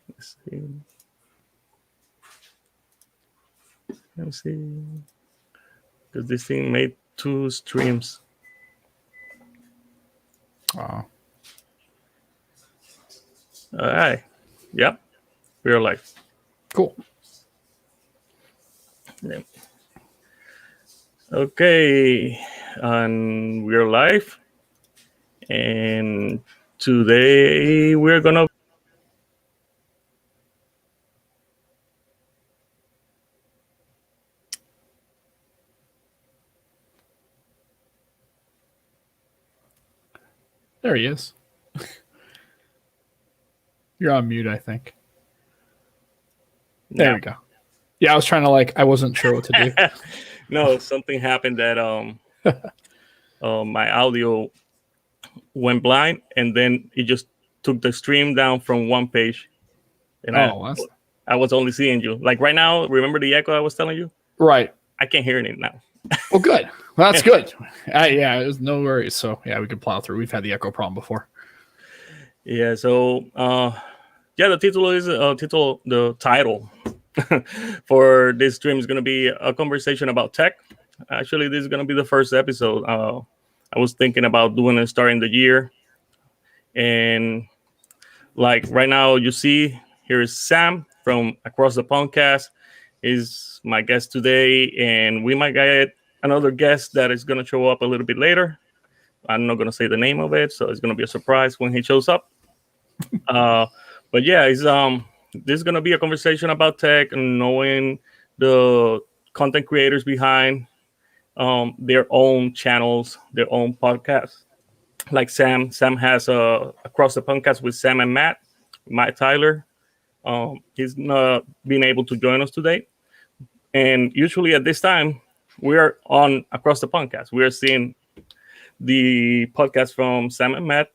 Let's see. Let me see. Because this thing made 2 streams. Oh. All right. Yep. We're live. Cool. Yeah. Okay. And we're live. And today we're going to There he is. You're on mute, I think. There we go. Yeah, I was trying to I wasn't sure what to do. No, something happened that my audio went blind, and then it just took the stream down from one page. And I was only seeing you. Like right now, remember the echo I was telling you? Right. I can't hear it now. Well, good. Well, that's good. Yeah, there's no worries. So, yeah, we can plow through. We've had the echo problem before. Yeah, so, the title for this stream is going to be a conversation about tech. Actually, this is going to be the first episode. I was thinking about doing it starting the year. And like right now, you see, here is Sam from Across the Podcast. Is my guest today, and we might get another guest that is going to show up a little bit later. I'm not going to say the name of it, so it's going to be a surprise when he shows up. But yeah, this is going to be a conversation about tech and knowing the content creators behind their own channels, their own podcasts. Like Sam has Across the Podcast with Sam and Matt Tyler. He's not been able to join us today. And usually at this time, we are on Across the Podcast. We are seeing the podcast from Sam and Matt,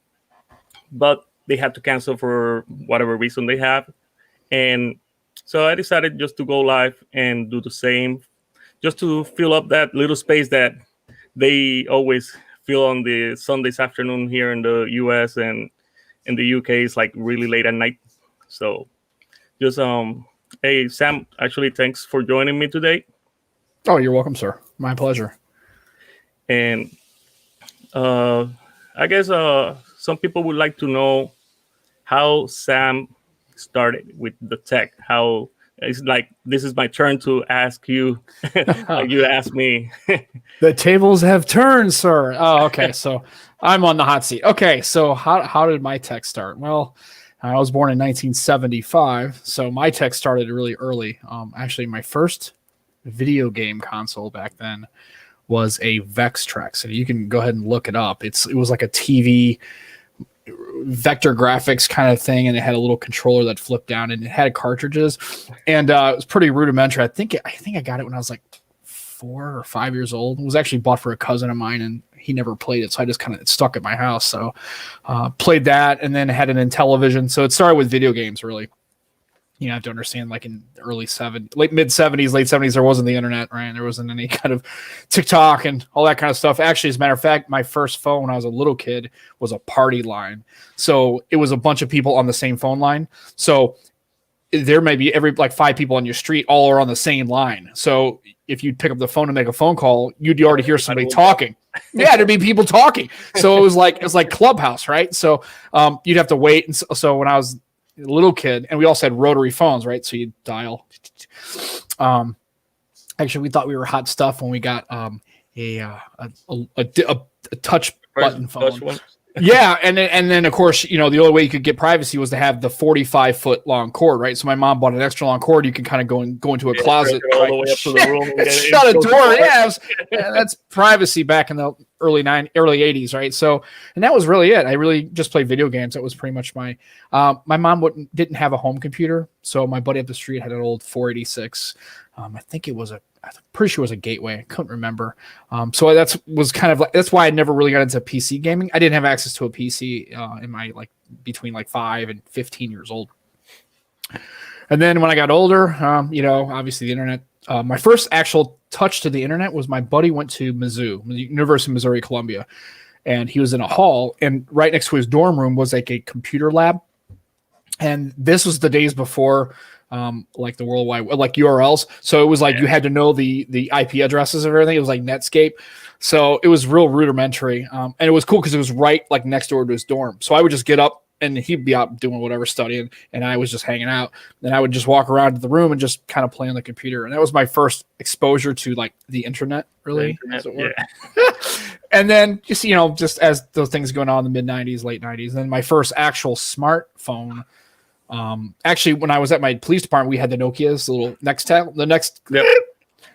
but they had to cancel for whatever reason they have. And so I decided just to go live and do the same, just to fill up that little space that they always fill on the Sundays afternoon here in the US, and in the UK it's like really late at night. So just hey Sam, actually thanks for joining me today. Oh, you're welcome, sir. My pleasure. And I guess some people would like to know how Sam started with the tech. How it's like this is my turn to ask you, like you asked me. The tables have turned, sir. Oh, okay. So I'm on the hot seat. Okay, so how did my tech start? Well, I was born in 1975, so my tech started really early. Actually, my first video game console back then was a Vextrex, so you can go ahead and look it up. It was like a TV vector graphics kind of thing, and it had a little controller that flipped down, and it had cartridges, and it was pretty rudimentary. I think I got it when I was like 4 or 5 years old. It was actually bought for a cousin of mine, and he never played it, so I just kind of stuck at my house. So played that, and then had an Intellivision. So it started with video games, really. You have to understand, like in the mid-70s, late 70s, there wasn't the internet, right? There wasn't any kind of TikTok and all that kind of stuff. Actually, as a matter of fact, my first phone when I was a little kid was a party line. So it was a bunch of people on the same phone line. So there may be every 5 people on your street all are on the same line. So if you'd pick up the phone and make a phone call, you'd already hear somebody talking. Yeah, there'd be people talking. So it was like Clubhouse, right? So you'd have to wait. And so when I was a little kid, and we also had rotary phones, right? So you'd dial. Actually, we thought we were hot stuff when we got a touch button phone. Yeah, and then of course, the only way you could get privacy was to have the 45-foot long cord, right? So my mom bought an extra long cord. You can kind of go into a closet, all the way up to the room, and shut a door. Yeah, that's privacy back in the early 80s, right? So, and that was really it. I really just played video games. That was pretty much my mom didn't have a home computer, so my buddy up the street had an old 486. I think I'm pretty sure it was a Gateway. I couldn't remember. So that's why I never really got into PC gaming. I didn't have access to a PC in my between 5 and 15 years old. And then when I got older, obviously the internet. My first actual touch to the internet was my buddy went to Mizzou, University of Missouri, Columbia, and he was in a hall, and right next to his dorm room was like a computer lab. And this was the days before like the worldwide, like URLs. So it was like you had to know the IP addresses of everything. It was like Netscape. So it was real rudimentary. And it was cool because it was right like next door to his dorm. So I would just get up and he'd be out doing whatever studying, and I was just hanging out. Then I would just walk around to the room and just kind of play on the computer. And that was my first exposure to like the internet, really. As it were. Yeah. And then just as those things going on in the mid 90s, late 90s, then my first actual smartphone. Actually, when I was at my police department, we had the Nokia's little Nextel, Yep.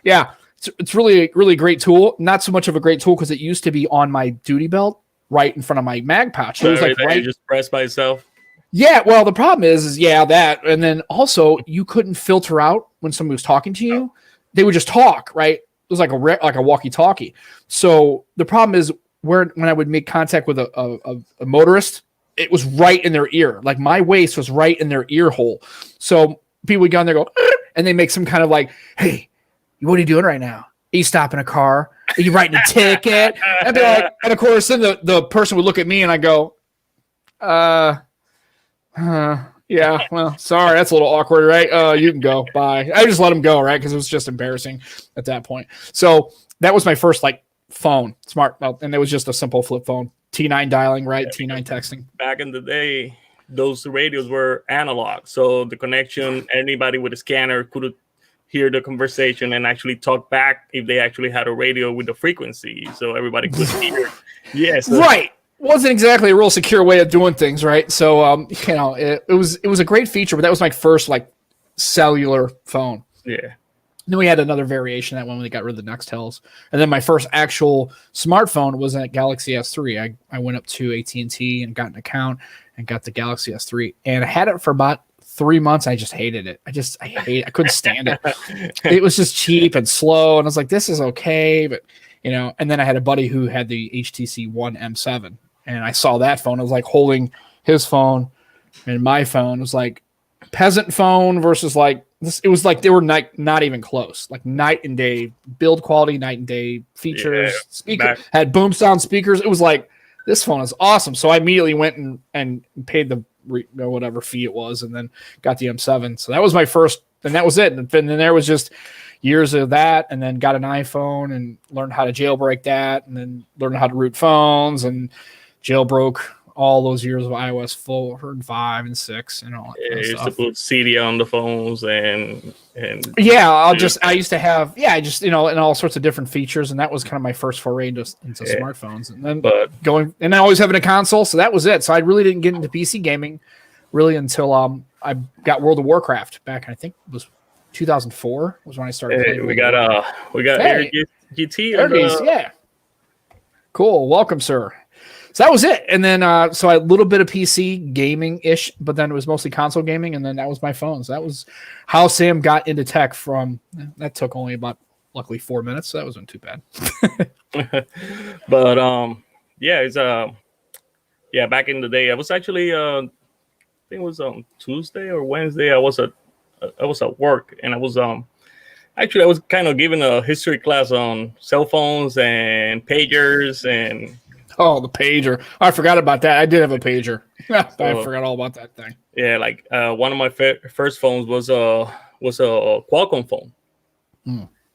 Yeah, it's really, really great tool. Not so much of a great tool because it used to be on my duty belt, right in front of my mag pouch. So it was like right, just press by itself. Yeah, well, the problem is that, and then also you couldn't filter out when somebody was talking to you. They would just talk, right? It was like a walkie-talkie. So the problem is when I would make contact with a motorist, it was right in their ear. Like my waist was right in their ear hole. So people would go in there, go, and they make some kind of like, hey, what are you doing right now? Are you stopping a car? Are you writing a ticket? And they're like, and of course, then the person would look at me and I go, yeah, well, sorry, that's a little awkward, right? You can go. Bye. I just let them go, right? Because it was just embarrassing at that point. So that was my first like phone, and it was just a simple flip phone. T9 dialing, right? Yeah, T9 texting. Back in the day, those radios were analog. So the connection, anybody with a scanner could hear the conversation and actually talk back if they actually had a radio with the frequency. So everybody could hear. Yes. Right. Wasn't exactly a real secure way of doing things, right? So, it was a great feature, but that was my first like cellular phone. Yeah. Then we had another variation that when they got rid of the Nextels, and then my first actual smartphone was a Galaxy S3. I went up to AT&T and got an account and got the Galaxy S3, and I had it for about 3 months. I just hated it. I couldn't stand it. It was just cheap and slow, and I was like, this is okay, but and then I had a buddy who had the HTC One M7, and I saw that phone. I was like holding his phone and my phone. It was like peasant phone versus like this. It was like they were not even close, like night and day build quality, night and day features. Yeah, speaker had boom sound speakers. It was like, this phone is awesome. So I immediately went and paid the whatever fee it was, and then got the M7. So that was my first, and that was it. And then there was just years of that, and then got an iPhone and learned how to jailbreak that, and then learned how to root phones and jailbroke all those years of iOS 4 and 5 and 6 and all that. Yeah, you used to put CD on the phones and yeah, I used to have and all sorts of different features, and that was kind of my first foray into smartphones. And then and always having a console, so that was it. So I really didn't get into PC gaming really until I got World of Warcraft back. I think it was 2004 was when I started playing. We got Air GT. Yeah. Cool. Welcome, sir. So that was it. And then, so I had a little bit of PC gaming-ish, but then it was mostly console gaming, and then that was my phone. So that was how Sam got into tech that took only about, luckily, 4 minutes, so that wasn't too bad. But, it's, back in the day, I was actually, I think it was on Tuesday or Wednesday, I was at work, and I was kind of giving a history class on cell phones and pagers and... Oh, the pager. I forgot about that. I did have a pager. I forgot all about that thing. Yeah, like one of my first phones was a Qualcomm phone.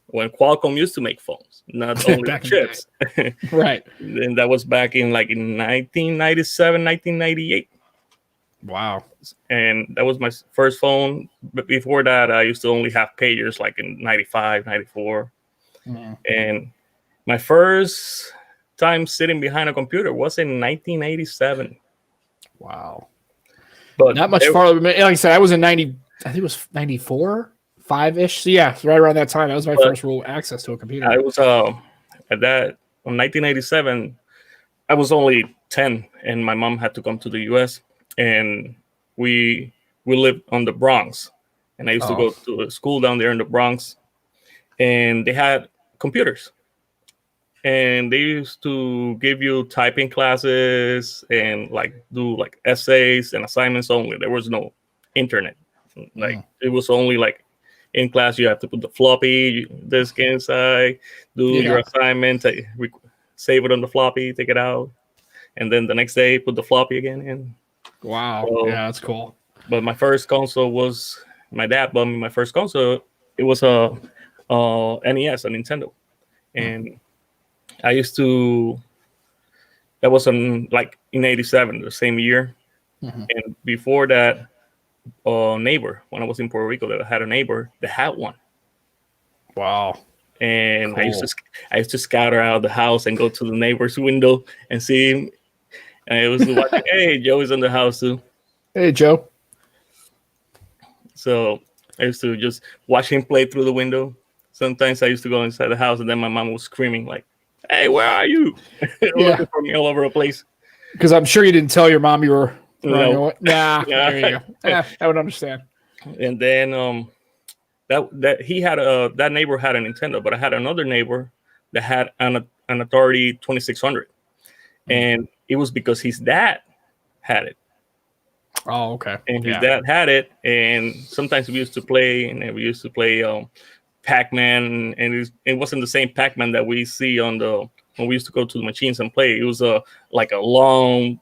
When Qualcomm used to make phones, not only chips. Right. And that was back in 1997, 1998. Wow. And that was my first phone. But before that, I used to only have pagers like in 95, 94. And my first time sitting behind a computer was in 1987. Wow. But not much farther. Like I said, I was in 90, I think it was 94, 5-ish. So yeah, right around that time. That was my first real access to a computer. I was at that in 1987, I was only 10, and my mom had to come to the US, and we lived on the Bronx, and I used to go to a school down there in the Bronx, and they had computers. And they used to give you typing classes and do essays and assignments only. There was no internet. It was only in class you have to put the floppy disk inside, do your assignment, save it on the floppy, take it out, and then the next day put the floppy again in. Wow. So, yeah, that's cool. But my first console was my dad bought me my first console. It was a NES, a Nintendo, and I used to. That was in '87, the same year. Mhm. And before that, a neighbor, when I was in Puerto Rico, that had a neighbor that had one. Wow. And Cool. I used to scatter out of the house and go to the neighbor's window and see him. And it was watching, hey, Joe is in the house too. Hey, Joe. So I used to just watch him play through the window. Sometimes I used to go inside the house, and then my mom was screaming like, "Hey, where are you?" Yeah, Looking for me all over the place. because I'm sure you didn't tell your mom you were running No, away. Nah, there you yeah. go. I would understand. And then that neighbor had a Nintendo, but I had another neighbor that had an Atari 2600, Mm. and it was because his dad had it. Oh, okay. And his Yeah. dad had it, and sometimes we used to play, and we used to play Pac-Man, and it wasn't the same Pac-Man that we see on the when we used to go to the machines and play. It was like a long,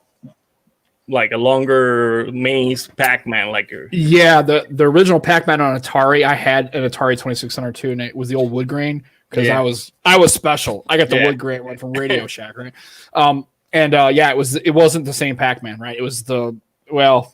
like a longer maze Pac-Man, Yeah, the original Pac-Man on Atari, I had an Atari 2600 too, and it was the old wood grain because yeah, I was special. I got the yeah, wood grain one from Radio Shack, right? Yeah, it wasn't the same Pac-Man, right? It was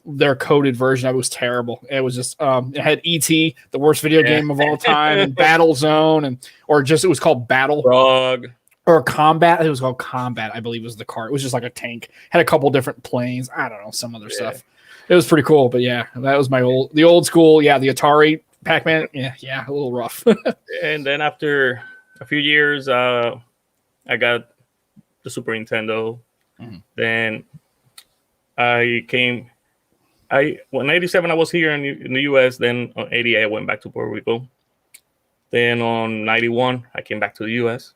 their coded version. It was terrible. It was just it had ET, the worst video yeah. game of all time, and Battle Zone, it was called Battle Frog. or Combat. It was called Combat, I believe was the car. It was just like a tank. Had a couple different planes. I don't know, some other Yeah. stuff. It was pretty cool, but yeah, that was the old school. Yeah, the Atari Pac-Man. Yeah, a little rough. And then after a few years, I got the Super Nintendo. Mhm. Then I came. When '87 I was here in the U.S. Then on '88 I went back to Puerto Rico. Then on '91 I came back to the U.S.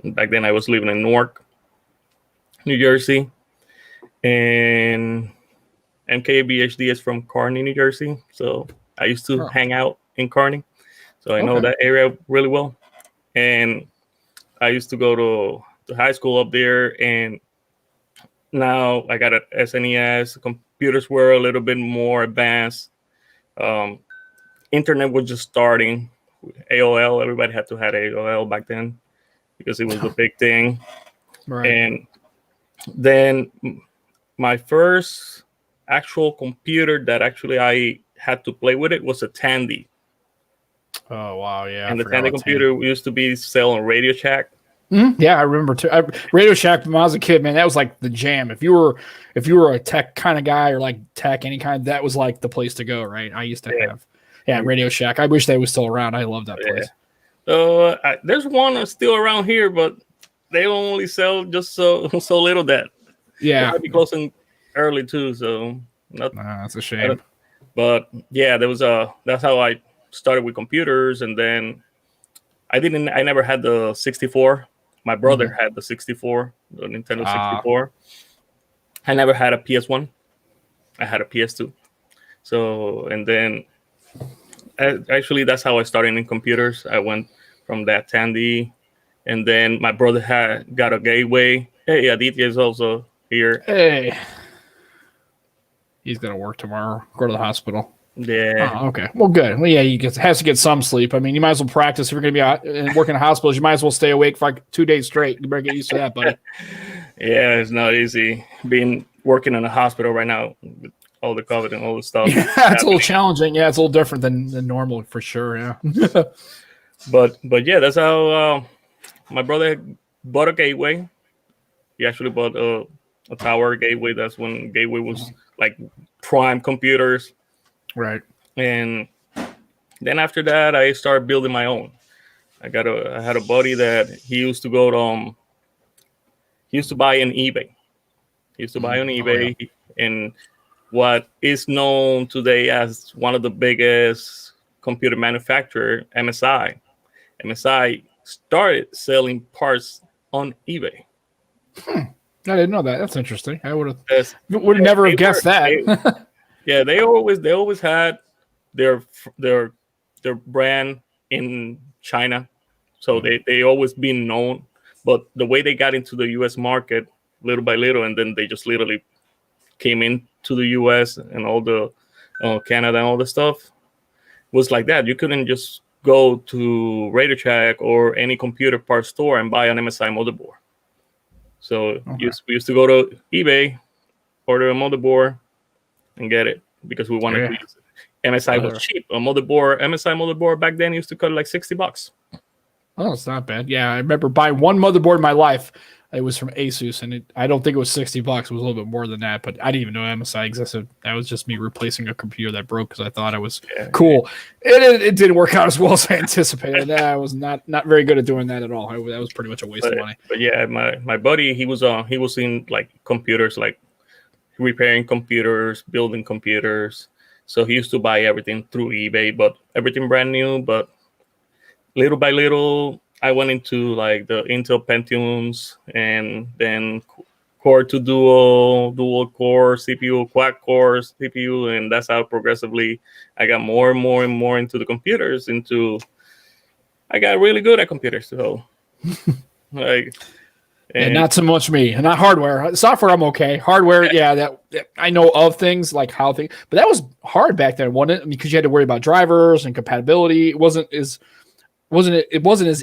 Back then I was living in Newark, New Jersey, and MKBHD is from Kearney, New Jersey. So I used to Oh, hang out in Kearney, so I know okay. that area really well. And I used to go to high school up there, and now I got an SNES. Computers were a little bit more advanced. Um, Internet was just starting. AOL, everybody had to have AOL back then because it was the big thing. Right. And then my first actual computer that actually I had to play with it was a Tandy. Oh wow, yeah, I And the forgot Tandy about Tandy. computer used to be sell on Radio Shack. Yeah, I remember too. Radio Shack when I was a kid, man, that was like the jam. If you were a tech kind of guy or like tech any kind, that was like the place to go, right? I used to have Radio Shack. I wish they was still around. I love that place. So there's one still around here, but they only sell just so little that they Yeah, might be closing early too. So not, that's a shame. but yeah, that's how I started with computers, and then I never had the 64. My brother had the 64, the Nintendo 64. I never had a PS1. I had a PS2. So and then actually that's how I started in computers. I went from that Tandy, and then my brother got a gateway. Hey, Aditya is also here. Hey, he's gonna work tomorrow. Go to the hospital. Yeah, Oh, okay. Well, good. Well, yeah, has to get some sleep. I mean, you might as well practice if you're going to be working in hospitals. You might as well stay awake for like 2 days straight. You better get used to that, buddy. yeah, it's not easy being working in a hospital right now with all the COVID and all the stuff. Yeah, it's a little challenging. Yeah, it's a little different than normal for sure. Yeah. But yeah, that's how my brother bought a gateway. He actually bought a tower gateway. That's when gateway was like prime computers. Right. And then after that, I started building my own. I had a buddy that he used to go to. He used to buy on eBay. He used to buy on eBay, and what is known today as one of the biggest computer manufacturer, MSI. MSI started selling parts on eBay. I didn't know that. That's interesting. I would That's- have never have guessed that. They always had their brand in China, so they always been known. But the way they got into the U.S. market little by little, and then they just literally came into the U.S. and all the Canada and all the stuff was like that. You couldn't just go to Radio Shack or any computer parts store and buy an MSI motherboard. So we used to go to eBay, order a motherboard, and get it because we wanted to use it. MSI was cheap. MSI motherboard back then used to cost like $60. Oh, it's not bad. Yeah, I remember buying one motherboard in my life. It was from Asus, and I don't think it was $60. It was a little bit more than that, but I didn't even know MSI existed. That was just me replacing a computer that broke because I thought I was cool. It didn't work out as well as I anticipated. I was not very good at doing that at all. That was pretty much a waste of money. But yeah, my buddy, he was in like computers, like repairing computers, building computers. So he used to buy everything through eBay, but everything brand new. But little by little, I went into like the Intel Pentiums and then Core to dual core CPU, quad core CPU, and that's how progressively I got more and more and more into the computers. I got really good at computers, so like. And not so much me, and not hardware. Software, I'm okay. Hardware, that I know of things like how things, but that was hard back then, wasn't it? I mean, because you had to worry about drivers and compatibility. It wasn't as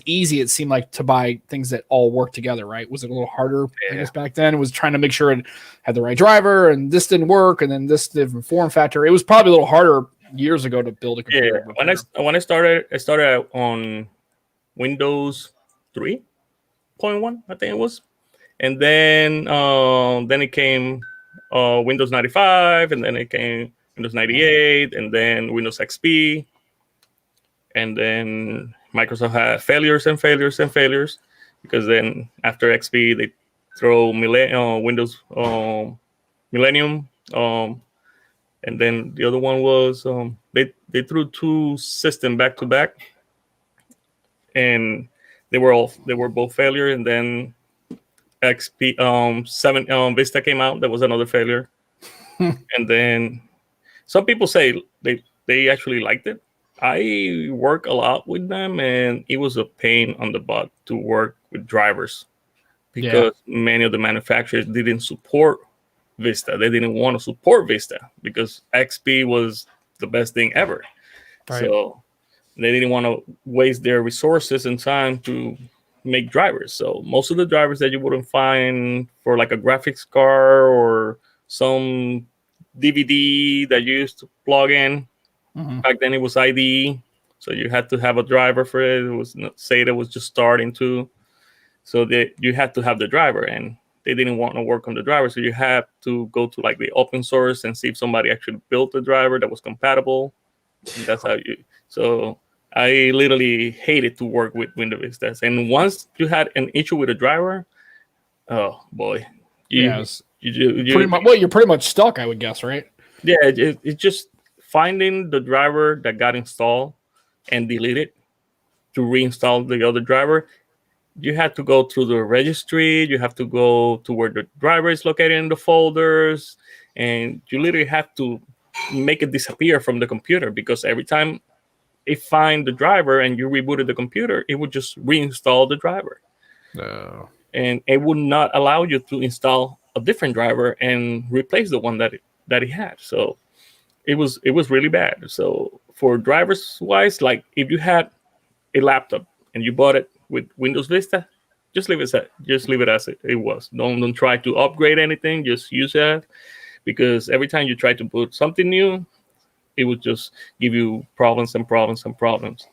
easy. It seemed like to buy things that all work together, right? Was it a little harder? I guess back then it was trying to make sure it had the right driver, and this didn't work, and then this different form factor. It was probably a little harder years ago to build a computer. Yeah, when I started on Windows 3.1, I think it was, and then it came Windows 95, and then it came Windows 98, and then Windows XP, and then Microsoft had failures and failures and failures, because then after XP they throw Windows Millennium, and then the other one was they threw two systems back to back, and they were both failure. And then XP 7 Vista came out, that was another failure. And then some people say they actually liked it. I work a lot with them, and it was a pain on the butt to work with drivers because many of the manufacturers didn't support Vista. They didn't want to support Vista because XP was the best thing ever. Right. So they didn't want to waste their resources and time to make drivers. So most of the drivers that you wouldn't find for like a graphics card or some DVD that you used to plug in, back then it was IDE, so you had to have a driver for it. It was not SATA was just starting to, so you had to have the driver, and they didn't want to work on the driver, so you had to go to like the open source and see if somebody actually built a driver that was compatible. And that's how you. So I literally hated to work with Windows Vista, and once you had an issue with a driver, oh boy, you're pretty much stuck, I would guess, right? Yeah, it's just finding the driver that got installed and delete it to reinstall the other driver. You have to go through the registry. You have to go to where the driver is located in the folders, and you literally have to make it disappear from the computer, because every time it find the driver and you rebooted the computer, it would just reinstall the driver. No. And it would not allow you to install a different driver and replace the one that it had. So it was really bad. So for drivers wise, like if you had a laptop and you bought it with Windows Vista, just leave it as it was. Don't try to upgrade anything. Just use it, because every time you try to put something new, it would just give you problems and problems and problems.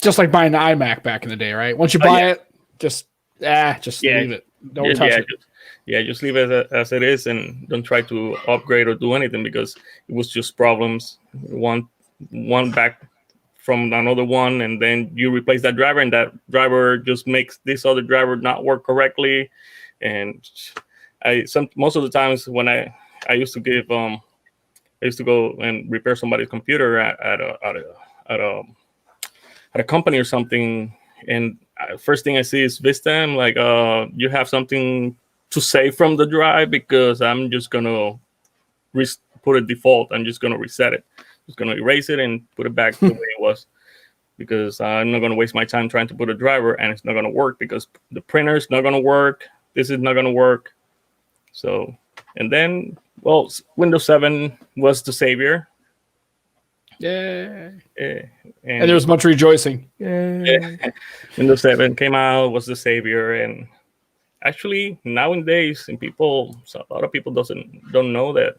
Just like buying an iMac back in the day, right? Once you buy it, just leave it. Don't touch it. Just leave it as it is, and don't try to upgrade or do anything, because it was just problems. One back from another one, and then you replace that driver, and that driver just makes this other driver not work correctly. And most of the times when I used to give I used to go and repair somebody's computer at a company or something, and first thing I see is Vista. I'm like, you have something to save from the drive, because I'm just gonna put a default. I'm just gonna reset it. Just gonna erase it and put it back the way it was, because I'm not gonna waste my time trying to put a driver, and it's not gonna work because the printer's not gonna work. This is not gonna work. So, and then, well, Windows 7 was the savior. Yay. Uh, And there was much rejoicing. Yay. Windows 7 came out, was the savior, and actually nowadays, and a lot of people don't know that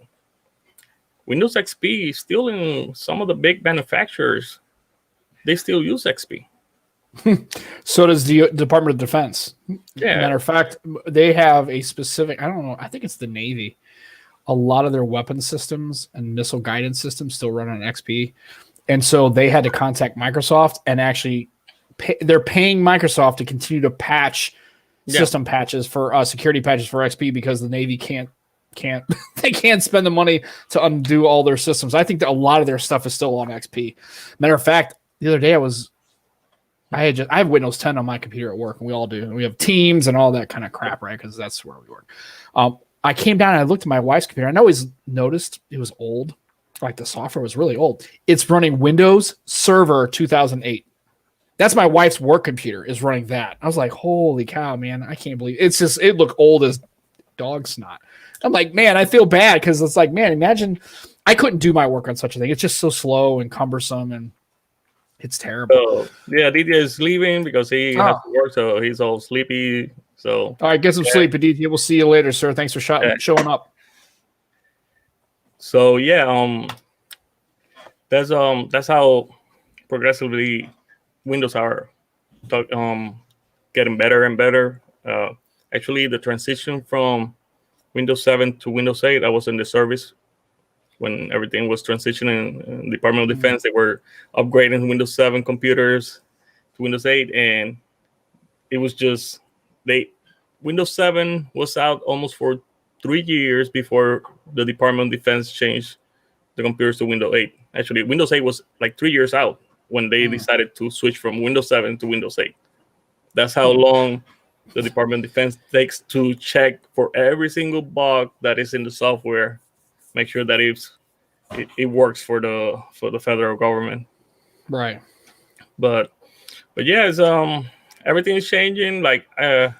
Windows XP is still in some of the big manufacturers. They still use XP. So does the Department of Defense. Yeah, Matter of fact, they have a specific, I don't know, I think it's the Navy. A lot of their weapon systems and missile guidance systems still run on XP. And so they had to contact Microsoft and actually they're paying Microsoft to continue to patch system patches for security patches for XP because the Navy can't they can't spend the money to undo all their systems. I think that a lot of their stuff is still on XP. Matter of fact, the other day I have Windows 10 on my computer at work, and we all do. And we have Teams and all that kind of crap, right? Because that's where we work. I came down and I looked at my wife's computer. And I always noticed it was old. Like the software was really old. It's running Windows Server 2008. That's my wife's work computer is running that. I was like, holy cow, man. I can't believe it. It looked old as dog snot. I'm like, man, I feel bad because it's like, man, imagine I couldn't do my work on such a thing. It's just so slow and cumbersome and it's terrible. So, yeah, Didier is leaving because he has to work, so he's all sleepy. So, all right, get some sleep, Aditya. We'll see you later, sir. Thanks for showing up. So that's how progressively Windows are getting better and better. Actually, the transition from Windows 7 to Windows 8, I was in the service when everything was transitioning in the Department of Defense. They were upgrading Windows 7 computers to Windows 8, and it was just Windows 7 was out almost for 3 years before the Department of Defense changed the computers to Windows 8. Actually, Windows 8 was like 3 years out when they decided to switch from Windows 7 to Windows 8. That's how long the Department of Defense takes to check for every single bug that is in the software, make sure that it works for the federal government. Right. But yeah, it's everything is changing. Like I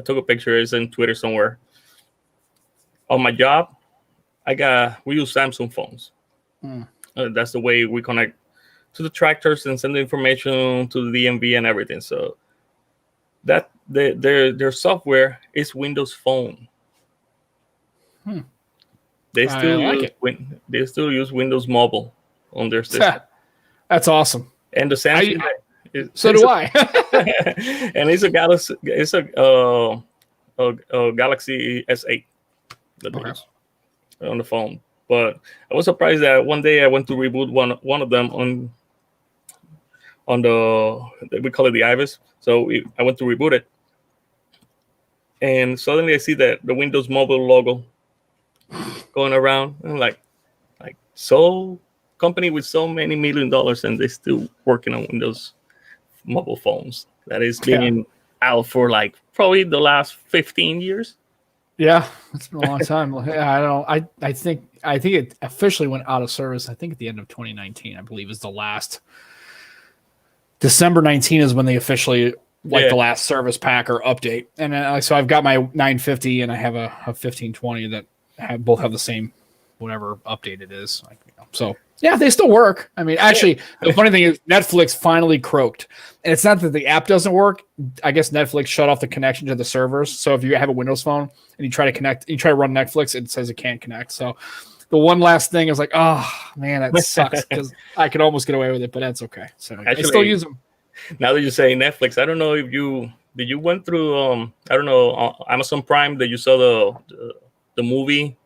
took a picture. It's in Twitter somewhere. On my job, we use Samsung phones. That's the way we connect to the tractors and send the information to the DMV and everything. So that their software is Windows Phone. They still use Windows Mobile on their system. That's awesome. And the Samsung. So do I. And it's a Galaxy. It's a Galaxy S8 that they use on the phone. But I was surprised that one day I went to reboot one of them on the, we call it the Ibis. So I went to reboot it, and suddenly I see that the Windows Mobile logo going around. And I'm like so company with so many $1 million and they're still working on Windows mobile phones that is being out for like probably the last 15 years. Yeah, it's been a long time. I think it officially went out of service. I think at the end of 2019, I believe, is the last. December 19 is when they officially the last service pack or update. And so I've got my 950 and I have a 1520 that both have the same whatever update it is. So yeah, they still work. I mean, actually, the funny thing is Netflix finally croaked. And it's not that the app doesn't work. I guess Netflix shut off the connection to the servers. So if you have a Windows phone and you try to run Netflix, it says it can't connect. So the one last thing is like, oh man, that sucks because I could almost get away with it, but that's okay. So actually, I still use them. Now that you say Netflix, I don't know if you went through Amazon Prime that you saw the movie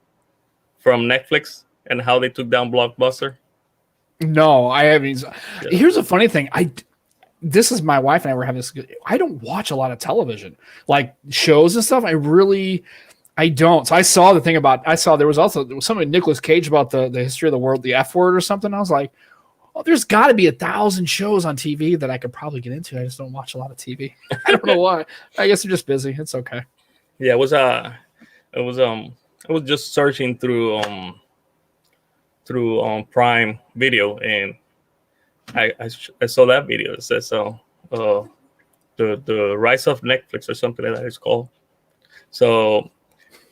from Netflix and how they took down Blockbuster. No, I haven't. Yeah. Here's a funny thing. This is my wife and I were having this. I don't watch a lot of television, like shows and stuff. I don't. So I saw the thing there was something with Nicolas Cage about the history of the world, the F word or something. I was like, oh, there's got to be 1,000 shows on TV that I could probably get into. I just don't watch a lot of TV. I don't know why. I guess I'm just busy. It's okay. Yeah, I was just searching through Prime Video, and I saw that video. It says the rise of Netflix or something like that it's called. So,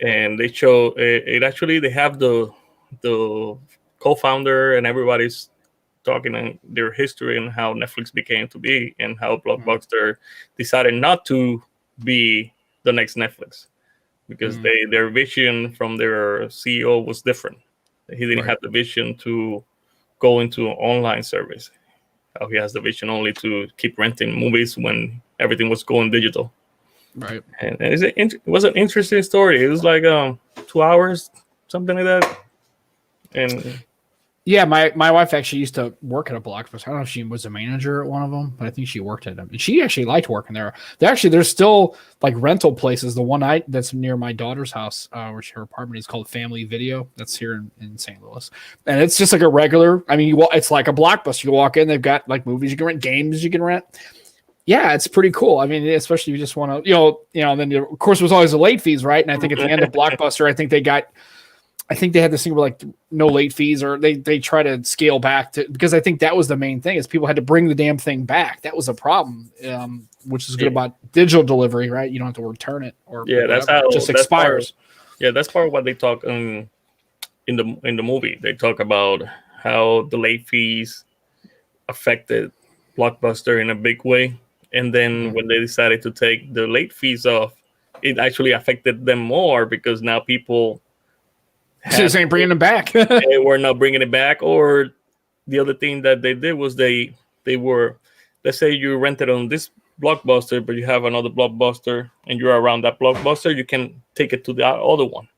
and they show it actually. They have the co-founder, and everybody's talking on their history and how Netflix became to be, and how Blockbuster decided not to be the next Netflix because their vision from their CEO was different. He didn't have the vision to go into an online service. He has the vision only to keep renting movies when everything was going digital. Right. And it was an interesting story. It was like 2 hours, something like that. And yeah, my wife actually used to work at a Blockbuster. I don't know if she was a manager at one of them, but I think she worked at them. And she actually liked working there. There's still like rental places. The one that's near my daughter's house, where her apartment is called Family Video. That's here in St. Louis. And it's just like a regular, I mean, it's like a Blockbuster. You walk in, they've got like movies you can rent, games you can rent. Yeah, it's pretty cool. I mean, especially if you just want to, then of course, there was always the late fees, right? And I think at the end of Blockbuster, I think they had this thing where like no late fees, or they try to scale back because I think that was the main thing is people had to bring the damn thing back. That was a problem, which is good about digital delivery, right? You don't have to return it or that's how it just expires. That's part of what they talk in the movie. They talk about how the late fees affected Blockbuster in a big way, and then when they decided to take the late fees off, it actually affected them more because now people just ain't bringing them back. They were not bringing it back. Or the other thing that they did was they were, let's say you rented on this Blockbuster, but you have another Blockbuster and you're around that Blockbuster, you can take it to the other one.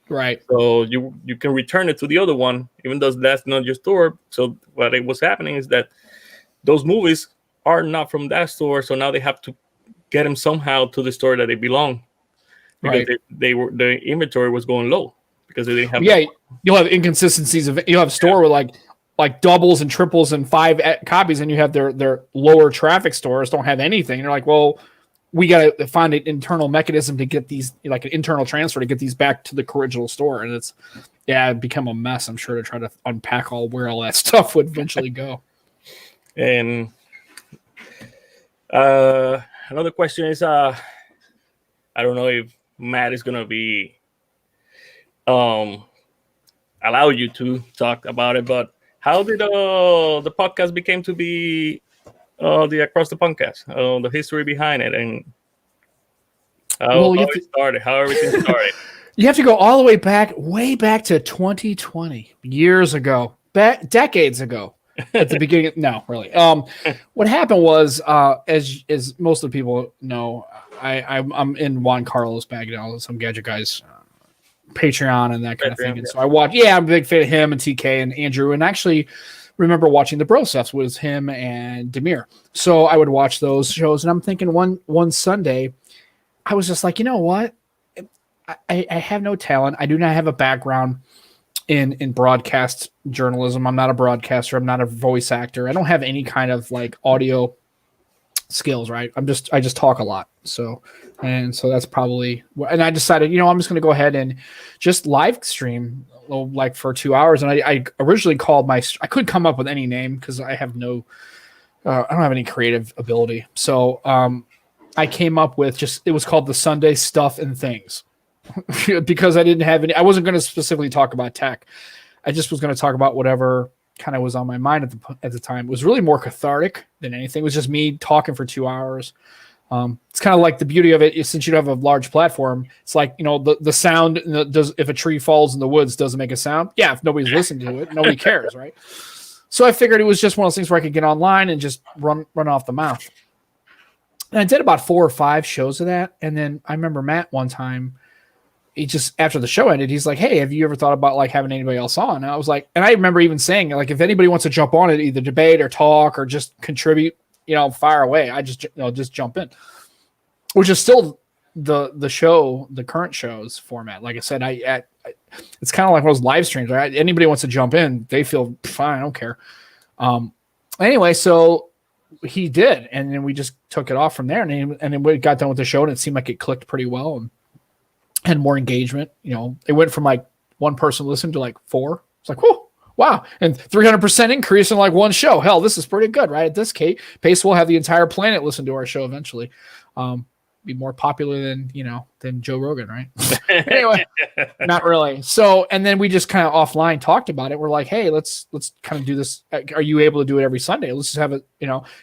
Right. So you can return it to the other one, even though that's not your store. So what it was happening is that those movies are not from that store. So now they have to get them somehow to the store that they belong, because the inventory was going low. Because they didn't have you'll have inconsistencies you'll have a store with like doubles and triples and 5 copies, and you have their lower traffic stores don't have anything. And they're like, well, we got to find an internal mechanism to get these, like an internal transfer to get these back to the original store. And it'd become a mess, I'm sure, to try to unpack where all that stuff would eventually go. And another question is, I don't know if Matt is gonna be allow you to talk about it, but how did the podcast became to be the Across the Podcast, the history behind it, and how it started, how everything started? You have to go all the way back to 2020, years ago, decades ago. At the beginning, no, really. What happened was, as most of the people know, I'm in Juan Carlos Bagnell, Some Gadget Guys Patreon and that kind of thing. And so I watch, I'm a big fan of him and TK and Andrew, and actually remember watching the BroSafs with him and Demir. So I would watch those shows, and I'm thinking one Sunday, I was just like, you know what? I have no talent. I do not have a background in broadcast journalism. I'm not a broadcaster. I'm not a voice actor. I don't have any kind of like audio skills, right? I just talk a lot. So that's probably, and I decided, I'm just going to go ahead and just live stream like for 2 hours. And I originally called I couldn't come up with any name because I have I don't have any creative ability. So I came up with it was called the Sunday Stuff and Things because I didn't have I wasn't going to specifically talk about tech. I just was going to talk about whatever kind of was on my mind at the time. It was really more cathartic than anything. It was just me talking for 2 hours. It's kind of like the beauty of it is, since you have a large platform, it's like, the sound if a tree falls in the woods, doesn't make a sound. Yeah. If nobody's listening to it, nobody cares. Right. So I figured it was just one of those things where I could get online and just run off the mouth. And I did about 4 or 5 shows of that. And then I remember Matt one time, he just, after the show ended, he's like, hey, have you ever thought about like having anybody else on? And I was like, and I remember even saying, like, if anybody wants to jump on it, either debate or talk or just contribute, fire away. I just jump in, which is still the show, the current show's format. Like I said, it's kind of like those live streams, right? Anybody wants to jump in, they feel fine. I don't care. Anyway, so he did. And then we just took it off from there. And then we got done with the show, and it seemed like it clicked pretty well and had more engagement. It went from like one person listened to like 4. It's like, whoa, wow. And 300% increase in like one show. Hell, this is pretty good, right? At this pace, we'll have the entire planet listen to our show eventually. be more popular than Joe Rogan, right? Anyway, not really. So, and then we just kind of offline talked about it. We're like, hey, let's kind of do this. Are you able to do it every Sunday? Let's just have it,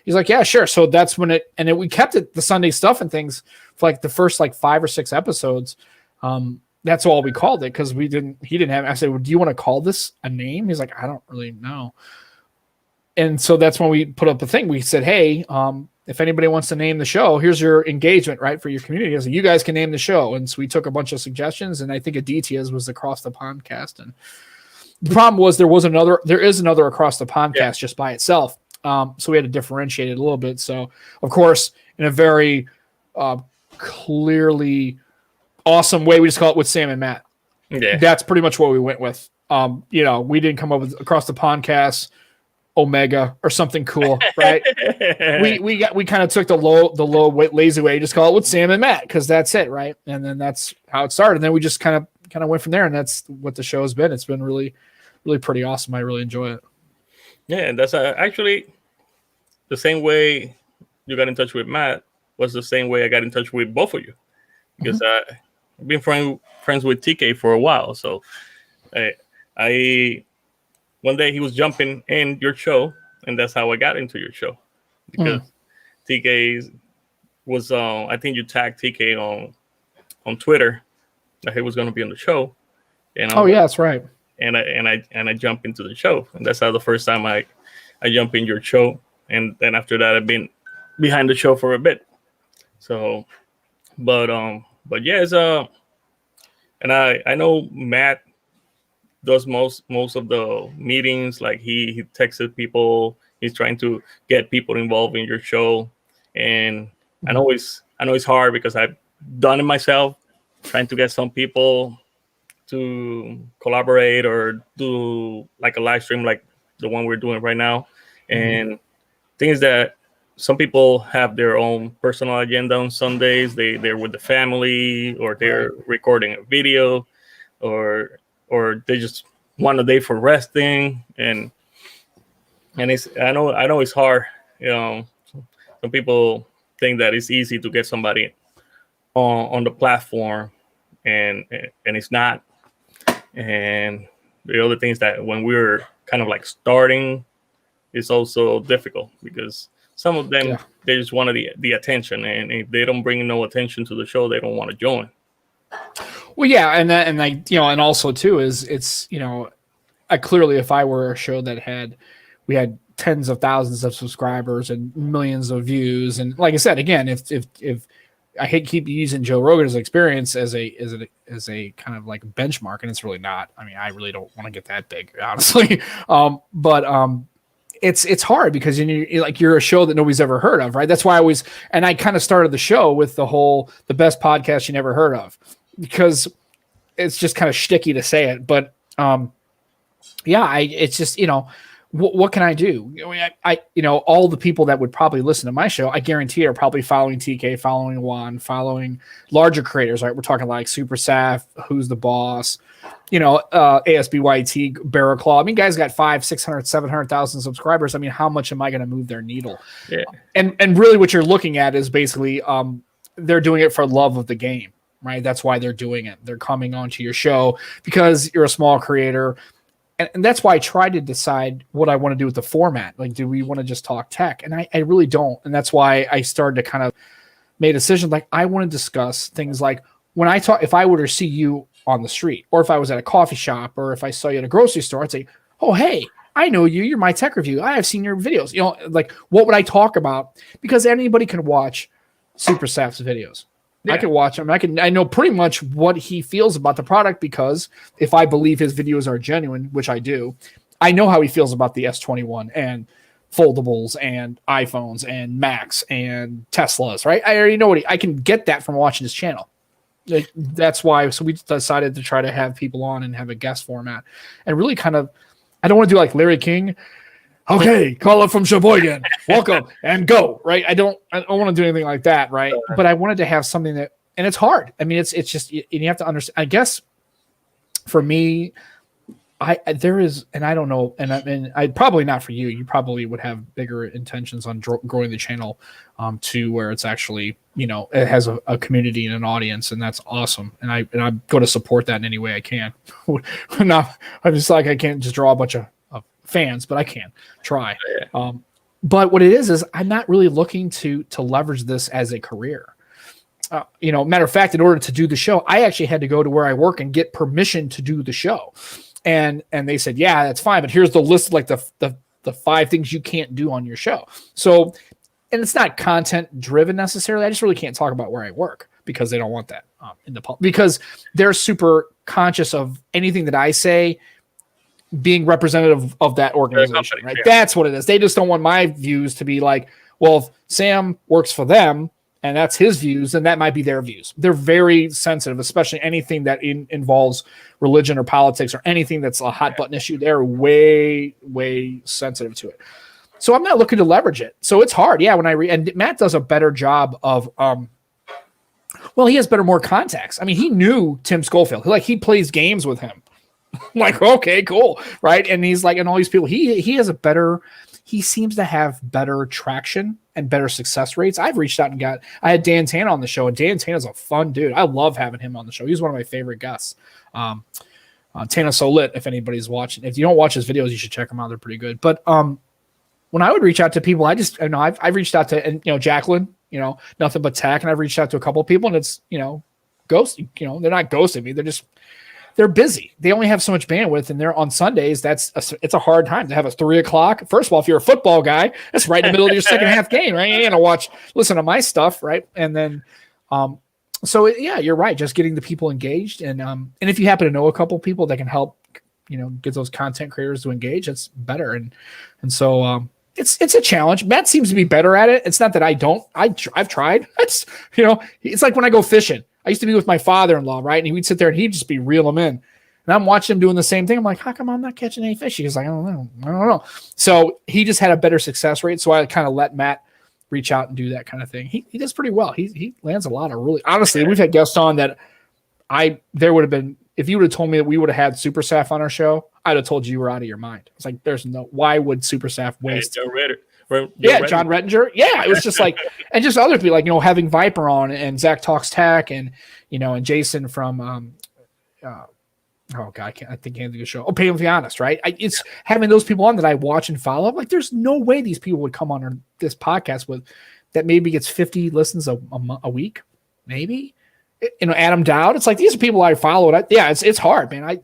he's like, yeah, sure. So that's when and then we kept it, the Sunday stuff and things for like the first like 5 or 6 episodes. That's all we called it. Cause he didn't have, I said, well, do you want to call this a name? He's like, I don't really know. And so that's when we put up a thing. We said, hey, if anybody wants to name the show, here's your engagement, right, for your community. So you guys can name the show. And so we took a bunch of suggestions, and I think Aditya's was Across the Pondcast. And the problem was there is another Across the Pondcast just by itself. So we had to differentiate it a little bit. So, of course, in a very clearly awesome way, we just call it With Sam and Matt. Yeah. That's pretty much what we went with. We didn't come up with Across the Pondcast Omega or something cool, right? we kind of took the low lazy way, just call it With Sam and Matt, because that's it, right? And then that's how it started. And then we just kind of went from there, and that's what the show has been. It's been really, really pretty awesome. I really enjoy it. Yeah, and that's actually the same way you got in touch with Matt was the same way I got in touch with both of you, because I've been friends with TK for a while. So I one day he was jumping in your show, and that's how I got into your show, because TK was I think you tagged TK on Twitter that he was going to be on the show, and that's right. And I jumped into the show, and that's how the first time I jumped in your show, and then after that I've been behind the show for a bit. So, but yeah, it's and I know Matt does most of the meetings. Like he texted people. He's trying to get people involved in your show, and I know it's hard because I've done it myself, trying to get some people to collaborate or do like a live stream like the one we're doing right now, and things that some people have their own personal agenda on Sundays. They're with the family, or they're recording a video, or they just want a day for resting, and it's I know it's hard. Some people think that it's easy to get somebody on the platform, and it's not. And the other things that when we're kind of like starting, it's also difficult, because some of them they just want the attention, and if they don't bring no attention to the show, they don't want to join. Well, yeah, and also too it's I clearly, if I were a show that we had tens of thousands of subscribers and millions of views, and like I said again, if I keep using Joe Rogan's experience as a kind of like benchmark, and it's really not. I mean, I really don't want to get that big, honestly. But it's hard because you're a show that nobody's ever heard of, right? That's why I kind of started the show with the best podcast you never heard of, because it's just kind of shticky to say it, but it's just what can I do? I all the people that would probably listen to my show, I guarantee are probably following TK, following Juan, following larger creators, right? We're talking like SuperSaf, Who's the Boss, ASBYT, Barrel Claw. I mean, guys got 500, 600, 700,000 subscribers. I mean, how much am I going to move their needle? Yeah. And really what you're looking at is basically they're doing it for love of the game, right? That's why they're doing it. They're coming onto your show because you're a small creator. And that's why I try to decide what I want to do with the format. Like, do we want to just talk tech? And I really don't. And that's why I started to kind of make a decision. Like, I want to discuss things like when I talk, if I were to see you on the street, or if I was at a coffee shop, or if I saw you at a grocery store, I'd say, oh, hey, I know you. You're MyTekReview. I have seen your videos. Like, what would I talk about? Because anybody can watch SuperSaf's videos. Yeah. I can watch him. I know pretty much what he feels about the product, because if I believe his videos are genuine, which I do, I know how he feels about the S21 and foldables and iPhones and Macs and Teslas, right? I already know I can get that from watching his channel. Like, that's why. So we decided to try to have people on and have a guest format, and really kind of, I don't want to do like Larry King. Okay, call up from Sheboygan. Welcome and go. Right? I don't want to do anything like that. Right? But I wanted to have something that, and it's hard. I mean, it's just you have to understand. I guess for me, there is, and I don't know, and I probably not for you. You probably would have bigger intentions on growing the channel to where it's actually, it has a community and an audience, and that's awesome. And I'm going to support that in any way I can. I'm just like, I can't just draw a bunch of fans, but I can try. But what it is I'm not really looking to leverage this as a career. Matter of fact, in order to do the show, I actually had to go to where I work and get permission to do the show. And they said, yeah, that's fine. But here's the list of like the 5 things you can't do on your show. So, and it's not content driven necessarily. I just really can't talk about where I work because they don't want that in the public, because they're super conscious of anything that I say being representative of that organization, right? Yeah. That's what it is. They just don't want my views to be like, well, if Sam works for them and that's his views, and that might be their views. They're very sensitive, especially anything that involves religion or politics or anything that's a hot button issue. They're way, way sensitive to it. So I'm not looking to leverage it. So it's hard. Yeah. When and Matt does a better job of, he has more contacts. I mean, he knew Tim Schofield. He plays games with him. Like, okay, cool. Right. And he's like, and all these people, he seems to have better traction and better success rates. I've reached out and I had Dan Tana on the show, and Dan Tana's a fun dude. I love having him on the show. He's one of my favorite guests. Tana So Lit, if anybody's watching. If you don't watch his videos, you should check them out. They're pretty good. But when I would reach out to people, I've reached out to, Jacqueline, nothing but tech. And I've reached out to a couple of people, and it's, ghost, they're not ghosting me. They're busy. They only have so much bandwidth, and they're on Sundays. It's a hard time to have a 3:00. First of all, if you're a football guy, that's right in the middle of your second half game, right? You're gonna listen to my stuff, right? And then, you're right. Just getting the people engaged, and if you happen to know a couple people that can help, get those content creators to engage, it's better. And so it's a challenge. Matt seems to be better at it. It's not that I don't. I've tried. It's like when I go fishing. I used to be with my father-in-law, right? And we'd sit there and he'd just be reeling them in. And I'm watching him doing the same thing. I'm like, how come I'm not catching any fish? He's like, I don't know. So he just had a better success rate. So I kind of let Matt reach out and do that kind of thing. He does pretty well. He lands a lot of really, honestly, we've had guests on that there would have been, if you would have told me that we would have had SuperSaf on our show, I'd have told you were out of your mind. It's like, why would SuperSaf waste? Jon Rettinger. Yeah, it was just like, and just other people like, having Viper on and Zach Talks Tech and, and Jason from, I think I can't think of the show. Oh, Pay 'em to be honest, right? It's having those people on that I watch and follow. I'm like, there's no way these people would come on this podcast with that maybe gets 50 listens a week, maybe. Adam Dowd. It's like these are people I follow. It's hard, man.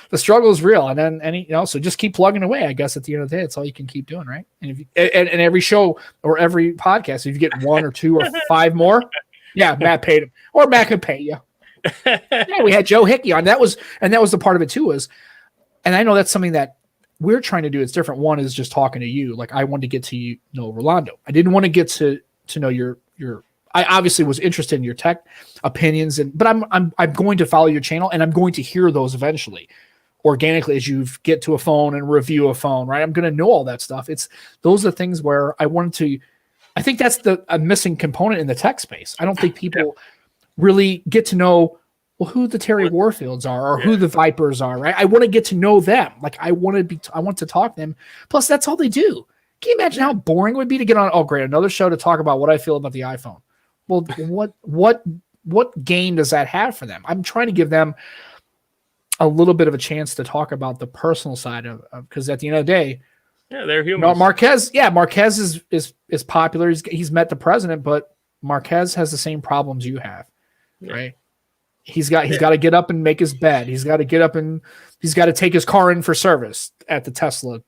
The struggle is real, and then so just keep plugging away. I guess at the end of the day, it's all you can keep doing, right? And if you, and every show or every podcast, if you get 1 or 2 or 5 more, Matt paid him, or Matt could pay you. We had Joe Hickey on. That was the part of it too. And I know that's something that we're trying to do. It's different. One is just talking to you. Like I wanted to get to know Rolando. I didn't want to get to know your. I obviously was interested in your tech opinions, but I'm going to follow your channel, and I'm going to hear those eventually, organically as you get to a phone and review a phone, right? I'm going to know all that stuff. Those are things where I wanted to. I think that's a missing component in the tech space. I don't think people really get to know who the Terry Warfields are or who the Vipers are, right? I want to get to know them. Like I want to talk to them. Plus, that's all they do. Can you imagine how boring it would be to get on? Oh, great, another show to talk about what I feel about the iPhone. Well, what gain does that have for them? I'm trying to give them a little bit of a chance to talk about the personal side of because at the end of the day, they're humans. Marquez is popular. He's met the president, but Marquez has the same problems you have, right? He's got to get up and make his bed. He's got to get up and he's got to take his car in for service at the Tesla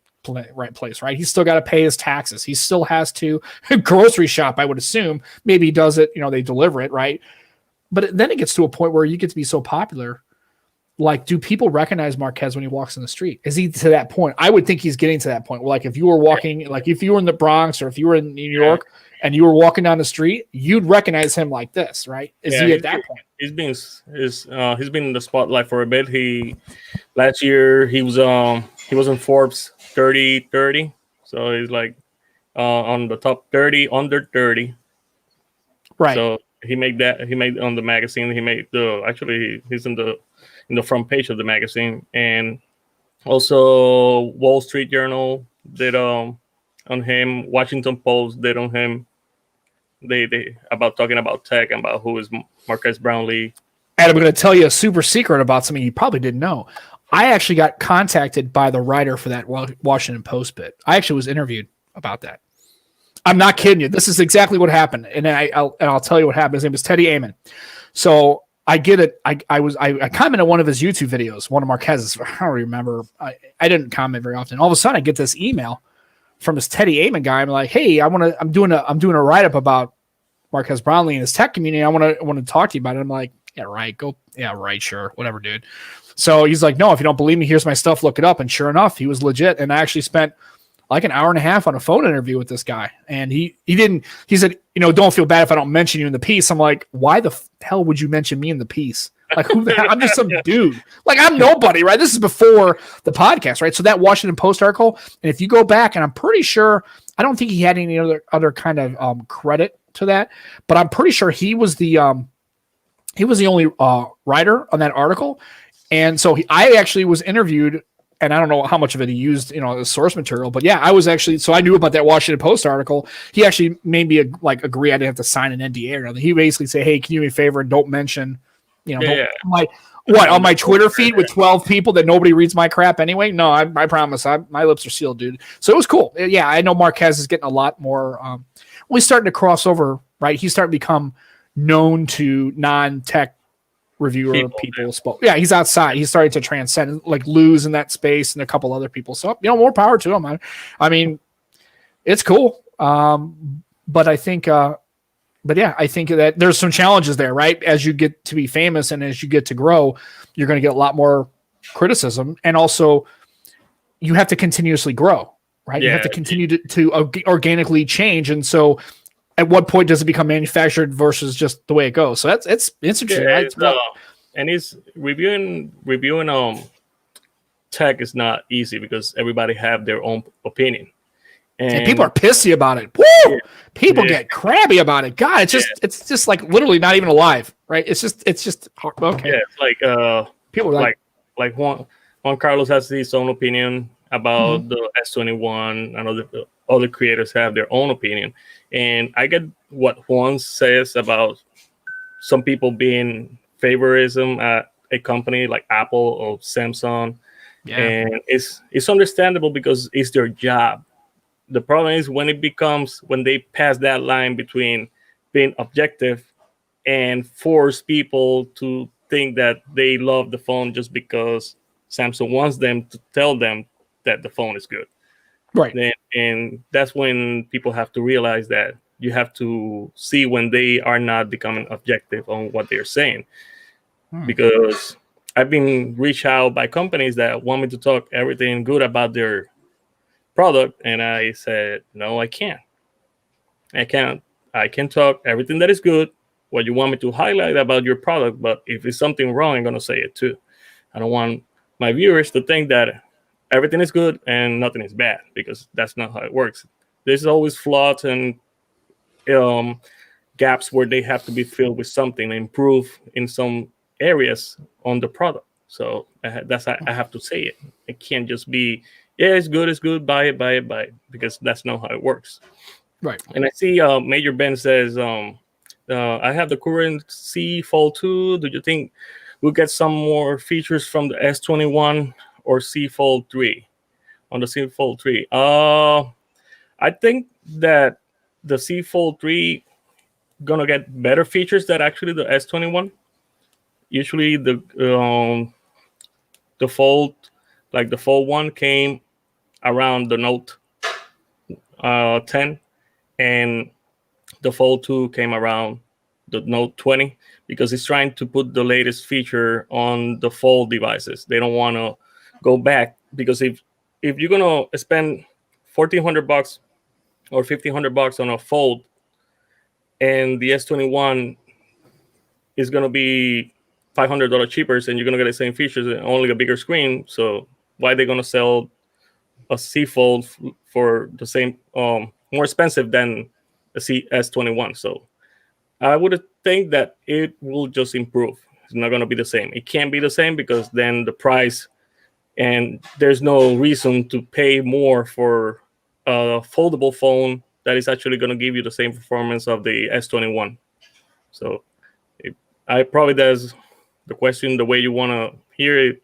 place, right? He's still got to pay his taxes. He still has to grocery shop, I would assume. Maybe he does it, they deliver it, right? But then it gets to a point where you get to be so popular. Like, do people recognize Marquez when he walks in the street? Is he to that point? I would think he's getting to that point where, like, if you were walking, like if you were in the Bronx or if you were in New York and you were walking down the street, you'd recognize him like this, right? Is he at that point? He's been in the spotlight for a bit. Last year he was in Forbes 30, so he's like on the top 30 under 30, right? So he made on the magazine. He's in the front page of the magazine, and Also, Wall Street Journal did on him. Washington Post did on him. They about talking about tech and about who is Marquez Brownlee. And I'm going to tell you a super secret about something you probably didn't know. I actually got contacted by the writer for that Washington Post bit. I actually was interviewed about that. I'm not kidding you. This is exactly what happened, and I'll tell you what happened. His name was Teddy Amon. So I get it. I commented on one of his YouTube videos, one of Marquez's. I don't remember. I didn't comment very often. All of a sudden, I get this email from this Teddy Amon guy. I'm like, hey, I'm doing a write up about Marquez Brownlee and his tech community. I want to talk to you about it. I'm like, yeah, right. Go. Yeah, right. Sure. Whatever, dude. So he's like, no, if you don't believe me, here's my stuff. Look it up. And sure enough, he was legit. And I actually spent like an hour and a half on a phone interview with this guy. And he said, don't feel bad if I don't mention you in the piece. I'm like, why the hell would you mention me in the piece? Like, who the hell? I'm just some dude. Like, I'm nobody, right? This is before the podcast, right? So that Washington Post article, and if you go back, and I'm pretty sure, I don't think he had any other kind of credit to that, but I'm pretty sure he was the only writer on that article. And so I actually was interviewed, and I don't know how much of it he used, as source material, but yeah, I was actually, so I knew about that Washington Post article. He actually made me agree I didn't have to sign an NDA or nothing. He basically said, hey, can you do me a favor and don't mention, on my Twitter feed with 12 people that nobody reads my crap anyway. No, I promise. My lips are sealed, dude. So it was cool. Yeah, I know Marquez is getting a lot more, he's starting to cross over, right? He's starting to become known to non-tech reviewer people. Yeah, he's outside. He's starting to transcend, like lose in that space and a couple other people. So, more power to him. I mean, it's cool. But I think, I think that there's some challenges there, right? As you get to be famous and as you get to grow, you're going to get a lot more criticism. And also you have to continuously grow, right? Yeah, you have to continue to organically change. And so at what point does it become manufactured versus just the way it goes? So it's interesting. Yeah, right? And he's reviewing tech is not easy because everybody have their own opinion. And people are pissy about it. Woo! Yeah. People get crabby about it. God, it's just like literally not even alive, right? It's just hard. Okay. Yeah, it's like people are like Juan Carlos has his own opinion about the S21. I know that other creators have their own opinion, and I get what Juan says about some people being favorism at a company like Apple or Samsung, and it's understandable because it's their job. The problem is when they pass that line between being objective and force people to think that they love the phone just because Samsung wants them to tell them that the phone is good. Right. And that's when people have to realize that you have to see when they are not becoming objective on what they're saying. Because I've been reached out by companies that want me to talk everything good about their product, and I said, no, I can't. I can talk everything that is good, what you want me to highlight about your product, but if it's something wrong, I'm going to say it too. I don't want my viewers to think that everything is good and nothing is bad, because that's not how it works. There's always flaws and gaps where they have to be filled with something, improve in some areas on the product. So I have to say it. It can't just be, yeah, it's good, buy it, because that's not how it works. Right. And I see Major Ben says, I have the current C Fold 2. Do you think we'll get some more features from the S21 or C Fold 3? On the C Fold 3. I think that the C Fold 3 gonna get better features than actually the S21. Usually the Fold, like the Fold 1 came around the Note 10, and the Fold 2 came around the Note 20, because it's trying to put the latest feature on the Fold devices. They don't want to go back, because if you're gonna spend $1,400 or $1,500 on a Fold, and the S21 is gonna be $500 cheaper, and you're gonna get the same features and only a bigger screen, so why are they gonna sell a C Fold for the same, more expensive than a S21? So I would think that it will just improve. It's not going to be the same. It can't be the same, because then the price and there's no reason to pay more for a foldable phone that is actually going to give you the same performance of the S21. So I probably that's the question the way you want to hear it.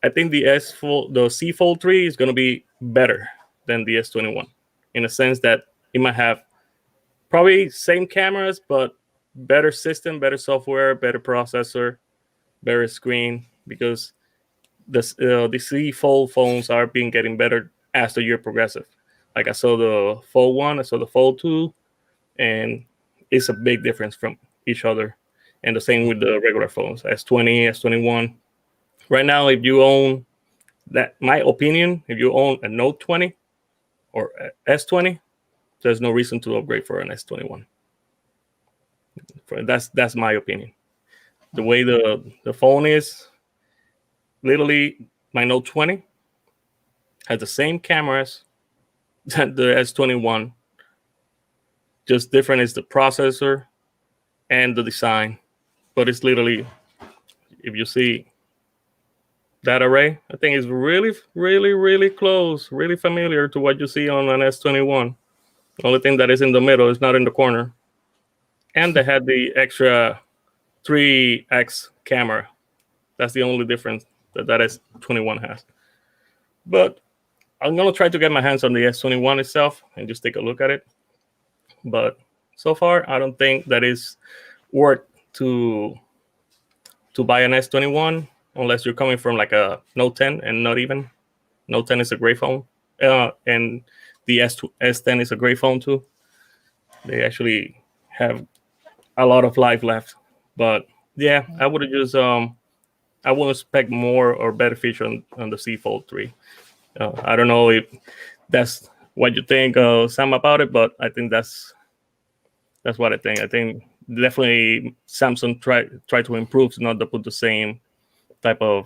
I think the C Fold 3 is going to be better than the S21 in a sense that it might have probably same cameras, but better system, better software, better processor, better screen, because the C Fold phones are being getting better as the year progresses. Like I saw the Fold 1, I saw the Fold 2, and it's a big difference from each other. And the same with the regular phones, S20, S21. Right now, if you own that, my opinion, if you own a Note 20 or S20, there's no reason to upgrade for an S21. That's my opinion. The way the phone is, literally, my Note 20 has the same cameras that the S21. Just different is the processor and the design. But it's literally, if you see that array, I think it's really, really, really close, really familiar to what you see on an S21. The only thing that is in the middle is not in the corner. And they had the extra 3x camera. That's the only difference that S21 has. But I'm going to try to get my hands on the S21 itself and just take a look at it. But so far, I don't think that is worth to buy an S21 unless you're coming from like a Note 10 and not even. Note 10 is a great phone. And the S10 is a great phone too. They actually have a lot of life left. But yeah, I would have just I would expect more or better feature on the C Fold 3. I don't know if that's what you think, Sam, about it, but I think that's what I think. I think definitely Samsung try to improve, not to put the same type of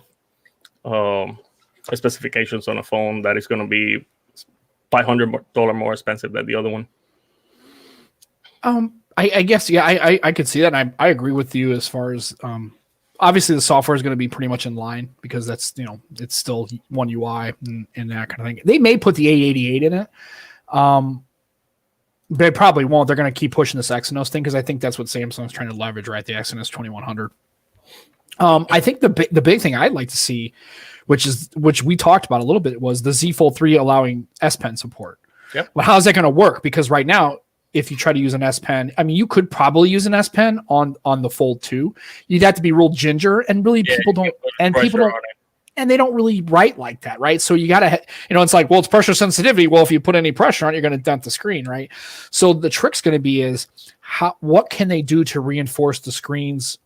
specifications on a phone that is going to be $500 more expensive than the other one. I guess, yeah, I could see that. And I agree with you as far as obviously the software is going to be pretty much in line because that's, it's still one UI and that kind of thing. They may put the A88 in it. They probably won't. They're going to keep pushing this Exynos thing because I think that's what Samsung's trying to leverage, right? The Exynos 2100. I think the big thing I'd like to see, which we talked about a little bit, was the Z Fold 3 allowing S Pen support. Yep. Well, how's that going to work? Because right now, if you try to use an S Pen, I mean, you could probably use an S Pen on the Fold 2. You'd have to be real ginger, and really people don't, and they don't really write like that, right? So you got to, it's like, well, it's pressure sensitivity. Well, if you put any pressure on it, you're going to dent the screen, right? So the trick's going to be is what can they do to reinforce the screen's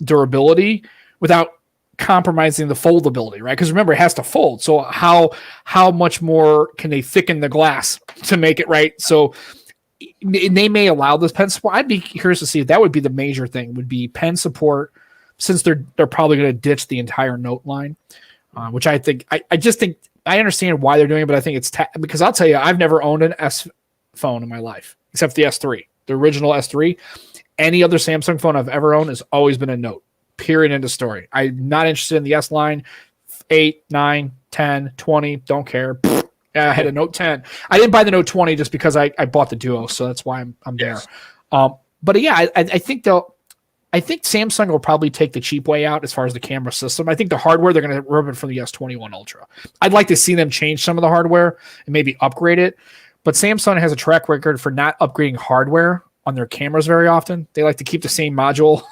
durability without compromising the foldability, right? Because remember, it has to fold. So how much more can they thicken the glass to make it right? So they may allow this pen support. I'd be curious to see if that would be the major thing, would be pen support, since they're probably going to ditch the entire Note line, which I think, I just think, I understand why they're doing it, but I think it's because I'll tell you, I've never owned an S phone in my life, except the S3, the original S3. Any other Samsung phone I've ever owned has always been a Note, period, end of story. I'm not interested in the S line, 8, 9, 10, 20, don't care. I had a Note 10. I didn't buy the Note 20 just because I bought the Duo, so that's why I'm there. But yeah, I think Samsung will probably take the cheap way out as far as the camera system. I think the hardware, they're going to rip it from the S21 Ultra. I'd like to see them change some of the hardware and maybe upgrade it. But Samsung has a track record for not upgrading hardware on their cameras very often. They like to keep the same module.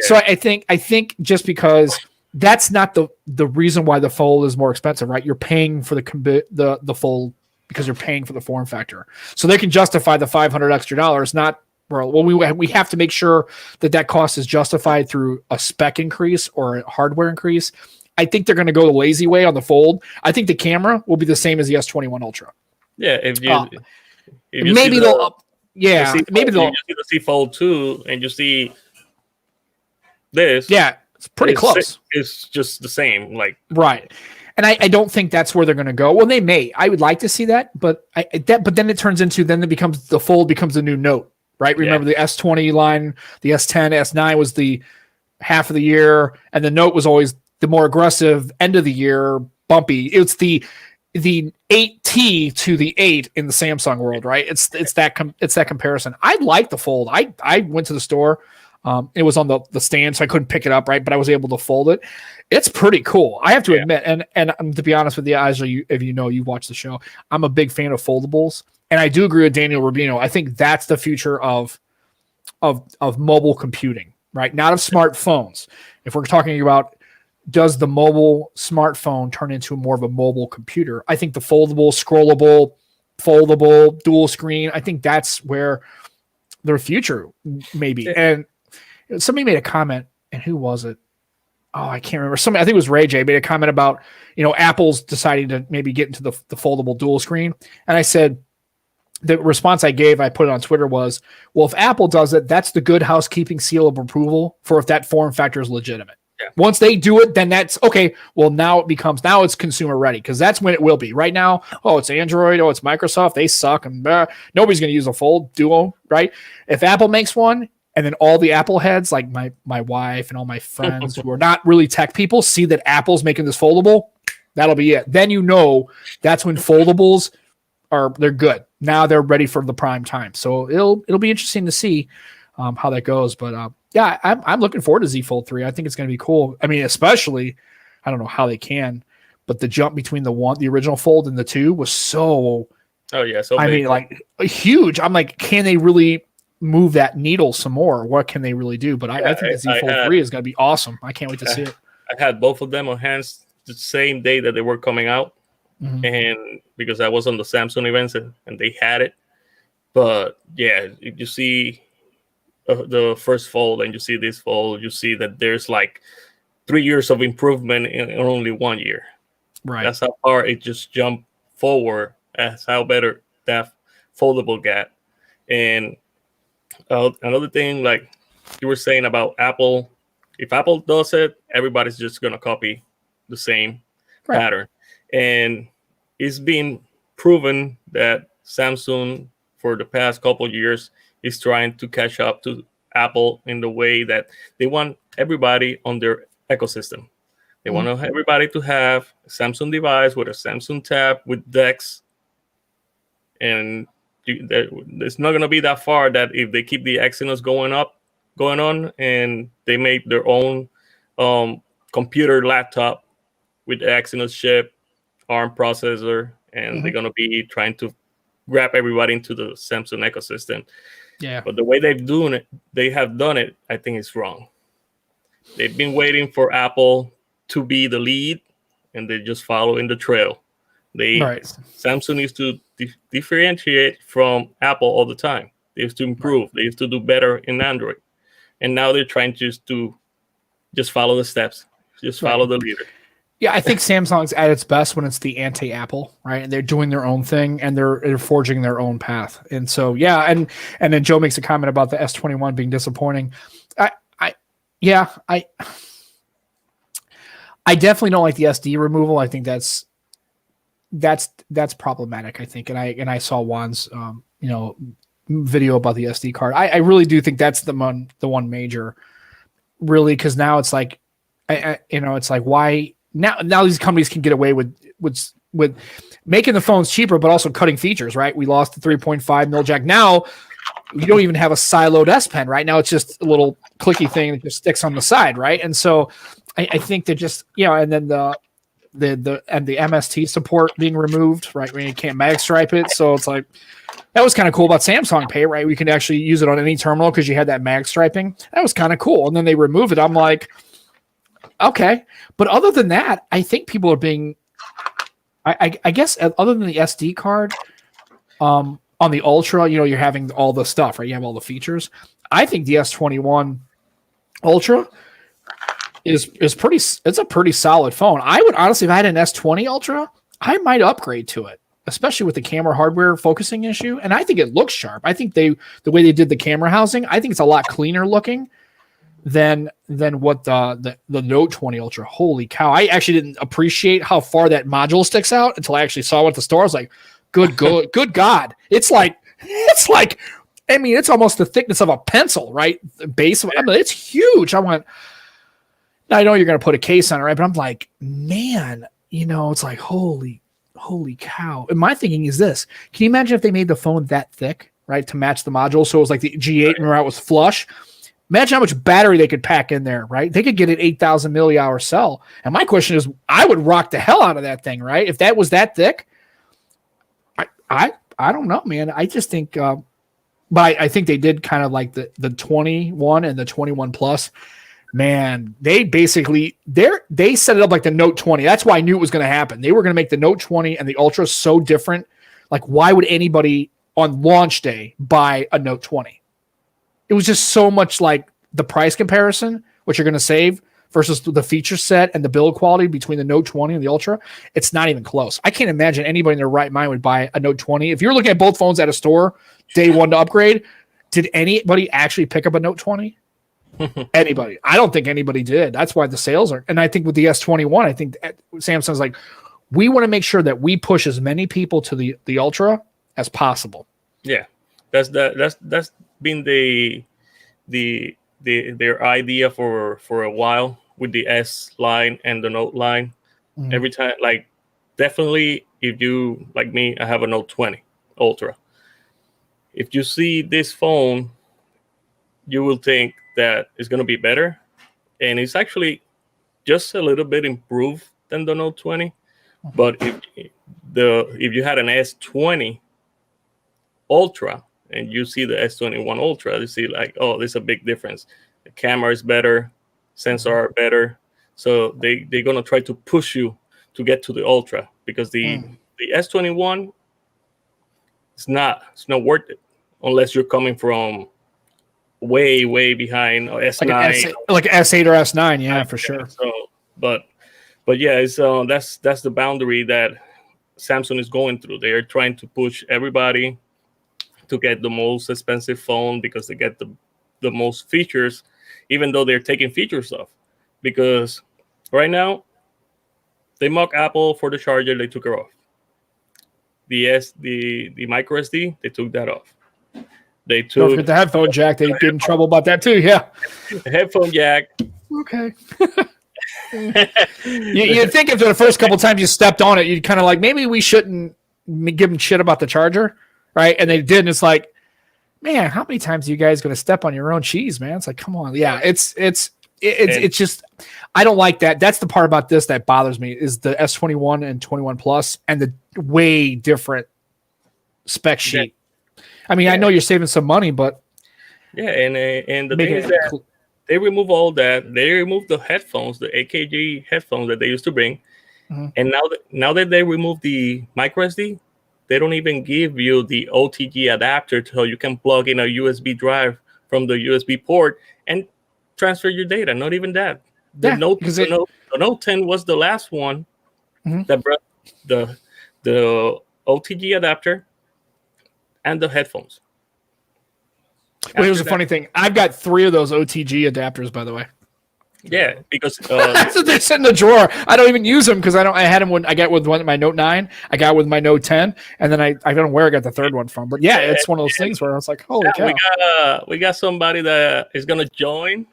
So I think just because that's not the reason why the Fold is more expensive, right? You're paying for the Fold because you're paying for the form factor. So they can justify the $500 extra dollars, not, well, we have to make sure that cost is justified through a spec increase or a hardware increase. I think they're going to go the lazy way on the Fold. I think the camera will be the same as the S21 Ultra. Yeah, if you maybe they'll maybe they'll see the C Fold 2 and you see this. Yeah, it's pretty close. It's just the same, like, right. And I don't think that's where they're going to go. Well, they may. I would like to see that, but then it turns into, then it becomes, the Fold becomes the new Note. Right. Remember the S20 line, the S10, S9 was the half of the year, and the Note was always the more aggressive end of the year bumpy. It's the 8T to the 8 in the Samsung world, right? It's that comparison. I like the Fold. I went to the store. It was on the stand, so I couldn't pick it up, right? But I was able to fold it. It's pretty cool. I have to admit, and to be honest with you, as if you know, you watch the show, I'm a big fan of foldables, and I do agree with Daniel Rubino. I think that's the future of mobile computing, right? Not of smartphones. If we're talking about does the mobile smartphone turn into more of a mobile computer, I think the foldable, scrollable, foldable, dual screen, I think that's where their future maybe. Yeah. And somebody made a comment, and who was it? Oh, I can't remember. I think it was Ray J made a comment about, Apple's deciding to maybe get into the foldable dual screen. And I said, the response I put it on Twitter was, well, if Apple does it, that's the good housekeeping seal of approval for if that form factor is legitimate. Yeah. Once they do it, then that's okay. Well, now it's consumer ready, because that's when it will be. Right now, it's Android, it's Microsoft, they suck, and nobody's going to use a Fold Duo, right? If Apple makes one, and then all the Apple heads, like my wife and all my friends who are not really tech people, see that Apple's making this foldable, that'll be it. Then that's when foldables they're good. Now they're ready for the prime time. So it'll be interesting to see how that goes. But yeah, I'm looking forward to Z Fold 3. I think it's going to be cool. I mean, especially, I don't know how they can, but the jump between the original Fold and the 2 was so. Oh yeah, so I big. mean, like huge. I'm like, can they really move that needle some more? What can they really do? But I think the Z Fold 3 is going to be awesome. I can't wait to see it. I had both of them on hands the same day that they were coming out. Mm-hmm. And because I was on the Samsung events and they had it. But yeah, if you see the first Fold and you see this Fold, you see that there's like 3 years of improvement in only 1 year. Right. That's how far it just jumped forward. That's how better that foldable got. And another thing, like you were saying about Apple, if Apple does it, everybody's just going to copy the same pattern. And it's been proven that Samsung, for the past couple of years, is trying to catch up to Apple in the way that they want everybody on their ecosystem. They want everybody to have a Samsung device with a Samsung tab with DeX. And it's not going to be that far that if they keep the Exynos going on, and they make their own computer laptop with the Exynos chip, ARM processor, and they're going to be trying to grab everybody into the Samsung ecosystem. Yeah. But the way they have done it, I think is wrong. They've been waiting for Apple to be the lead, and they just follow in the trail. Samsung used to differentiate from Apple all the time. They used to improve. They used to do better in Android. And now they're trying to just follow the steps, just follow the leader. Yeah, I think Samsung's at its best when it's the anti-Apple, right? And they're doing their own thing and they're forging their own path. And so, yeah, and then Joe makes a comment about the S21 being disappointing. I definitely don't like the SD removal. I think that's problematic, I think. And I saw Juan's video about the SD card. I really do think that's the one major, really, because now it's like it's like, why now these companies can get away with making the phones cheaper, but also cutting features, right? We lost the 3.5 mil jack. Now you don't even have a siloed S Pen, right? Now it's just a little clicky thing that just sticks on the side, right? And so I think they're just, and then the MST support being removed, right? Where you can't mag stripe it. So it's like, that was kind of cool about Samsung Pay, right? We can actually use it on any terminal because you had that mag striping. That was kind of cool. And then they remove it. I'm like, okay. But other than that, I think people are being, I guess, other than the SD card, on the Ultra, you're having all the stuff, right? You have all the features. I think the S21 Ultra is pretty. It's a pretty solid phone. I would honestly, if I had an S20 Ultra, I might upgrade to it, especially with the camera hardware focusing issue. And I think it looks sharp. I think the way they did the camera housing, I think it's a lot cleaner looking than what the Note 20 Ultra. Holy cow! I actually didn't appreciate how far that module sticks out until I actually saw it at the store. I was like, good God! It's like, I mean, it's almost the thickness of a pencil, right? The base of, I mean, it's huge. I went, Now, I know you're going to put a case on it, right? But I'm like, man, it's like, holy cow. And my thinking is this. Can you imagine if they made the phone that thick, right, to match the module? So it was like the G8, remember how it was flush? Imagine how much battery they could pack in there, right? They could get an 8,000 millihour cell. And my question is, I would rock the hell out of that thing, right? If that was that thick, I don't know, man. I just think, but I think they did kind of like the 21 and the 21 Plus. Man, they basically they set it up like the Note 20. That's why I knew it was going to happen. They were going to make the Note 20 and the Ultra so different. Like, why would anybody on launch day buy a Note 20? It was just so much like the price comparison, what you're going to save versus the feature set and the build quality between the Note 20 and the Ultra. It's not even close. I can't imagine anybody in their right mind would buy a Note 20. If you're looking at both phones at a store, day one to upgrade, did anybody actually pick up a Note 20? Anybody? I don't think anybody did. That's why the sales are. And I think with the S21, I think Samsung's like, we want to make sure that we push as many people to the Ultra as possible. Yeah, that's been their idea for a while with the S line and the Note line. Mm-hmm. Every time, like, definitely, if you like me, I have a Note 20 Ultra. If you see this phone, you will think that it's going to be better, and it's actually just a little bit improved than the Note 20. But if you had an S20 Ultra and you see the S21 Ultra, you see like, oh, there's a big difference. The camera is better, sensors are better, so they're going to try to push you to get to the Ultra, because the S21 it's not worth it unless you're coming from way behind S9, like S8 or S9, yeah, for sure. So, but yeah, it's that's the boundary that Samsung is going through. They are trying to push everybody to get the most expensive phone because they get the most features, even though they're taking features off. Because right now, they mock Apple for the charger, they took it off. The micro SD, they took that off. They took don't forget the headphone jack. They get in trouble about that too. Yeah, the headphone jack. Okay. You'd think if the first couple times you stepped on it, you'd kind of like, maybe we shouldn't give them shit about the charger, right? And they did, and it's like, man, how many times are you guys going to step on your own cheese, man? It's like, come on. Yeah, it's just, I don't like that. That's the part about this that bothers me is the S21 and 21 Plus and the way different spec sheet. I mean, I know you're saving some money, but yeah, and the thing is that they remove all that. They remove the headphones, the AKG headphones that they used to bring, and now that they remove the micro SD, they don't even give you the OTG adapter so you can plug in a USB drive from the USB port and transfer your data. Not even that. The Note 10 was the last one that brought the OTG adapter and the headphones. Well, here's a funny thing. I've got 3 of those OTG adapters, by the way. Yeah, because so they sit in the drawer. I don't even use them because I had them when I got with my Note 9. I got with my Note 10, and then I don't know where I got the third one from. But yeah, it's one of those things where I was like, holy cow. We got somebody that is gonna join.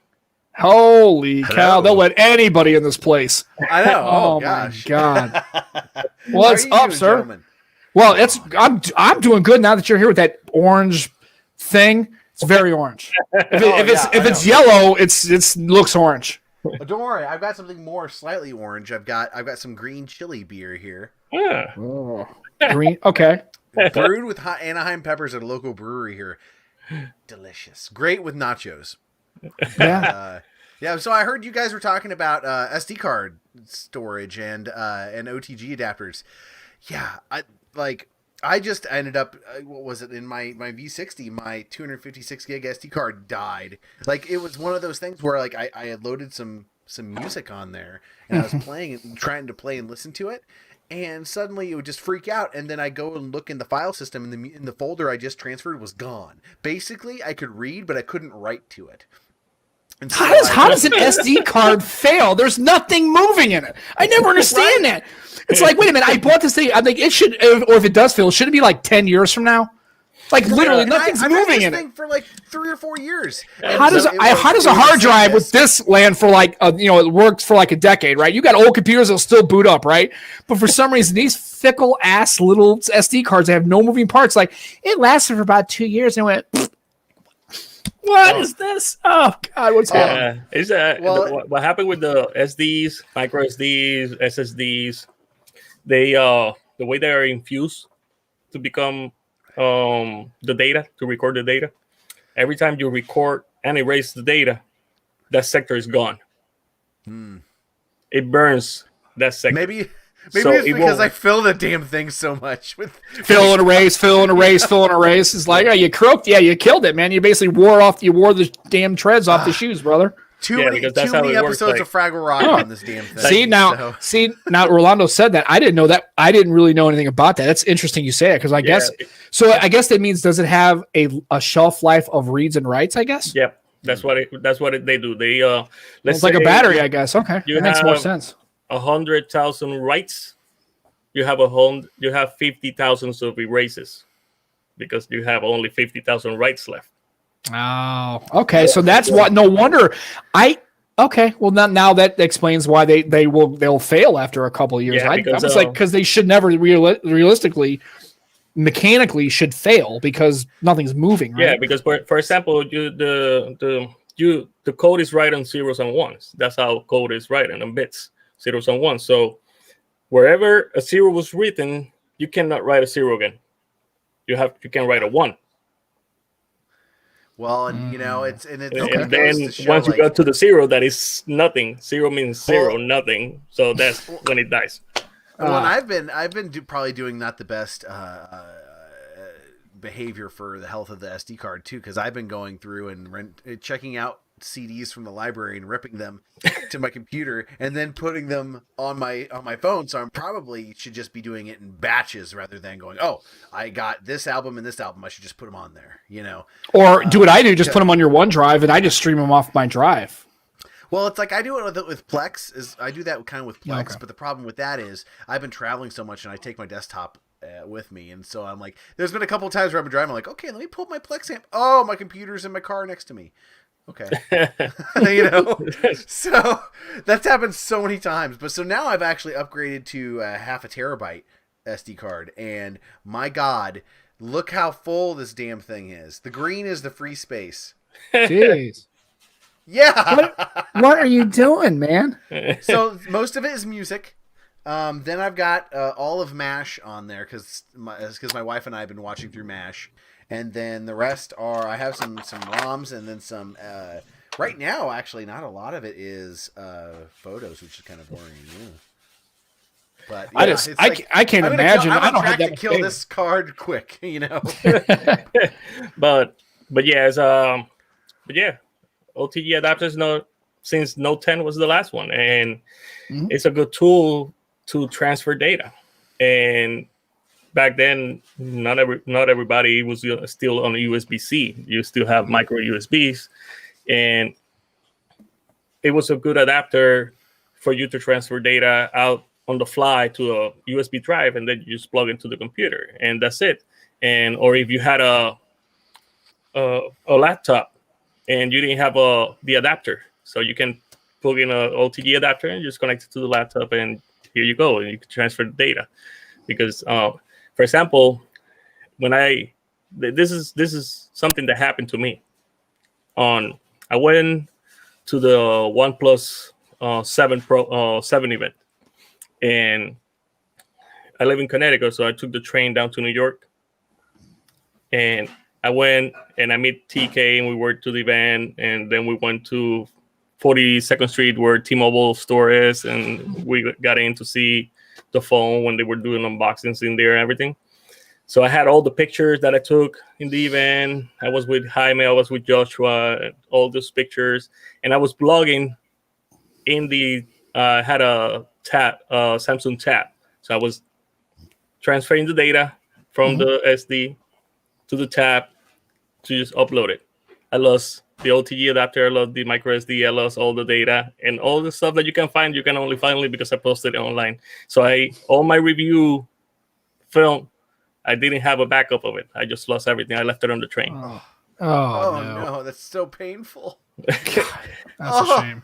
Holy cow! They'll let anybody in this place. I know. Oh gosh. My god. What's up, sir? Gentlemen? Well, I'm doing good now that you're here with that orange thing. It's very orange. If it's yellow, it looks orange. But don't worry, I've got something more slightly orange. I've got some green chili beer here. Yeah. Oh. Green. Okay. Brewed with hot Anaheim peppers at a local brewery here. Delicious. Great with nachos. Yeah. Yeah. So I heard you guys were talking about SD card storage and OTG adapters. Yeah. I just ended up, what was it, in my V60, my 256 gig SD card died. Like, it was one of those things where, like, I had loaded some music on there, and I was playing and trying to play and listen to it, and suddenly it would just freak out, and then I go and look in the file system, and in the folder I just transferred was gone. Basically, I could read, but I couldn't write to it. So how does an SD card fail? There's nothing moving in it. I never understand that. It's like, wait a minute, I bought this thing. I'm like, it should, or if it does fail, should it be like 10 years from now? Like literally, And nothing's I've had moving this in it. thing for like 3 or 4 years. And How does so how does it a was hard drive with this. this land for like it works for like a decade, right? You got old computers that'll still boot up, right? But for some reason, these fickle ass little SD cards that have no moving parts, like it lasted for about 2 years, and went. What is this? Oh God, what's happening? It's what happened with the SDs, micro SDs, SSDs. They the way they are infused to become the data to record the data. Every time you record and erase the data, that sector is gone. It burns that sector. Maybe So it's it because won't- I fill the damn thing so much with Fill and erase, fill and erase, fill and erase. It's like, oh, you croaked. Yeah, you killed it, man. You basically wore the damn treads off the shoes, brother. too Yeah, many because that's how it works, episodes like- of Fraggle Rock on this damn thing. See now, Rolando said that. I didn't know that. I didn't really know anything about that. That's interesting you say it because I guess I guess that means does it have a shelf life of reads and writes? I guess. Yep, that's what they do. They let's It's like a say battery, I guess. Okay, you that makes more have- sense. 100,000 writes. You have 50,000 of erases because you have only 50,000 writes left. Oh, okay. So that's what. No wonder. Okay. Well, now that explains why they'll fail after a couple of years. Yeah, I because, was like, because they should never realistically, mechanically should fail because nothing's moving. Right? Yeah, because for example, the code is right on zeros and ones. That's how code is written on bits, zeros and ones. So wherever a zero was written, you cannot write a zero again. You can write a one. Well, and it's And goes then to show, once you like, go to the zero, that is nothing. Zero means zero, nothing. So that's when it dies. Well, and I've been probably doing not the best behavior for the health of the SD card too, because I've been going through and checking out CDs from the library and ripping them to my computer and then putting them on my phone. So I'm probably should just be doing it in batches rather than going, oh, I got this album and this album, I should just put them on there, Or do what I do, just put them on your OneDrive and I just stream them off my drive. Well, it's like I do it with Plex. I do that kind of with Plex, Okay. but the problem with that is I've been traveling so much and I take my desktop with me, and so I'm like, there's been a couple of times where I've been driving, I'm like, okay, let me pull up my Plex amp. Oh, my computer's in my car next to me. Okay, so that's happened so many times. But so now I've actually upgraded to half a terabyte SD card, and my God, look how full this damn thing is. The green is the free space. Jeez. Yeah. What are you doing, man? So most of it is music. Then I've got all of MASH on there because my wife and I have been watching through MASH, and then the rest are I have some ROMs and then some. Right now, actually, not a lot of it is photos, which is kind of boring. Yeah. But yeah, I can't imagine. I don't have that to much kill data. this card quick, but yeah, OTG adapters since Note 10 was the last one, and it's a good tool to transfer data. And back then, not everybody was still on a USB-C. You still have micro USBs, and it was a good adapter for you to transfer data out on the fly to a USB drive, and then you just plug into the computer, and that's it. And or if you had a laptop and you didn't have the adapter, so you can plug in an OTG adapter and just connect it to the laptop, and here you go, and you can transfer the data. Because, for example, this is something that happened to me. I went to the OnePlus 7 event, and I live in Connecticut, so I took the train down to New York, and I went and I met TK, and we went to the event, and then we went to 42nd Street where T-Mobile store is, and we got in to see the phone when they were doing unboxings in there and everything. So I had all the pictures that I took in the event. I was with Jaime, I was with Joshua, all those pictures, and I was blogging in the had a tab, Samsung tab. So I was transferring the data from the SD to the tab to just upload it. I lost the OTG adapter, I lost the micro SD, I lost all the data, and all the stuff that you can find, you can only find it because I posted it online. So all my review film I didn't have a backup of it. I just lost everything. I left it on the train. Oh no, that's so painful. That's a shame.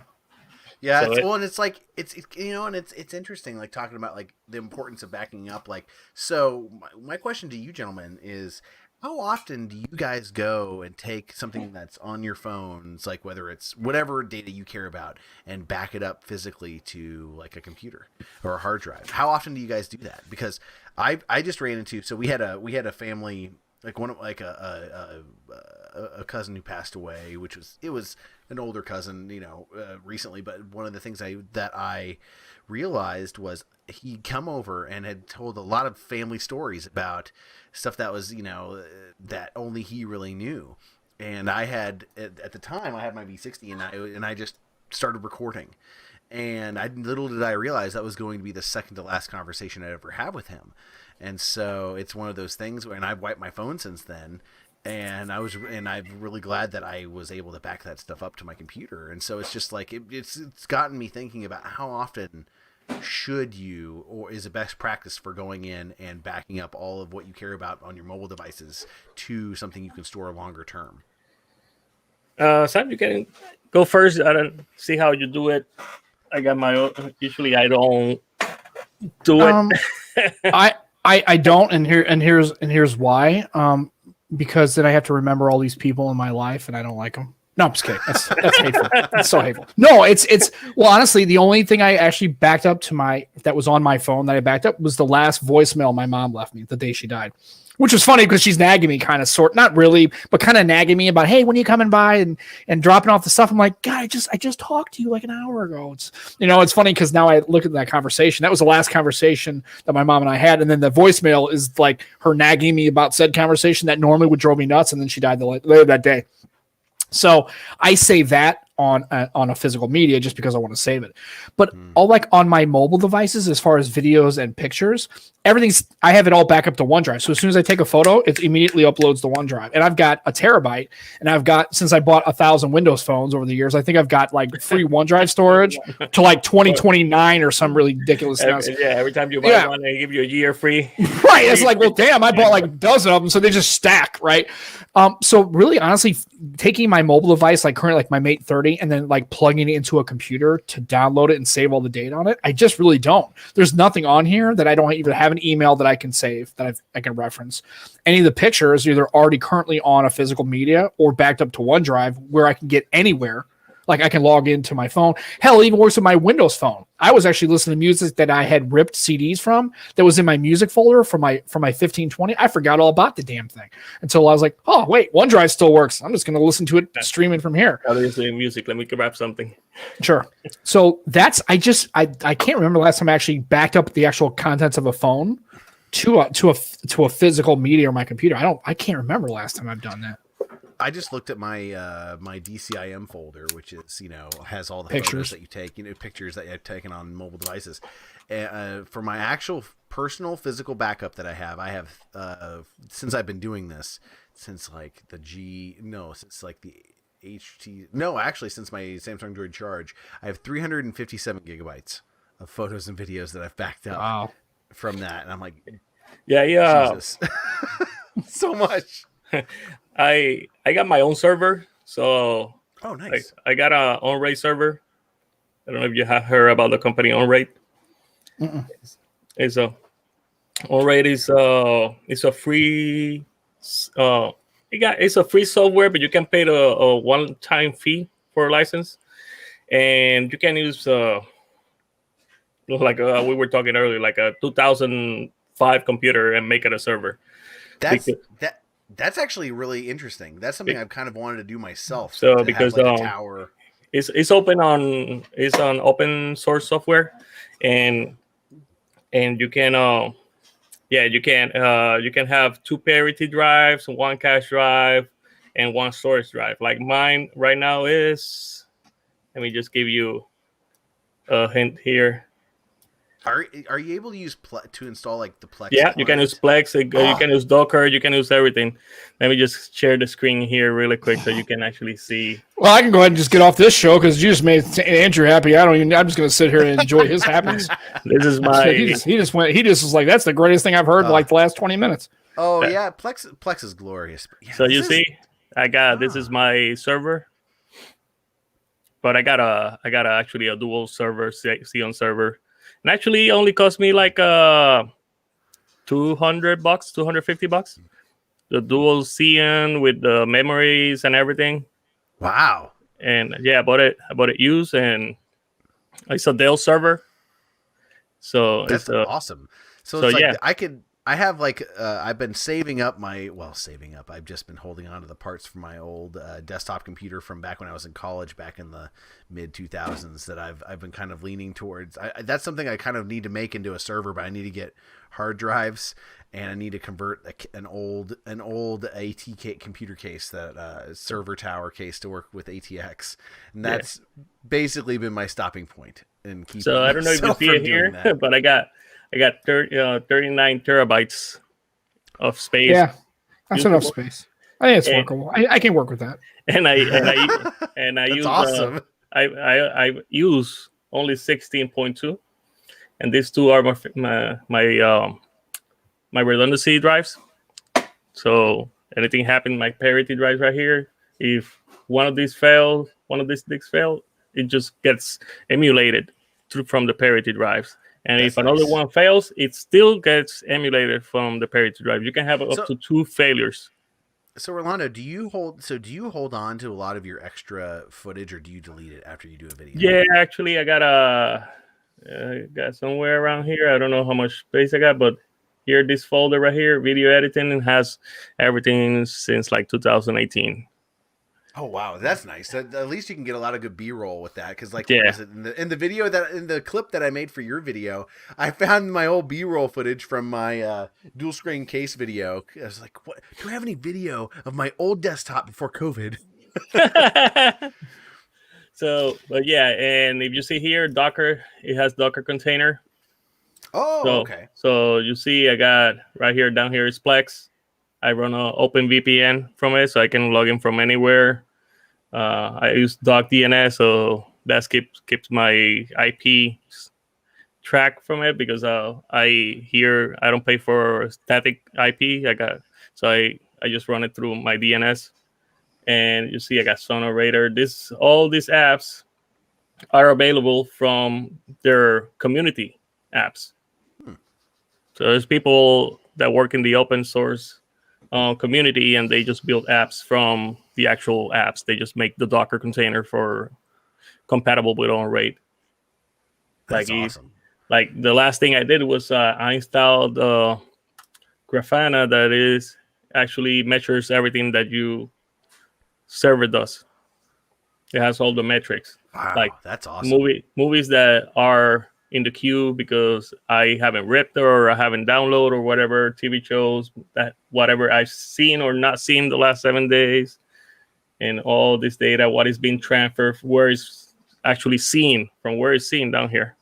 Yeah, So it's like it's you know, and it's interesting, like talking about like the importance of backing up. Like, so my question to you gentlemen is, how often do you guys go and take something that's on your phones, like whether it's whatever data you care about, and back it up physically to like a computer or a hard drive? How often do you guys do that? Because I just ran into, so we had a family, like one of like a cousin who passed away, which was an older cousin, you know, recently. But one of the things that I realized was he'd come over and had told a lot of family stories about stuff that was, you know, that only he really knew. And I had at the time I had my V60 and I just started recording. And little did I realize that was going to be the second to last conversation I'd ever have with him. And so it's one of those things where, and I've wiped my phone since then, and I'm really glad that I was able to back that stuff up to my computer. And so it's just like it's gotten me thinking about how often should you, or is it best practice for going in and backing up all of what you care about on your mobile devices to something you can store longer term? Sam, you can go first. I don't see how you do it. I got my own. Usually I don't do it. I don't, and here's why. Because then I have to remember all these people in my life, and I don't like them. No, I'm just kidding. That's hateful. It's so hateful. No, it's well, honestly, the only thing I actually backed up to that was on my phone that I backed up was the last voicemail my mom left me the day she died. Which was funny because she's nagging me not really, but kind of nagging me about, hey, when are you coming by and dropping off the stuff? I'm like, God, I just talked to you like an hour ago. It's funny because now I look at that conversation. That was the last conversation that my mom and I had. And then the voicemail is like her nagging me about said conversation that normally would drove me nuts. And then she died later that day. So I save that on a physical media just because I want to save it. But all like on my mobile devices, as far as videos and pictures, I have it all back up to OneDrive. So as soon as I take a photo, it immediately uploads to OneDrive. And I've got a terabyte, and since I bought 1,000 Windows phones over the years, I think I've got like free OneDrive storage to like 2029 or some really ridiculous stuff. Every time you buy one, they give you a year free. Right. It's like, well, damn, I bought like a dozen of them, so they just stack, right? So really, honestly, taking my mobile device, like currently like my Mate 30, and then like plugging it into a computer to download it and save all the data on it, I just really don't. There's nothing on here that I don't even have an email that I can save, that I can reference. Any of the pictures are either already currently on a physical media or backed up to OneDrive where I can get anywhere. Like I can log into my phone. Hell, it even works with my Windows phone. I was actually listening to music that I had ripped CDs from that was in my music folder for my 1520. I forgot all about the damn thing until I was like, oh wait, OneDrive still works. I'm just going to listen to it streaming from here. Obviously, music. Let me grab something. Sure. So I can't remember the last time I actually backed up the actual contents of a phone to a physical media or my computer. I can't remember the last time I've done that. I just looked at my my DCIM folder, which is, has all the pictures photos that you take, pictures that I've taken on mobile devices. For my actual personal physical backup that I have since I've been doing this, since like the since my Samsung Droid Charge, I have 357 gigabytes of photos and videos that I've backed up from that, and I'm like, yeah, Jesus. So much. I got my own server, so nice. I got a OnRate server. I don't know if you have heard about the company OnRate. It's OnRate is a free it's a free software, but you can pay a one-time fee for a license, and you can use we were talking earlier, like a 2005 computer and make it a server. That's actually really interesting. That's something I've kind of wanted to do myself. So because have like a tower, it's on open source software, and you can you can have 2 parity drives, 1 cache drive, and 1 storage drive. Like mine right now is. Let me just give you a hint here. Are you able to use to install like the Plex? Yeah, you can use Plex. You can use Docker. You can use everything. Let me just share the screen here really quick so you can actually see. Well, I can go ahead and just get off this show because you just made Andrew happy. I'm just going to sit here and enjoy his happiness. This is my. He just was like, that's the greatest thing I've heard in like the last 20 minutes. Oh yeah, Plex is glorious. But yeah, So this you is see, this is my server, but I got actually a dual server, Xeon server, and actually it only cost me like $200, $250. The dual Xeon with the memories and everything. wow. And yeah, I bought it used, and it's a Dell server. So That's awesome. So so it's like yeah, I have like I've been saving up saving up. I've just been holding on to the parts for my old desktop computer from back when I was in college, back in the mid 2000s. That I've been kind of leaning towards. That's something I kind of need to make into a server, but I need to get hard drives, and I need to convert an old AT computer case, that server tower case, to work with ATX, and yeah. that's basically been my stopping point in keeping So I don't know if you myself see from it doing here, that. but I got 39 terabytes of space Yeah, that's enough usable, space. I think it's and workable. I can work with that. and I That's use awesome. I use only 16.2, and these two are my redundancy drives. So anything happened, my parity drives right here. If one of these disks fail, it just gets emulated from the parity drives. And if That's another nice. one fails, it still gets emulated from the parity drive. You can have up So to two failures. so Orlando, do you hold on to a lot of your extra footage, or do you delete it after you do a video? Yeah, actually, I got somewhere around here. I don't know how much space I got, but here, this folder right here, video editing, it has everything since like 2018. Oh wow, that's nice. At least you can get a lot of good B-roll with that. Because like, what Yeah. was it in the video that in the clip that I made for your video? I found my old B-roll footage from my dual screen case video. I was like, what? Do I have any video of my old desktop before COVID? So, but yeah, and if you see here, Docker, it has Docker container. Oh, So, okay. so you see, I got right here, down here is Plex. I run a Open VPN from it, so I can log in from anywhere. I use Doc DNS, so that keeps my IP track from it, because I don't pay for static IP. I just run it through my DNS. And you see, I got Sonar Radar. All these apps are available from their community apps. Hmm. So there's people that work in the open source community, and they just build apps from the actual apps. They just make the Docker container for compatible with on RAID. Like That's awesome. like the last thing I did was I installed Grafana, that is actually measures everything that you server does. It has all the metrics, like Wow, that's awesome. movies that are in the queue because I haven't ripped or I haven't downloaded, or whatever, TV shows, that whatever I've seen or not seen the last 7 days, and all this data, what is being transferred, where is actually seen, from where it's seen down here.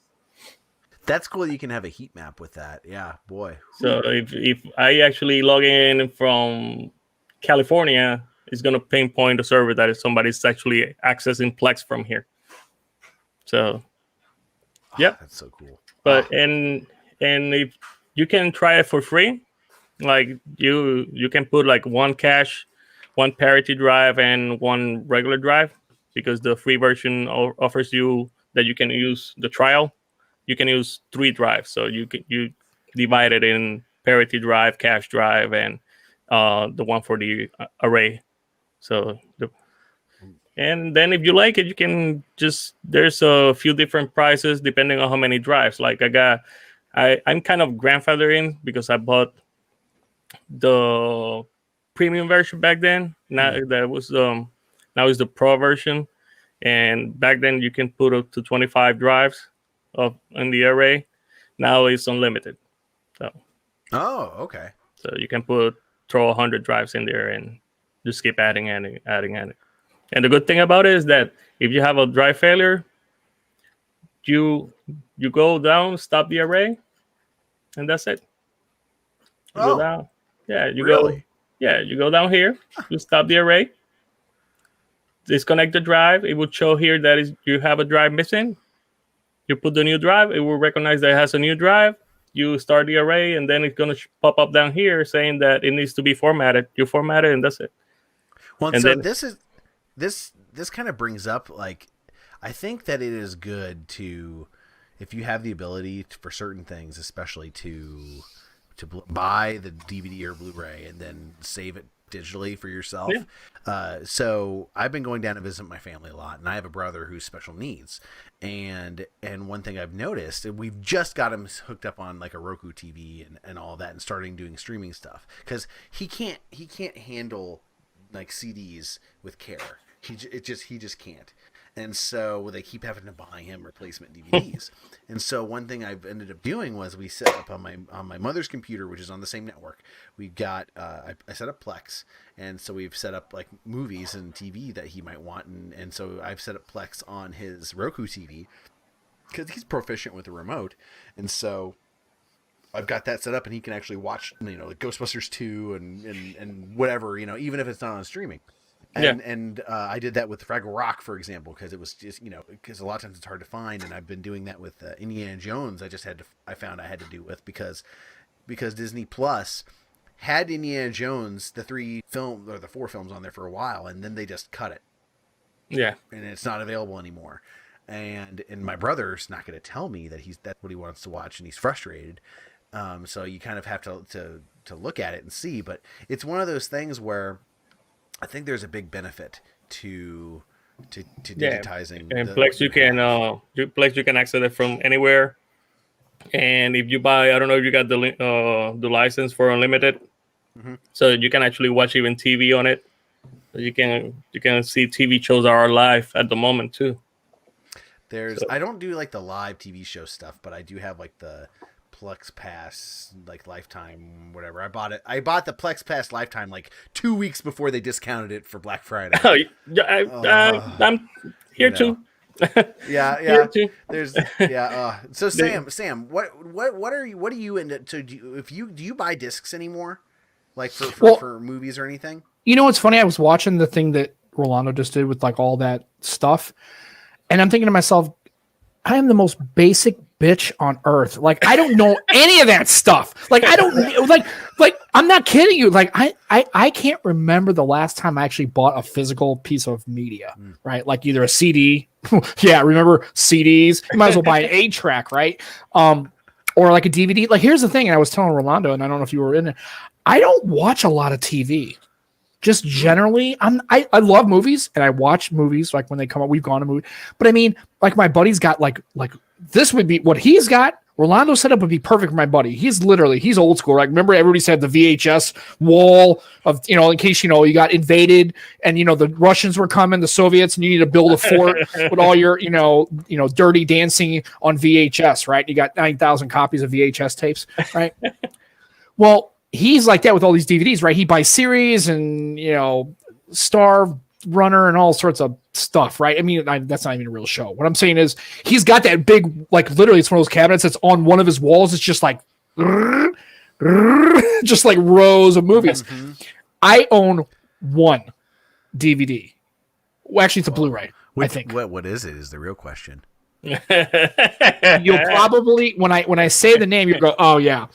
That's cool. You can have a heat map with that. Yeah, boy. So if I actually log in from California, it's gonna pinpoint the server that if somebody's actually accessing Plex from here. So Oh, yep. that's so cool. But Ah, and if you can try it for free, like you can put like one cache, one parity drive, and one regular drive, because the free version offers you that you can use the trial. You can use 3 drives, so you divide it in parity drive, cache drive, and the one for the array. So and then if you like it, you can just, there's a few different prices depending on how many drives. Like I'm kind of grandfathering because I bought the premium version back then. Now is the pro version, and back then you can put up to 25 drives of in the array. Now it's unlimited, so oh, okay. you can throw 100 drives in there and just keep adding. And the good thing about it is that if you have a drive failure, you you go down, stop the array, and that's it. You go Oh, down. Yeah, really? you go down here, you stop the array, disconnect the drive. It will show here you have a drive missing. You put the new drive, it will recognize that it has a new drive. you start the array, and then it's gonna pop up down here saying that it needs to be formatted. You format it, and that's it. Well, And so then this kind of brings up, like, I think that it is good to, if you have the ability for certain things, especially to buy the DVD or Blu-ray and then save it digitally for yourself. Yeah. So I've been going down to visit my family a lot, and I have a brother who's special needs. And one thing I've noticed, and we've just got him hooked up on like a Roku TV and all that, and starting doing streaming stuff, because he can't handle like CDs with care. He just can't. And so they keep having to buy him replacement DVDs. And so one thing I've ended up doing was we set up on my mother's computer, which is on the same network. We got I set up Plex, and so we've set up like movies and TV that he might want, and so I've set up Plex on his Roku TV because he's proficient with the remote, and so I've got that set up, and he can actually watch, you know, like Ghostbusters 2 and whatever, you know, even if it's not on streaming. And I did that with Fraggle Rock, for example, because it was just, you know, because a lot of times it's hard to find, and I've been doing that with Indiana Jones. I found I had to do with because Disney Plus had Indiana Jones, the 3 film or the 4 films on there for a while, and then they just cut it. Yeah. And it's not available anymore. And my brother's not going to tell me that that's what he wants to watch, and he's frustrated. So you kind of have to look at it and see, but it's one of those things where I think there's a big benefit to digitizing. And Plex you can access it from anywhere. And if you buy, I don't know if you got the license for unlimited, so you can actually watch even TV on it. You can see TV shows that are live at the moment too. I don't do like the live TV show stuff, but I do have like the Plex Pass, like lifetime, whatever. I bought the Plex Pass lifetime like 2 weeks before they discounted it for Black Friday. Oh, I'm here too. Yeah. Here too. There's So Sam, what are you into? So do you buy discs anymore, like for movies or anything? You know what's funny? I was watching the thing that Rolando just did with like all that stuff, and I'm thinking to myself, I am the most basic bitch on earth. Like, I don't know any of that stuff. Like, I don't like I'm not kidding you. Like, I can't remember the last time I actually bought a physical piece of media, right? Like either a CD. Yeah, remember CDs? You might as well buy an 8-track, right? Or like a DVD. Like, here's the thing, and I was telling Rolando, and I don't know if you were in it. I don't watch a lot of TV. Just generally, I love movies, and I watch movies like when they come up. We've gone to movie, but I mean, like my buddy's got like this would be what he's got. Rolando's setup would be perfect for my buddy. He's old school. Like, remember everybody said the VHS wall of, you know, in case, you know, you got invaded and, you know, the Russians were coming, the Soviets, and you need to build a fort with all your, you know, dirty dancing on VHS, right? You got 9,000 copies of VHS tapes, right? Well, he's like that with all these DVDs, right? He buys series and, you know, Star Runner and all sorts of stuff, right? I mean, that's not even a real show. What I'm saying is he's got that big, like literally it's one of those cabinets that's on one of his walls. It's just like, just like rows of movies. Mm-hmm. I own one DVD. Well, actually, it's a Blu-ray, I think. What is it is the real question. You'll probably, when I say the name, you'll go, oh yeah.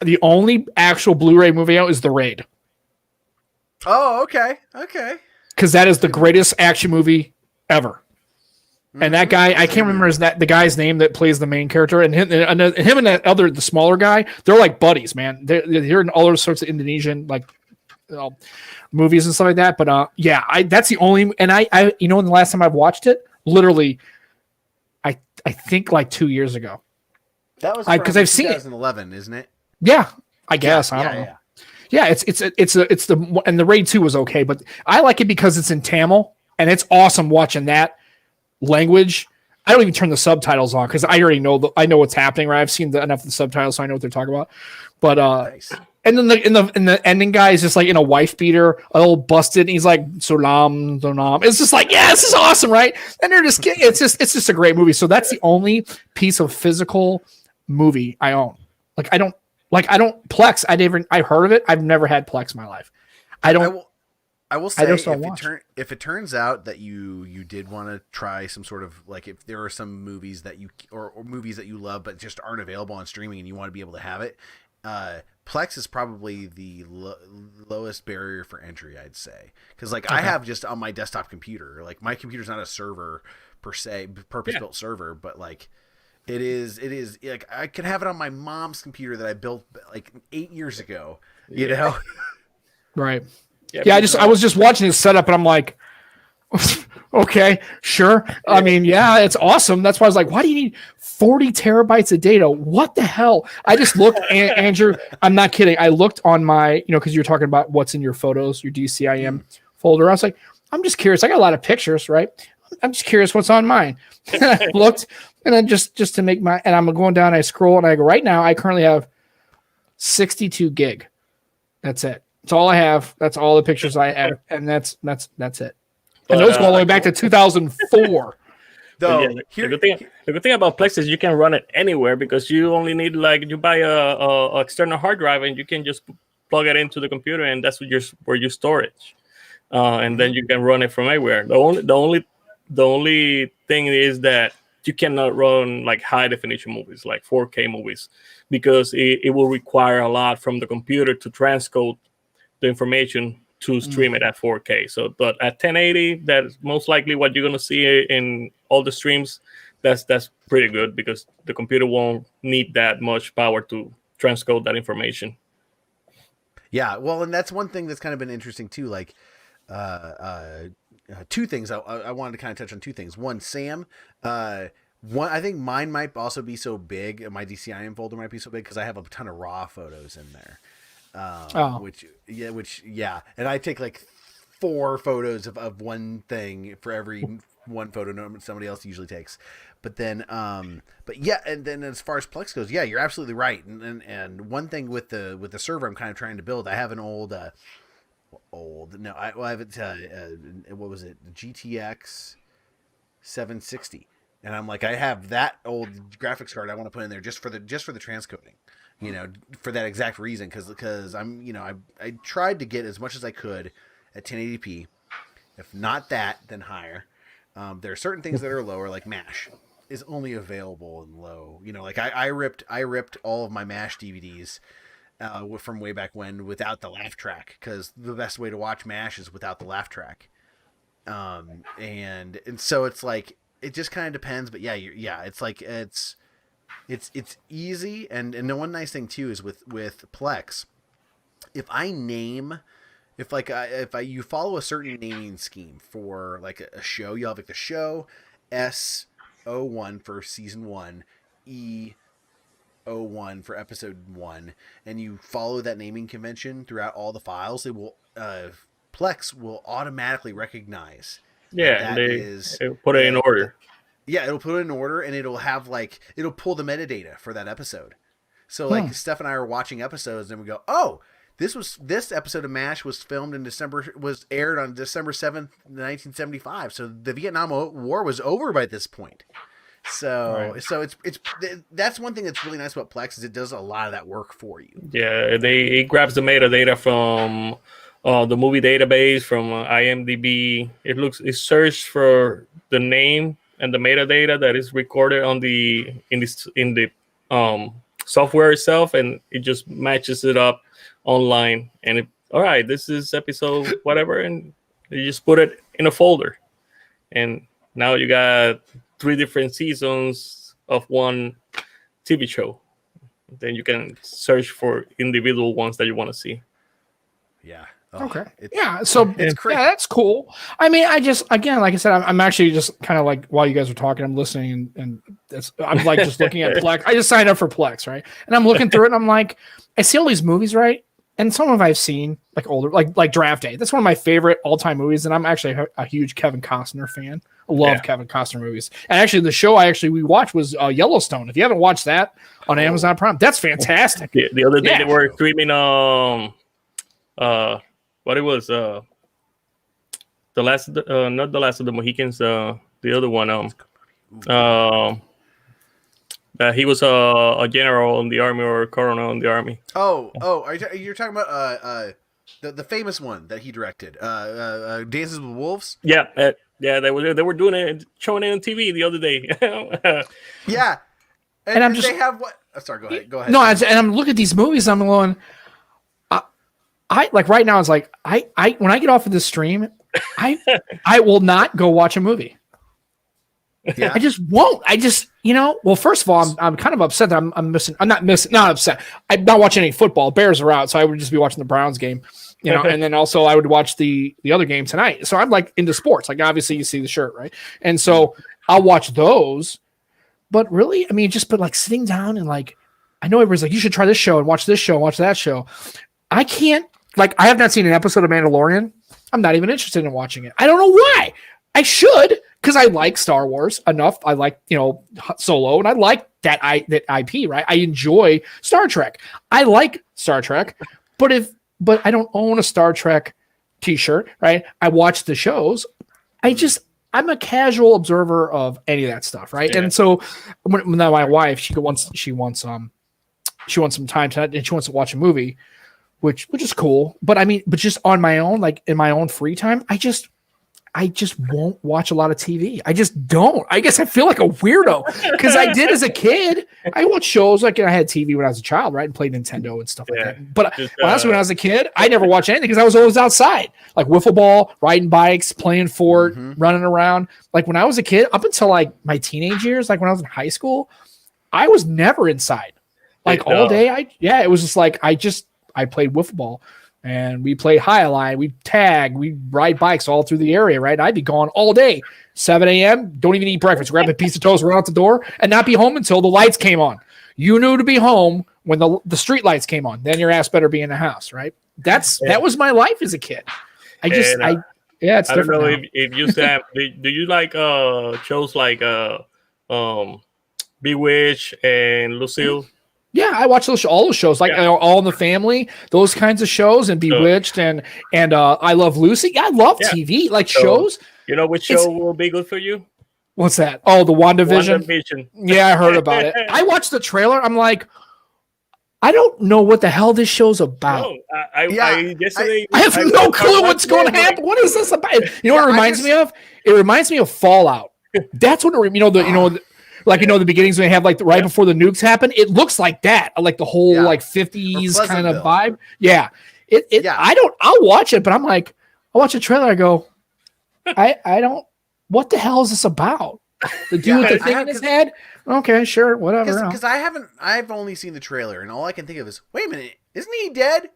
The only actual Blu-ray movie out is The Raid. Oh, okay. Because that is the greatest action movie ever. And that guy, I can't remember the guy's name that plays the main character, and him and the smaller guy, they're like buddies, man. They're in all those sorts of Indonesian like movies and stuff like that. But that's the only. And I you know, when the last time I've watched it, literally, I think like 2 years ago. That was because I've seen 2011, isn't it? Yeah, I guess. I don't know. Yeah, it's the and the Raid 2 was okay, but I like it because it's in Tamil and it's awesome watching that language. I don't even turn the subtitles on because I already know I know what's happening, right? I've seen enough of the subtitles so I know what they're talking about. But nice. And then in the ending guy is just like in a wife beater, a little busted, and he's like Salam. It's just like, yeah, this is awesome, right? And they're just it's just a great movie. So that's the only piece of physical movie I own. I don't Plex. I heard of it. I've never had Plex in my life. I I will say just don't watch. if it turns out that you did want to try some sort of like if there are some movies that you or movies that you love but just aren't available on streaming and you want to be able to have it, Plex is probably the lowest barrier for entry, I'd say, because like I have just on my desktop computer, like my computer's not a server per se, purpose built server, but like it is like I could have it on my mom's computer that I built like 8 years ago, you know. Right. Yeah, I was just watching his setup and I'm like, okay, sure. I mean, yeah, it's awesome. That's why I was like, why do you need 40 terabytes of data? What the hell? I just looked, Andrew, I'm not kidding. I looked on my, because you're talking about what's in your photos, your DCIM folder. I was like, I'm just curious. I got a lot of pictures, right? I'm just curious what's on mine. And I looked, and then just to make and I'm going down, I scroll, and I go, right now, I currently have 62 gig. That's it. That's all I have. That's all the pictures I have, and that's it. And those go all the way back to 2004. Though yeah, the good thing about Plex is you can run it anywhere because you only need you buy a external hard drive and you can just plug it into the computer and that's where you store it, and then you can run it from anywhere. The only thing is that you cannot run like high definition movies like 4K movies because it will require a lot from the computer to transcode the information to stream it at 4K. So, but at 1080, that's most likely what you're gonna see in all the streams. That's pretty good because the computer won't need that much power to transcode that information. Yeah, well, and that's one thing that's kind of been interesting too. Like, two things I wanted to kind of touch on. Two things. One, Sam. One, I think mine might also be so big. My DCIM folder might be so big because I have a ton of raw photos in there. Which, and I take like 4 photos of one thing for every one photo somebody else usually takes. But then, and then as far as Plex goes, yeah, you're absolutely right. And one thing with the server I'm kind of trying to build, I have an I have it. What was it? GTX 760, and I'm like, I have that old graphics card I want to put in there just for the transcoding. For that exact reason, because I'm, I tried to get as much as I could at 1080p. If not that, then higher. There are certain things that are lower, like MASH is only available in low. Like I ripped all of my MASH DVDs from way back when without the laugh track, because the best way to watch MASH is without the laugh track. And so it's like it just kind of depends, but it's like it's easy, and the one nice thing too is with Plex, if you follow a certain naming scheme for like a show, you'll have like the show S01 for season 1, E01 for episode 1, and you follow that naming convention throughout all the files, it will Plex will automatically recognize they put it in order. Yeah, it'll put it in order, and it'll pull the metadata for that episode. So like Steph and I are watching episodes, and we go, "Oh, this episode of MASH was aired on December 7th, 1975. So the Vietnam War was over by this point." So that's one thing that's really nice about Plex is it does a lot of that work for you. Yeah, it grabs the metadata from the movie database, from IMDb. It searched for the name and the metadata that is recorded in the software itself, and it just matches it up online. And all right, this is episode whatever, and you just put it in a folder, and now you got 3 different seasons of one TV show. Then you can search for individual ones that you want to see. Yeah. Okay. So it's great. Yeah, that's cool. I mean, again, like I said, I'm actually just kind of like while you guys are talking, I'm listening, and I'm like just looking at Plex. I just signed up for Plex, right? And I'm looking through it, and I'm like, I see all these movies, right? And some of I've seen like older, like Draft Day. That's one of my favorite all-time movies, and I'm actually a huge Kevin Costner fan. I love Kevin Costner movies. And actually, the show we watched was Yellowstone. If you haven't watched that on Amazon Prime, that's fantastic. The other day they were streaming what it was not the last of the Mohicans, the other one that he was a general in the army or a colonel in the army. You're talking about the famous one that he directed, Dances with Wolves. Yeah, they were doing it, showing it on TV the other day. Yeah, And I'm just they have what? Oh, sorry, go ahead. No, and I'm looking at these movies. I'm going. I like right now. It's like I when I get off of this stream, I will not go watch a movie. Yeah. I just won't. I just well, first of all, I'm kind of upset that I'm missing. I'm not missing. Not upset. I'm not watching any football. Bears are out, so I would just be watching the Browns game. And then also I would watch the other game tonight. So I'm like into sports. Like obviously you see the shirt, right? And so I'll watch those. But really, I mean, but like sitting down and like, I know everybody's like, you should try this show and watch this show and watch that show. I can't. Like, I have not seen an episode of Mandalorian. I'm not even interested in watching it. I don't know why. I should, because I like Star Wars enough. I like, Solo, and I like that IP, right? I enjoy Star Trek. I like Star Trek, but I don't own a Star Trek t-shirt, right? I watch the shows. I'm a casual observer of any of that stuff, right? Yeah. And so when my wife, she wants some time tonight, and she wants to watch a movie, which is cool. But I mean, just on my own, like in my own free time, I just won't watch a lot of TV. I just don't. I guess I feel like a weirdo because I did as a kid. I watched shows like I had TV when I was a child, right, and played Nintendo and stuff like that. But honestly, when I was a kid, I never watched anything because I was always outside, like wiffle ball, riding bikes, playing fort, running around. Like when I was a kid, up until like my teenage years, like when I was in high school, I was never inside, like all day. It was just like I played wiffle ball. And we played high line, we tag, we ride bikes all through the area, right? I'd be gone all day, 7 a.m., don't even eat breakfast, grab a piece of toast, run out the door, and not be home until the lights came on. You knew to be home when the street lights came on. Then your ass better be in the house, right? That was my life as a kid. It's different. I don't know if you Sam, do you like shows like Bewitched and Lucille? Yeah, I watch all those shows, like All in the Family, those kinds of shows, and Bewitched, and I Love Lucy. Yeah, I love TV, like shows. You know which show will be good for you? What's that? Oh, the WandaVision. Yeah, I heard about it. I watched the trailer. I'm like, I don't know what the hell this show's about. No, I have no clue what's going to happen. What is this about? You know what it reminds me of? It reminds me of Fallout. That's what the beginnings when they have like right before the nukes happen, it looks like that, like the whole like 50s kind of vibe. Yeah. I'll watch it, but I'm like, I watch a trailer, I go, I don't, what the hell is this about? The dude with the thing in his head? Okay, sure, whatever. Because I've only seen the trailer, and all I can think of is, wait a minute, isn't he dead?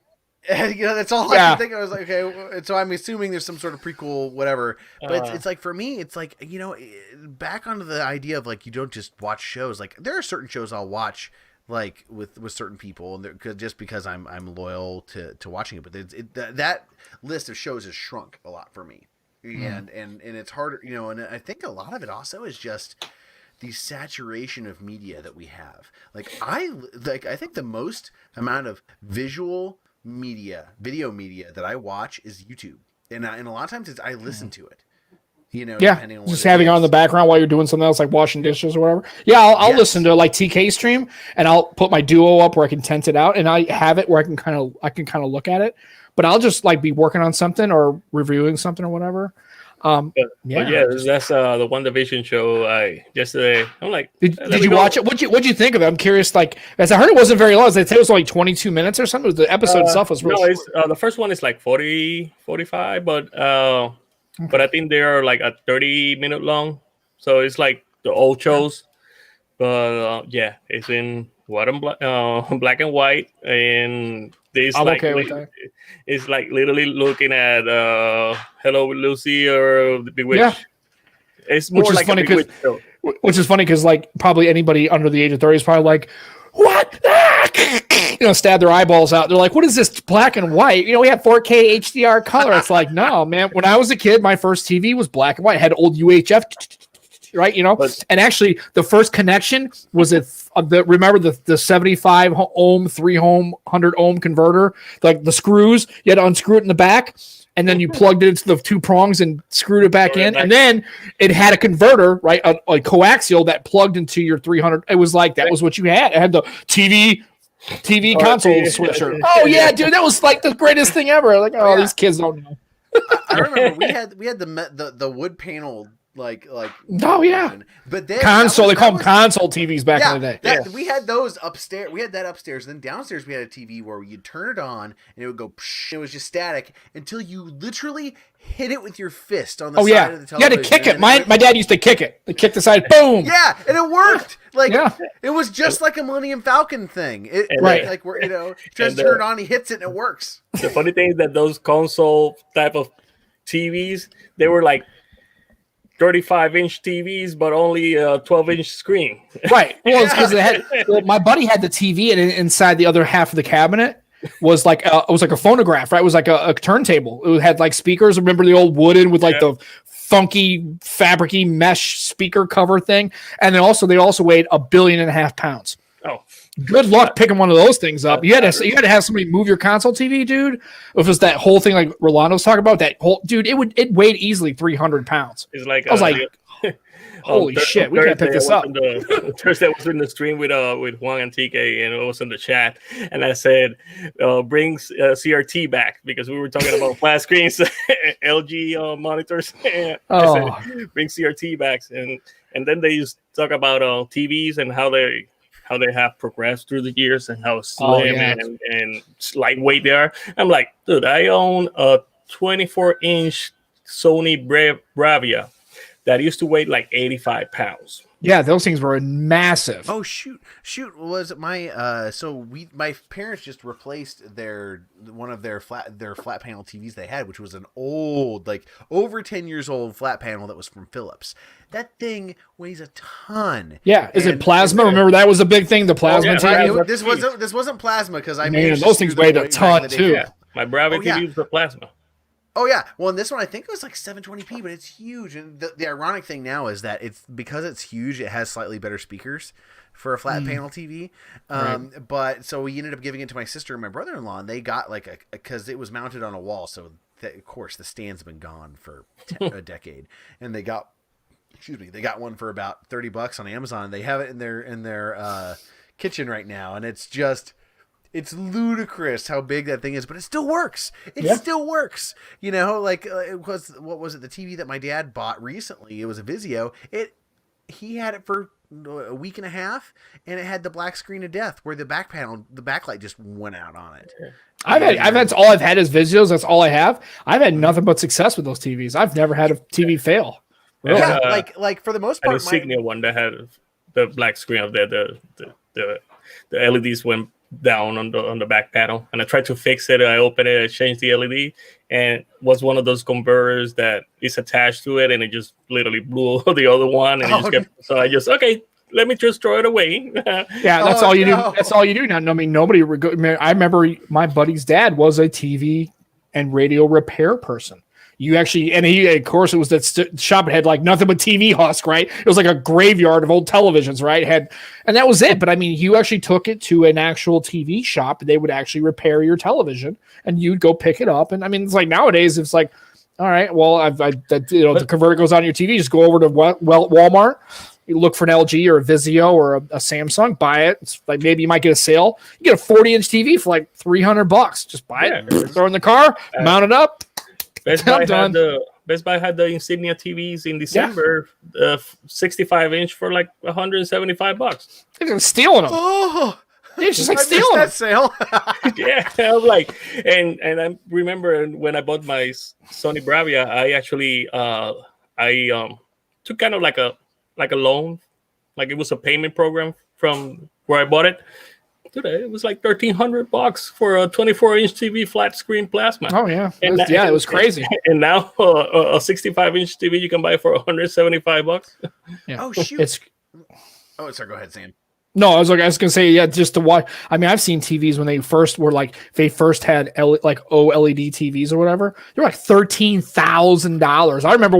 And, that's all I can think of. I was like, okay, so I'm assuming there's some sort of prequel, whatever. But it's like, for me, it's like, back onto the idea of like, you don't just watch shows. Like, there are certain shows I'll watch, like with certain people, and just because I'm loyal to watching it. But that list of shows has shrunk a lot for me, and it's harder, And I think a lot of it also is just the saturation of media that we have. I think the most amount of video media that I watch is YouTube, and a lot of times I listen to it. Depending on what just having it on the background while you're doing something else, like washing dishes or whatever. Yeah, I'll listen to like TK stream, and I'll put my Duo up where I can tent it out, and I have it where I can kind of look at it. But I'll just like be working on something or reviewing something or whatever. That's the WandaVision show. Yesterday, I'm like, did you watch it? What'd you think of it? I'm curious. Like, as I heard, it wasn't very long. They said it was only 22 minutes or something. The episode itself was real short. The first one is like 40, 45, but I think they are like a 30-minute long. So it's like the old shows, but it's in white and black and white, and I'm okay with that. It's like literally looking at Hello Lucy or The Bewitched. Yeah. It's more like a Bewitched show. Which is funny because like probably anybody under the age of 30 is probably like, what? Stab their eyeballs out. They're like, what is this black and white? We have 4K HDR color. It's like, no, man. When I was a kid, my first TV was black and white. It had old UHF, right? And actually the first connection was remember the 75 ohm, 3 ohm, 100 ohm converter, like the screws, you had to unscrew it in the back, and then you plugged it into the two prongs and screwed it back in. And then it had a converter, right? A coaxial that plugged into your 300. It was like, that was what you had. It had the TV TV console switcher. Oh yeah, dude, that was like the greatest thing ever. Like, oh, these kids don't know. I remember we had the wood panel like oh yeah, version. But then console. They call them console TVs back in the day. We had those upstairs. We had that upstairs. And then downstairs we had a TV where you'd turn it on and it would go. Psh, it was just static until you literally hit it with your fist on the side of the television. You had to kick it. My dad used to kick it. They kicked the side. Boom. Yeah, and it worked. Like it was just like a Millennium Falcon thing. Like where just turn it on, he hits it, and it works. The funny thing is that those console type of TVs, they were like 35-inch TVs, but only a 12-inch screen. Right. Well, it's because my buddy had the TV, and inside the other half of the cabinet was like a phonograph. Right, it was like a turntable. It had like speakers. Remember the old wooden with like the funky fabricy mesh speaker cover thing, and then they also weighed 1.5 billion pounds. Oh. Good luck picking one of those things up. You had to have somebody move your console TV, dude. If it was that whole thing like Rolando's talking about, that whole dude, it weighed easily 300 pounds. It's like I was like, holy shit, we can't pick this up. Thursday I was in the stream with Juan and TK, and it was in the chat, and I said, bring CRT back, because we were talking about flat screens, LG monitors. I said, bring CRT back, and then they used to talk about TVs and how they have progressed through the years and how slim and lightweight they are. I'm like, dude, I own a 24-inch Sony Bravia that used to weigh like 85 pounds. Yeah, those things were massive. Oh shoot! Was my my parents just replaced one of their flat panel TVs they had, which was an old, like over 10 years old flat panel that was from Philips. That thing weighs a ton. Yeah, is it plasma? Remember that was a big thing. The plasma TV. This wasn't plasma, because those things weighed a ton too. Yeah. My Bravia TV was for plasma. Oh yeah, well, in this one I think it was like 720p, but it's huge. And the ironic thing now is that because it's huge, it has slightly better speakers for a flat panel TV. But so we ended up giving it to my sister and my brother-in-law, and they got like because it was mounted on a wall, so of course the stand's been gone for a decade, and they got one for about $30 on Amazon. They have it in their kitchen right now, and it's ludicrous how big that thing is, but it still works. It still works. You know, like what was it? The TV that my dad bought recently. It was a Vizio. He had it for a week and a half, and it had the black screen of death where the backlight just went out on it. That's all I've had is Vizios. That's all I have. I've had nothing but success with those TVs. I've never had a TV fail. Really? Yeah, like for the most part, the Insignia one that had the black screen of the LEDs went down on the back panel, and I tried to fix it. I opened it, I changed the LED, and it was one of those converters that is attached to it, and it just literally blew the other one, and so I just let me just throw it away. Yeah, that's all you do. That's all you do now. I mean, nobody. I remember my buddy's dad was a TV and radio repair person. Of course, it was that shop. It had like nothing but TV husk, right? It was like a graveyard of old televisions, right? And that was it. But I mean, you actually took it to an actual TV shop. They would actually repair your television, and you'd go pick it up. And I mean, it's like nowadays, it's like, all right, well, the converter goes on your TV. Just go over to Walmart. You look for an LG or a Vizio or a Samsung, buy it. It's like maybe you might get a sale. You get a 40-inch TV for like $300. Just buy it, throw it in the car, mount it up. Best Buy had the Insignia TVs in December, 65-inch for like $175. They're stealing them. Oh, it's just like stealing that sale. Yeah, I was like, and I remember when I bought my Sony Bravia, I actually took kind of like a loan, like it was a payment program from where I bought it. It was like $1,300 for a 24-inch TV flat screen plasma. Oh yeah, it was crazy. And now a 65-inch TV you can buy for $175. Yeah. Oh shoot! Sorry. Go ahead, Sam. No, I was gonna say, yeah, just to watch. I mean, I've seen TVs when they first had OLED TVs or whatever. They're like $13,000. I remember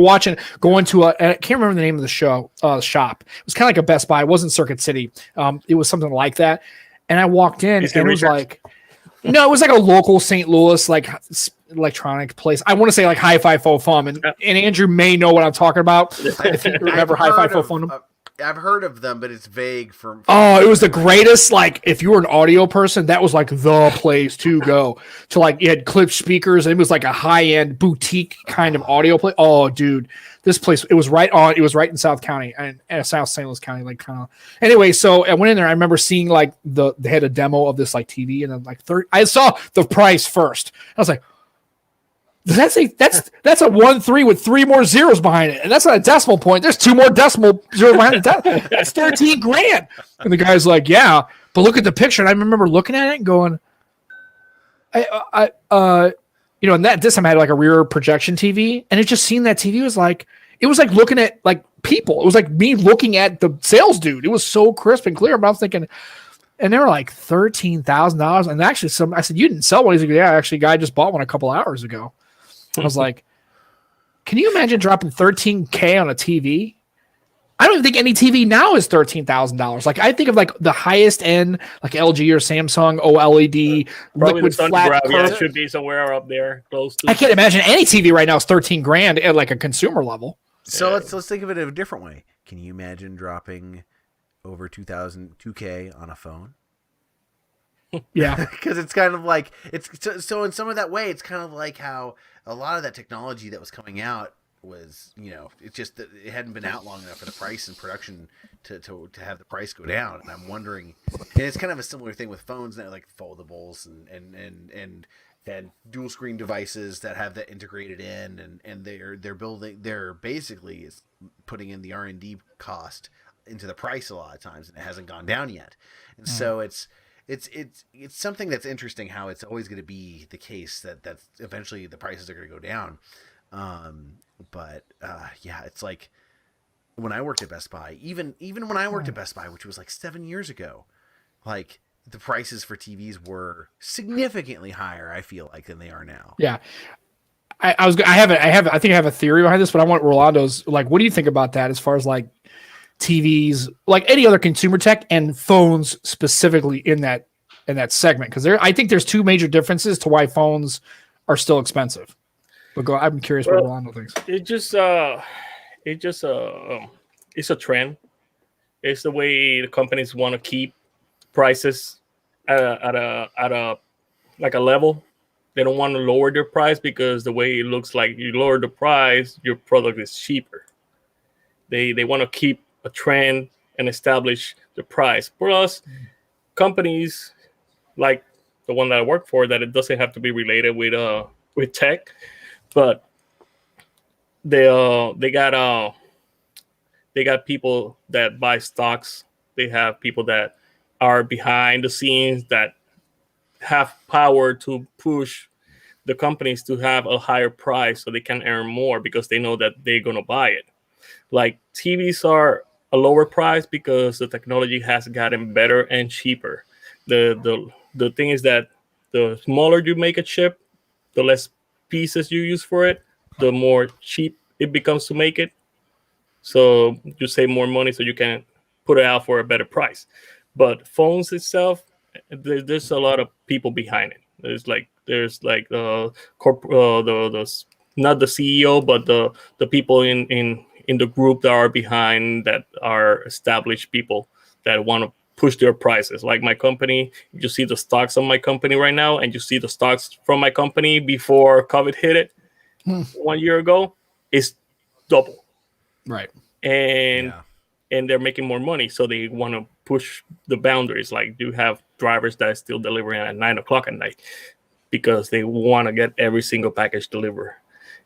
going to I can't remember the name of the shop. It was kind of like a Best Buy. It wasn't Circuit City. It was something like that. And I walked in, and it was like, no, it was like a local St. Louis like electronic place. I want to say like Hi-Fi Faux Fum, and Andrew may know what I'm talking about. If you remember Hi-Fi Faux Fum. I've heard of them, but it's vague from Oh, it was the greatest. Like, if you were an audio person, that was like the place to go. To like, you had clip speakers, and it was like a high end boutique kind of audio play. Oh, dude, this place, it was right in South County and South St. Louis County, like kind of. Anyway, so I went in there. I remember seeing like they had a demo of this like TV, and then like I saw the price first. I was like, that's a 1-3 with 3 more zeros behind it, and that's not a decimal point. There's 2 more decimal zeros behind it. That's $13,000. And the guy's like, "Yeah, but look at the picture." And I remember looking at it and going, and this time I had like a rear projection TV, and it just seemed that TV was like, it was like looking at like people. It was like me looking at the sales dude. It was so crisp and clear. But I was thinking. And they were like $13,000. And actually, I said, "You didn't sell one?" He's like, "Yeah, actually, a guy just bought one a couple hours ago." I was like, can you imagine dropping $13,000 on a TV? I don't even think any TV now is $13,000. Like, I think of like the highest end, like LG or Samsung OLED Probably liquid flat. it should be somewhere up there close to. I can't imagine any TV right now is $13,000 at like a consumer level. So let's think of it a different way. Can you imagine dropping over $2K on a phone? Yeah, because it's kind of like so in some of that way, it's kind of like how a lot of that technology that was coming out was, it's just that it hadn't been out long enough for the price and production to have the price go down. And I'm wondering, and it's kind of a similar thing with phones now, like foldables and dual screen devices that have that integrated in, and they're basically putting in the R&D cost into the price a lot of times, and it hasn't gone down yet. And so it's something that's interesting how it's always going to be the case that eventually the prices are going to go down. It's like when I worked at Best Buy, even when I worked at Best Buy, which was like 7 years ago, like the prices for TVs were significantly higher, I feel like, than they are now. Yeah. I think I have a theory behind this, but I want Rolando's, like, what do you think about that as far as like TVs, like any other consumer tech, and phones specifically in that segment? Because I think there's 2 major differences to why phones are still expensive. But I'm curious what Rolando thinks. It's a trend. It's the way the companies want to keep prices at a level. They don't want to lower their price because the way it looks like you lower the price, your product is cheaper. They want to keep a trend and establish the price. Plus, companies like the one that I work for, that it doesn't have to be related with tech, but they got people that buy stocks. They have people that are behind the scenes that have power to push the companies to have a higher price so they can earn more because they know that they're going to buy it. Like TVs are a lower price because the technology has gotten better and cheaper. The thing is that the smaller you make a chip, the less pieces you use for it, the more cheap it becomes to make it. So you save more money so you can put it out for a better price. But phones itself, there's a lot of people behind it. There's not the CEO, but the people in the group that are behind, that are established people that want to push their prices. Like my company, you see the stocks on my company right now, and you see the stocks from my company before COVID hit it 1 year ago, it's double. Right. And they're making more money, so they want to push the boundaries. Like, you have drivers that are still delivering at 9:00 at night because they want to get every single package delivered.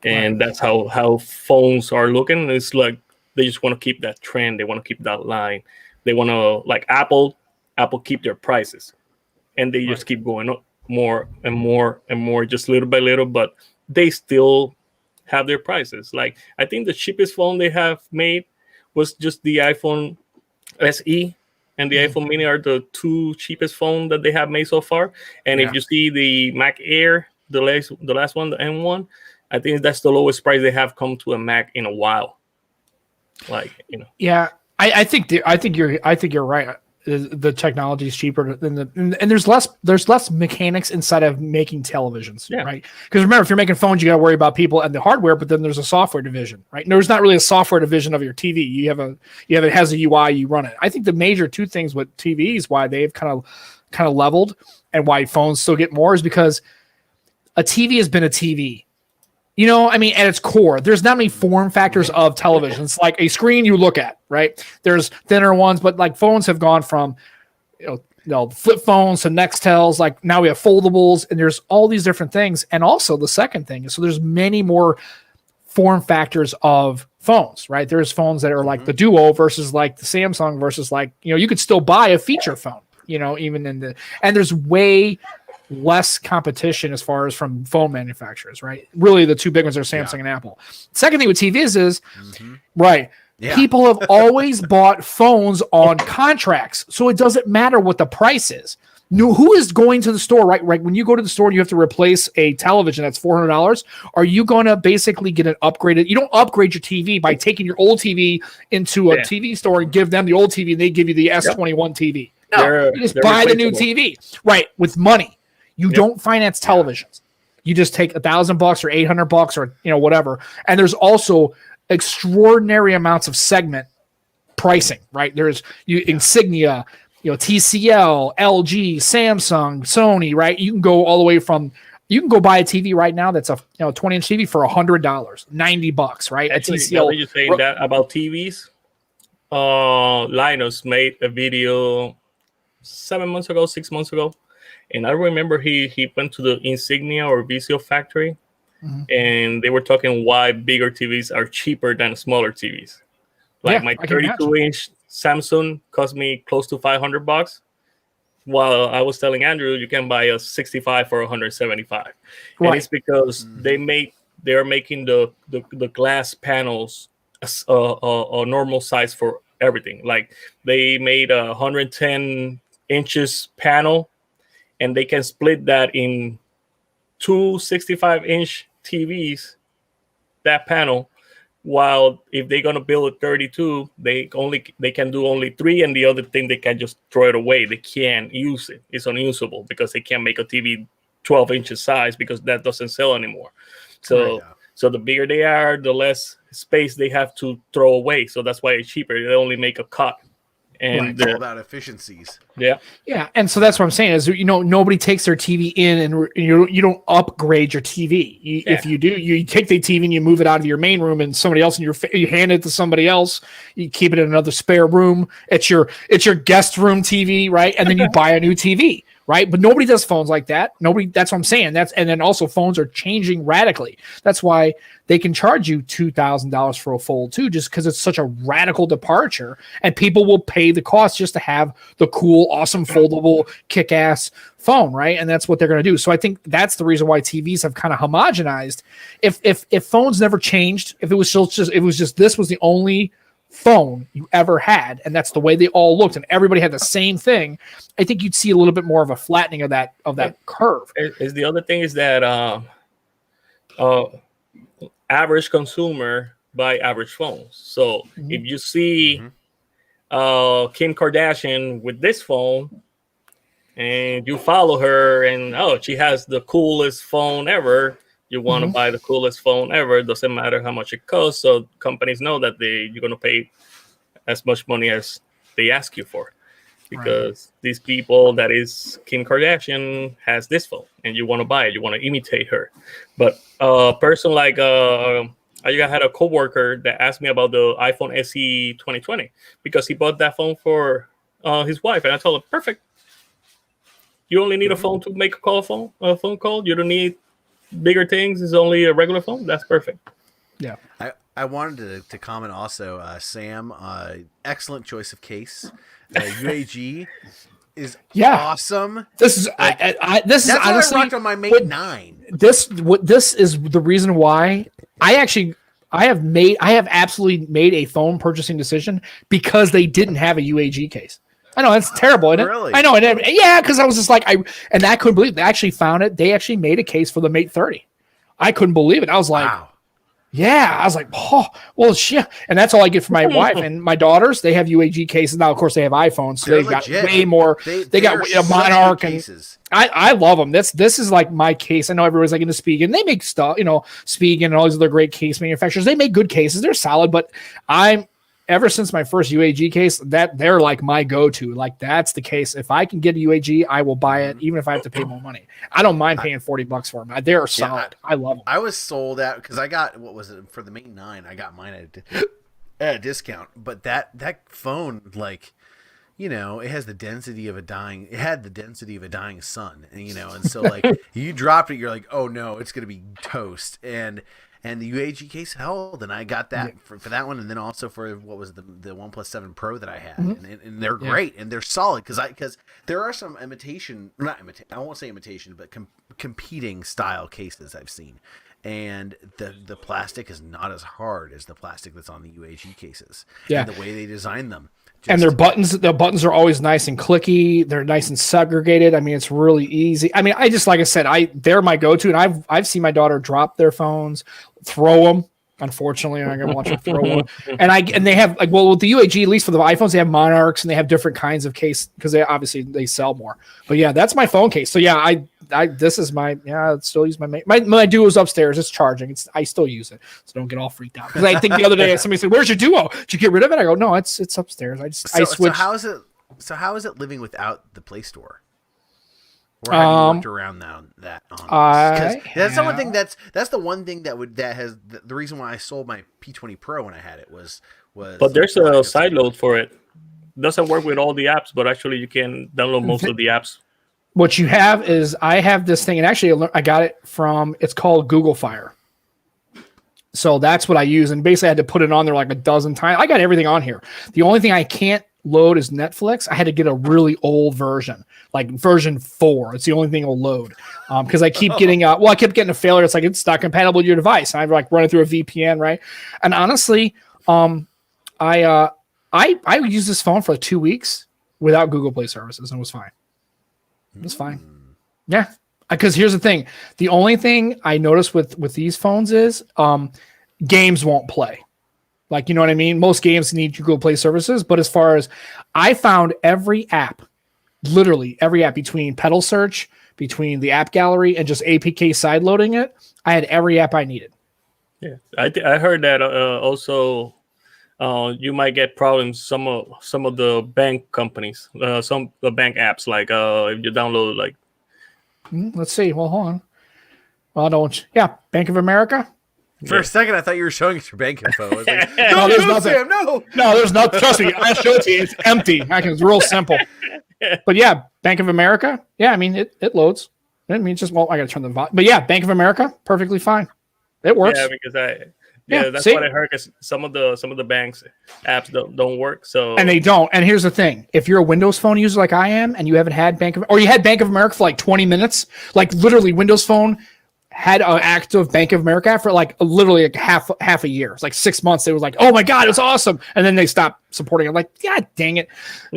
And that's how phones are looking. It's like they just want to keep that trend. They want to keep that line. They want to, like Apple keep their prices, and they just keep going up more and more and more, just little by little, but they still have their prices. Like, I think the cheapest phone they have made was just the iPhone SE and the iPhone Mini are the 2 cheapest phones that they have made so far. And if you see the Mac Air, the last one, the M1, I think that's the lowest price they have come to a Mac in a while. Like, Yeah, I think you're right. the technology is cheaper than and there's less mechanics inside of making televisions, right? Because remember, if you're making phones, you got to worry about people and the hardware, but then there's a software division, right? And there's not really a software division of your TV. It has a UI, you run it. I think the major two things with TVs, why they've kind of leveled and why phones still get more is because a TV has been a TV. You know, I mean, at its core, there's not many form factors of television. It's like a screen you look at, right? There's thinner ones, but like phones have gone from, flip phones to Nextels. Like now we have foldables, and there's all these different things. And also the second thing is, so there's many more form factors of phones, right? There's phones that are like the Duo versus like the Samsung versus like, you could still buy a feature phone, even and there's way less competition as far as from phone manufacturers, right? Really, the two big ones are Samsung and Apple. Second thing with TVs is, people have always bought phones on contracts, so it doesn't matter what the price is. Who is going to the store, right? When you go to the store and you have to replace a television that's $400, are you going to basically get an upgraded? You don't upgrade your TV by taking your old TV into a TV store and give them the old TV and they give you the S21 TV. No, you just buy the new TV, right? With money. You don't finance televisions. You just take $1,000 or $800 or whatever. And there's also extraordinary amounts of segment pricing, right? There's Insignia, TCL, LG, Samsung, Sony, right? You can go all the way from you can go buy a TV right now that's a 20-inch TV for $100, $90, right? Actually, a TCL. now that you're saying that about TVs, Linus made a video 6 months ago. And I remember he went to the Insignia or Vizio factory, and they were talking why bigger TVs are cheaper than smaller TVs. Like my 32-inch Samsung cost me close to $500, while I was telling Andrew you can buy a 65 for $175. Right. And it's because they're making the glass panels a normal size for everything. Like they made a 110 inches panel, and they can split that in two 65-inch TVs, that panel, while if they're going to build a 32, they can do only 3, and the other thing, they can just throw it away. They can't use it. It's unusable because they can't make a TV 12 inches size because that doesn't sell anymore. So the bigger they are, the less space they have to throw away. So that's why it's cheaper. They only make a cut. And all about efficiencies. Yeah, and so that's what I'm saying is nobody takes their TV in and you don't upgrade your TV. If you do, you take the TV and you move it out of your main room, and somebody else you hand it to somebody else. You keep it in another spare room. It's your guest room TV, right? And then you buy a new TV. Right, but nobody does phones like that. That's what I'm saying. And then also phones are changing radically. That's why they can charge you $2,000 for a fold too, just because it's such a radical departure, and people will pay the cost just to have the cool, awesome, foldable, kick-ass phone, right? And that's what they're going to do. So I think that's the reason why TVs have kind of homogenized. If phones never changed, if it was just this was the only phone you ever had, and that's the way they all looked, and everybody had the same thing, I think you'd see a little bit more of a flattening of that curve. Is the other thing is that average consumer buy average phones. So if you see Kim Kardashian with this phone, and you follow her, and she has the coolest phone ever. You want to buy the coolest phone ever. It doesn't matter how much it costs. So companies know that you're going to pay as much money as they ask you for. Because these people, that is Kim Kardashian, has this phone. And you want to buy it. You want to imitate her. But a person like, I had a coworker that asked me about the iPhone SE 2020. Because he bought that phone for his wife. And I told him, perfect. You only need a phone to make a phone call. You don't need bigger things. Is only a regular phone. That's perfect. Yeah. I wanted to comment also, Sam, excellent choice of case. UAG is awesome. This is this is honestly what I rocked on my Mate 9. This is the reason why I have absolutely made a phone purchasing decision because they didn't have a UAG case. I know it's terrible, isn't it? Really? I know, because I was just like, I couldn't believe it. They actually found it. They actually made a case for the Mate 30. I couldn't believe it. I was like, Yeah, I was like, oh, well, shit. And that's all I get for my wife and my daughters. They have UAG cases now. Of course, they have iPhones, so They're they've got legit. way more. They got a Monarch and cases. I love them. This is like my case. I know everybody's like into Spigen. They make stuff, Spigen and all these other great case manufacturers. They make good cases. They're solid, but ever since my first UAG case, that they're like my go-to. Like that's the case. If I can get a UAG, I will buy it, even if I have to pay more money. I don't mind paying $40 for them. They're solid. I love them. I was sold out because I got for the Mate 9. I got mine at a discount. But that phone, like, it has the density of a dying. It had the density of a dying sun, and so like you dropped it, you're like, oh no, it's gonna be toast. And the UAG case held, and I got that for that one, and then also for what was the OnePlus 7 Pro that I had, and they're great and they're solid because there are some I won't say imitation, but competing style cases I've seen, and the plastic is not as hard as the plastic that's on the UAG cases. And the way they design them. And the buttons are always nice and clicky. They're nice and segregated. I mean, it's really easy. I mean, like I said, they're my go-to, and I've seen my daughter drop their phones, throw them. Unfortunately, I'm gonna watch them throw one. And they have with the UAG, at least for the iPhones, they have Monarchs and they have different kinds of case because they sell more. But yeah, that's my phone case. So yeah, this is I still use my Duo's upstairs. It's charging. I still use it. So don't get all freaked out. Because I think the other day somebody said, "Where's your Duo? Did you get rid of it?" I go, "No, it's upstairs." I switched. So how is it living without the Play Store? Or have you worked around that? Because that's the one thing that's the one thing that has the reason why I sold my P20 Pro when I had it was. But there's a side load for it. Doesn't work with all the apps, but actually you can download most of the apps. What you have is I have this thing, and actually I got it from. It's called Google Fire. So that's what I use, and basically I had to put it on there like a dozen times. I got everything on here. The only thing I can't load is Netflix. I had to get a really old version, like version 4. It's the only thing it'll load because I keep getting I kept getting a failure. It's like it's not compatible with your device. And I like run it through a VPN, right? And honestly, I used this phone for like 2 weeks without Google Play services and it was fine. It was fine. Yeah, because here's the thing: the only thing I noticed with these phones is games won't play. Like, you know what I mean? Most games need Google Play services, but as far as I found every app, literally every app between pedal search, between the app gallery and just APK sideloading it, I had every app I needed. Yeah, I heard that also you might get problems. Some of the bank companies, some of the bank apps, like if you download like. Let's see. Well, hold on. Well, Bank of America. For a second, I thought you were showing us your bank info. I was like, no, there's nothing. Sam, no, there's nothing. Trust me, I showed it to you. It's empty. It's real simple. But yeah, Bank of America. Yeah, I mean it loads. I mean, I got to turn the volume. But yeah, Bank of America, perfectly fine. It works. Yeah, because that's what I heard. Because some of the banks apps don't work. So and they don't. And here's the thing: if you're a Windows Phone user like I am, and you haven't had you had Bank of America for like 20 minutes, like literally Windows Phone had an active Bank of America for like literally like half a year. It's like 6 months. They were like, "Oh my god, it's awesome!" And then they stopped supporting it. Like, God dang it!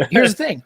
Here's the thing: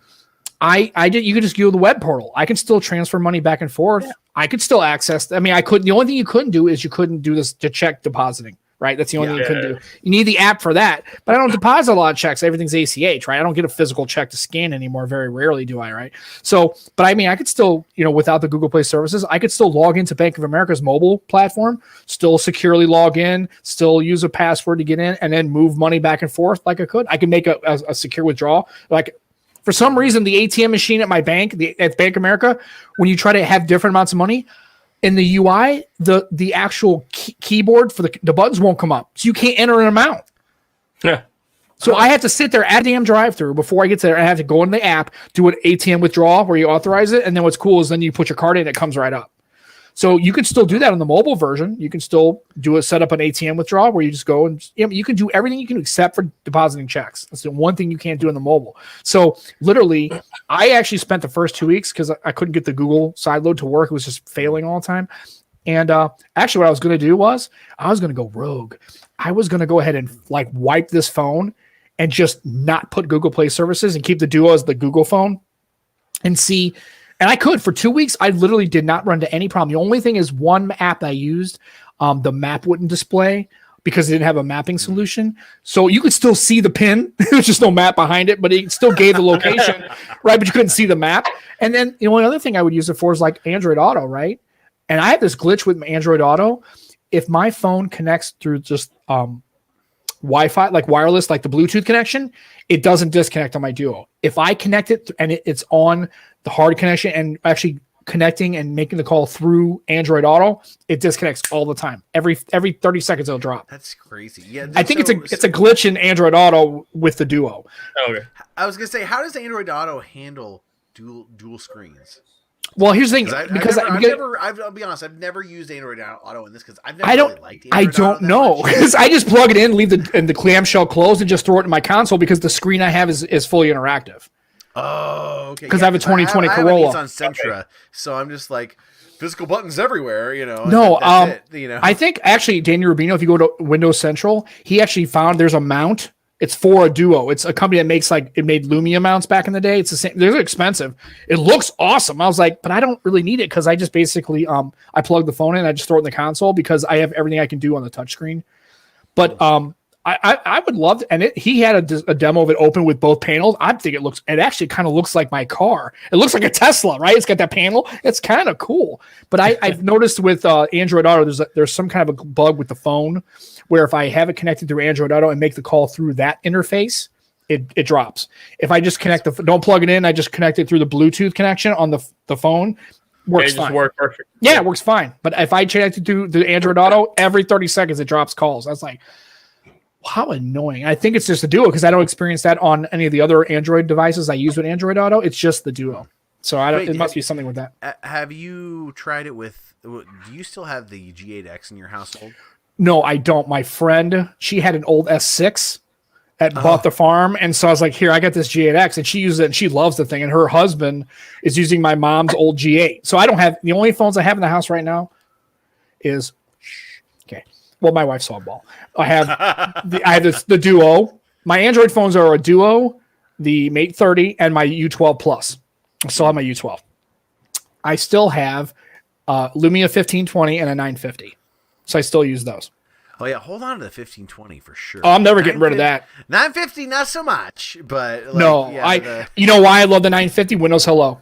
you could just go to the web portal. I can still transfer money back and forth. Yeah. I could still access. I mean, I couldn't. The only thing you couldn't do is you couldn't do this to check depositing. Right, that's the only thing you couldn't do. You need the app for that, but I don't deposit a lot of checks. Everything's ACH, right? I don't get a physical check to scan anymore. Very rarely do I, right? So, but I mean, I could still, without the Google Play services, I could still log into Bank of America's mobile platform, still securely log in, still use a password to get in, and then move money back and forth like I could. I can make a secure withdrawal. Like, for some reason, the ATM machine at my bank, at Bank of America, when you try to have different amounts of money, in the UI, the actual keyboard for the buttons won't come up. So you can't enter an amount. Yeah. So I have to sit there at the damn drive-through before I get there. I have to go in the app, do an ATM withdrawal where you authorize it. And then what's cool is then you put your card in, it comes right up. So you can still do that on the mobile version. You can still set up an ATM withdrawal where you just go and you can do everything you can except for depositing checks. That's the one thing you can't do on the mobile. So literally, I actually spent the first 2 weeks because I couldn't get the Google sideload to work. It was just failing all the time. And actually, what I was going to do was I was going to go rogue. I was going to go ahead and like wipe this phone and just not put Google Play services and keep the Duo as the Google phone and see. And I could for 2 weeks. I literally did not run into any problem. The only thing is one app I used, the map wouldn't display. because it didn't have a mapping solution. So you could still see the pin. There's just no map behind it, but it still gave the location, right? But you couldn't see the map. And then, another thing I would use it for is like Android Auto, right? And I have this glitch with my Android Auto. If my phone connects through just Wi-Fi, like wireless, like the Bluetooth connection, it doesn't disconnect on my Duo. If I connect it and it's on the hard connection and actually connecting and making the call through Android Auto, it disconnects all the time. Every 30 seconds it'll drop. That's crazy. Yeah, I think it's a glitch in Android Auto with the Duo. Okay. I was gonna say, how does Android Auto handle dual screens? Well, here's the thing, I'll be honest, I've never used Android Auto in this because I've never really liked Android I don't know because I just plug it in, leave the clamshell closed, and just throw it in my console because the screen I have is fully interactive. Oh, okay. Because I have a 2020 Corolla. I on Sentra, so I'm just like physical buttons everywhere, No, that's it, I think actually Danny Rubino, if you go to Windows Central, he actually found there's a mount. It's for a Duo. It's a company that makes it made Lumia mounts back in the day. It's the same. They're expensive. It looks awesome. I was like, but I don't really need it because I just basically I plug the phone in, I just throw it in the console because I have everything I can do on the touchscreen. But I would love to, and he had a demo of it open with both panels. I think it actually kind of looks like my car. It looks like a Tesla, right? It's got that panel. It's kind of cool. But I've noticed with Android Auto, there's some kind of a bug with the phone where if I have it connected through Android Auto and make the call through that interface, it drops. If I just don't plug it in, I just connect it through the Bluetooth connection on the phone, works fine. Works perfect. Yeah, it works fine. But if I connect it to the Android Auto, every 30 seconds it drops calls. I was like, how annoying. I think it's just a Duo because I don't experience that on any of the other Android devices I use with Android Auto. It's just the Duo. So it must be something with that. Have you tried it with, do you still have the G8X in your household? No, I don't. My friend, she had an old S6 at Bought the Farm. And so I was like, here, I got this G8X. And she uses it and she loves the thing. And her husband is using my mom's old G8. So I don't have, the only phones I have in the house right now is, okay. Well, my wife saw a ball. I have the Duo. My Android phones are a Duo, the Mate 30, and my U12 Plus. I still have my U12. I still have Lumia 1520 and a 950. So I still use those. Oh, yeah. Hold on to the 1520 for sure. Oh, I'm never getting rid of that. 950, not so much. But no, you know why I love the 950? Windows Hello.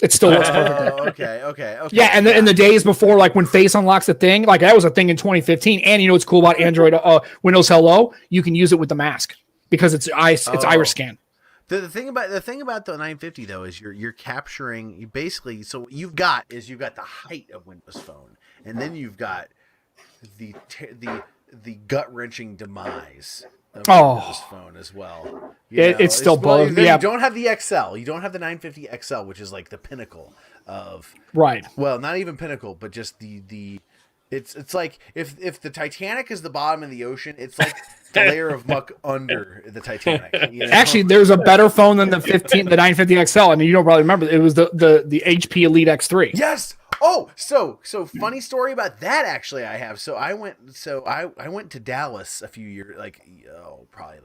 It still works perfectly. Okay. Yeah, and in the days before, like when Face unlocks the thing, like that was a thing in 2015. And you know what's cool about Android Windows Hello? You can use it with the mask because it's iris scan. The thing about the 950 though is you're capturing basically. So you've got the height of Windows Phone, and then you've got the gut wrenching demise of Windows Phone as well. It's still both. You don't have the XL. You don't have the 950 XL, which is like the pinnacle of right. Well, not even pinnacle, but just the. It's like if the Titanic is the bottom of the ocean, it's like the layer of muck under the Titanic. Actually, there's a better phone than the 950 XL, and you don't probably remember. It was the HP Elite X3. Yes. Oh, so funny story about that. Actually, I have. So I went to Dallas a few years, probably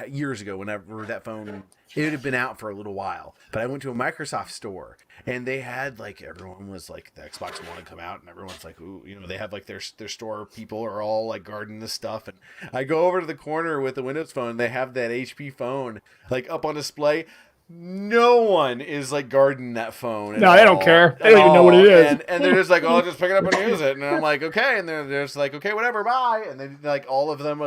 years ago. Whenever that phone, it had been out for a little while, but I went to a Microsoft store and they had everyone was like the Xbox One had come out and everyone's like, ooh, they have their store people are all guarding this stuff, and I go over to the corner with the Windows Phone. They have that HP phone up on display. No one is guarding that phone. No, they don't care. They don't even know what it is. And they're just like, oh, I'll just pick it up and use it. And I'm like, okay. And they're just like, okay, whatever, bye. And then all of them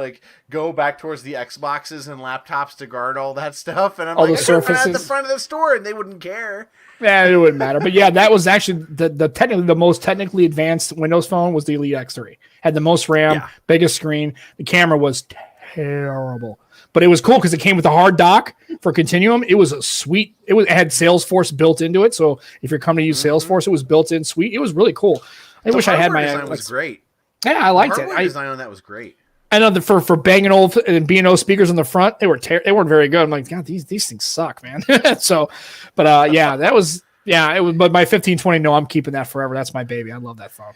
go back towards the Xboxes and laptops to guard all that stuff. And I'm all like, the surfaces at the front of the store, and they wouldn't care. Yeah, it wouldn't matter. But yeah, that was actually the most technically advanced Windows Phone was the Elite X3. Had the most RAM, biggest screen. The camera was terrible. But it was cool because it came with a hard dock for Continuum. It was a sweet. It had Salesforce built into it. So if you're coming to use Salesforce, it was built in sweet. It was really cool. I wish I had my. Design was great. Yeah, I liked it. The design on that was great. I know for banging old and B&O speakers on the front, they weren't very good. I'm like, God, these things suck, man. So, but that was it was. But my 1520, no, I'm keeping that forever. That's my baby. I love that phone.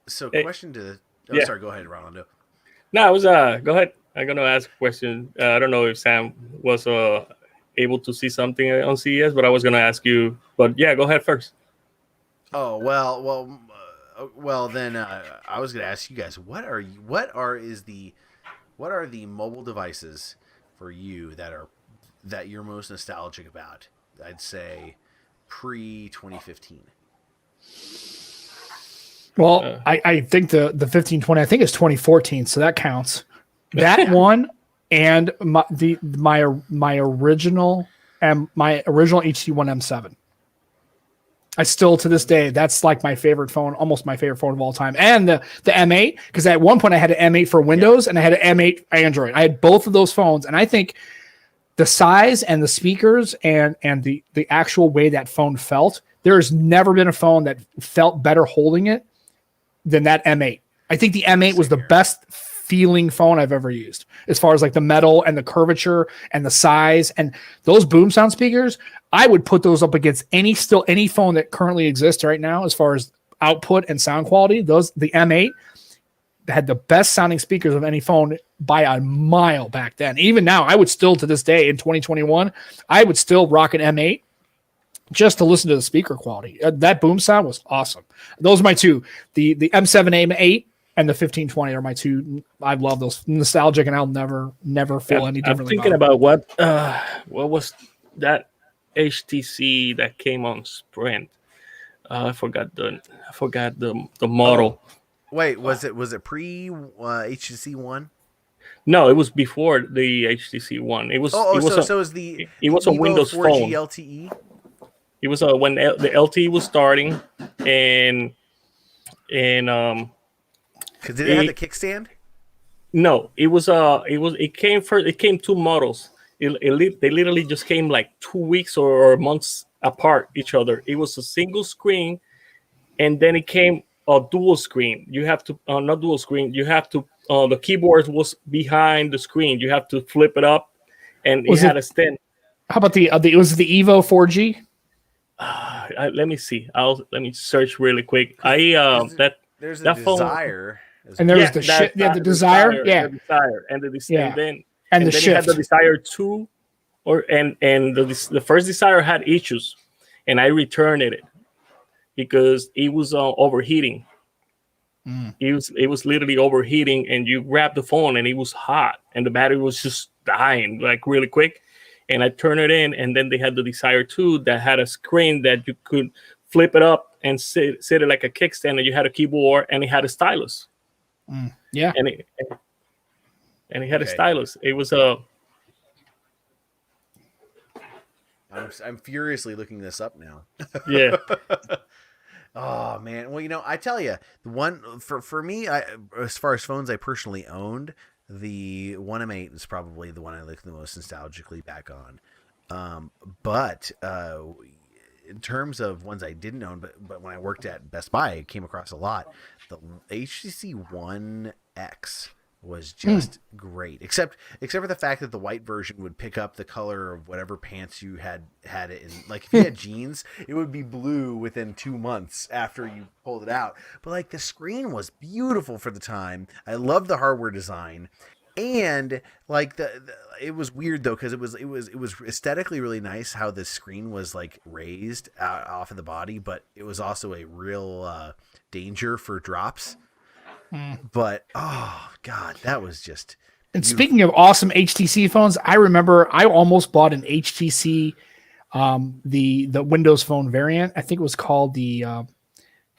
So question to the. Sorry, go ahead, Rolando. No, I was go ahead. I'm going to ask a question. I don't know if Sam was able to see something on CES, but I was going to ask you. But yeah, go ahead first. Oh, well, well, then I was going to ask you guys, what are the mobile devices for you that you're most nostalgic about? I'd say pre 2015. Well, I think the 1520, I think it's 2014, so that counts. That one and my original HT1 M7. I still, to this day, that's like my favorite phone, almost my favorite phone of all time. And the M8, because at one point I had an M8 for Windows and I had an M8 Android. I had both of those phones, and I think the size and the speakers and the actual way that phone felt, there has never been a phone that felt better holding it than that M8. I think the M8 was the best feeling phone I've ever used, as far as like the metal and the curvature and the size and those boom sound speakers. I would put those up against any phone that currently exists right now as far as output and sound quality. The M8 had the best sounding speakers of any phone by a mile back then. Even now, I would still, to this day in 2021, I would still rock an M8 just to listen to the speaker quality. That boom sound was awesome. Those are my two. The M7 M8 and the 1520 are my two. I love those. Nostalgic, and I'll never feel any differently. I'm thinking about what was that HTC that came on Sprint. I forgot the model. Wait, was it pre HTC One? No, it was before the HTC One. It was. So it was the. It was a Windows 4G phone. LTE. It was when the LTE was starting, and Because did it have the kickstand? No, it came two models. They literally just came like 2 weeks or months apart each other. It was a single screen, and then it came a dual screen. You have to not dual screen. You have to the keyboard was behind the screen. You have to flip it up, and it had a stand. How about it was the Evo 4G? Let me see. Let me search really quick. There's that phone, Desire. And there was the Desire, and the Shift. And then you had the Desire 2, and the first Desire had issues, and I returned it because it was overheating. It was literally overheating, and you grabbed the phone and it was hot, and the battery was just dying like really quick. And I turned it in, and then they had the Desire 2 that had a screen that you could flip it up and sit it like a kickstand, and you had a keyboard, and it had a stylus. Yeah, and it had a stylus. It was a. I'm furiously looking this up now. Yeah. Oh man, well I tell you, the one for me, as far as phones I personally owned, the 1M8 is probably the one I look the most nostalgically back on. But in terms of ones I didn't own, but when I worked at Best Buy, I came across a lot. The HTC One X was just great, except for the fact that the white version would pick up the color of whatever pants you had it in. Like if you had jeans, it would be blue within 2 months after you pulled it out. But like the screen was beautiful for the time. I loved the hardware design, and like it was weird though because it was aesthetically really nice how the screen was like raised off of the body, but it was also a real danger for drops. But oh god, that was just. And beautiful. Speaking of awesome HTC phones, I remember I almost bought an HTC, the Windows Phone variant. I think it was called the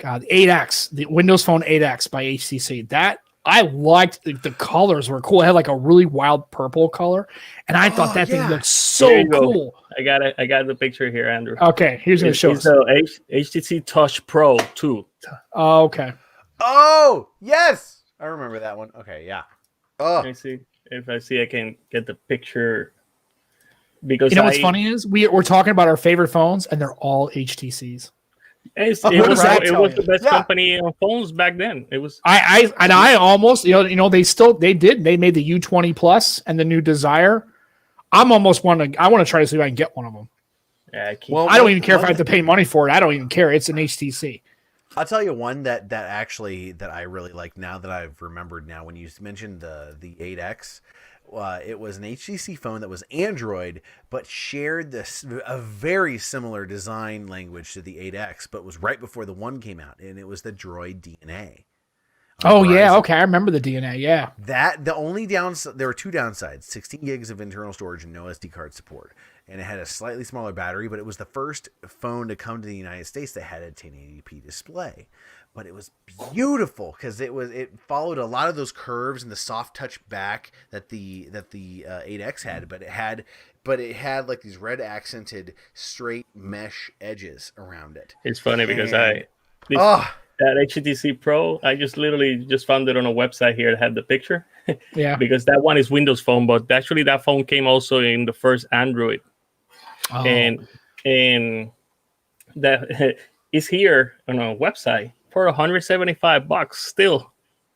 8X, the Windows Phone 8X by HTC. That I liked. The colors were cool. It had like a really wild purple color, and I thought that thing looked so cool. I got it. I got the picture here, Andrew. Okay, here's gonna show us. HTC Touch Pro 2. Oh, okay. Oh, yes. I remember that one. Okay, yeah. Oh. Let me see. If I see, I can get the picture. Because what's funny is we're talking about our favorite phones, and they're all HTCs. It was the best company on phones back then. It was. I almost they made the U20 Plus and the new Desire. I want to try to see if I can get one of them. Yeah, I don't even care if I have to pay money for it. I don't even care. It's an HTC. I'll tell you one that I really like now that I've remembered now. When you mentioned the 8X, it was an HTC phone that was Android, but shared a very similar design language to the 8X, but was right before the 1 came out, and it was the Droid DNA. Oh yeah, okay, I remember the DNA. Yeah, the only there were two downsides: 16 gigs of internal storage and no SD card support, and it had a slightly smaller battery. But it was the first phone to come to the United States that had a 1080p display. But it was beautiful because it followed a lot of those curves and the soft touch back that the 8X had, but it had like these red accented straight mesh edges around it. It's funny because that HTC Pro, I literally found it on a website here that had the picture. Yeah. Because that one is Windows Phone, but actually that phone came also in the first Android. Oh. And that is here on a website for $175 still.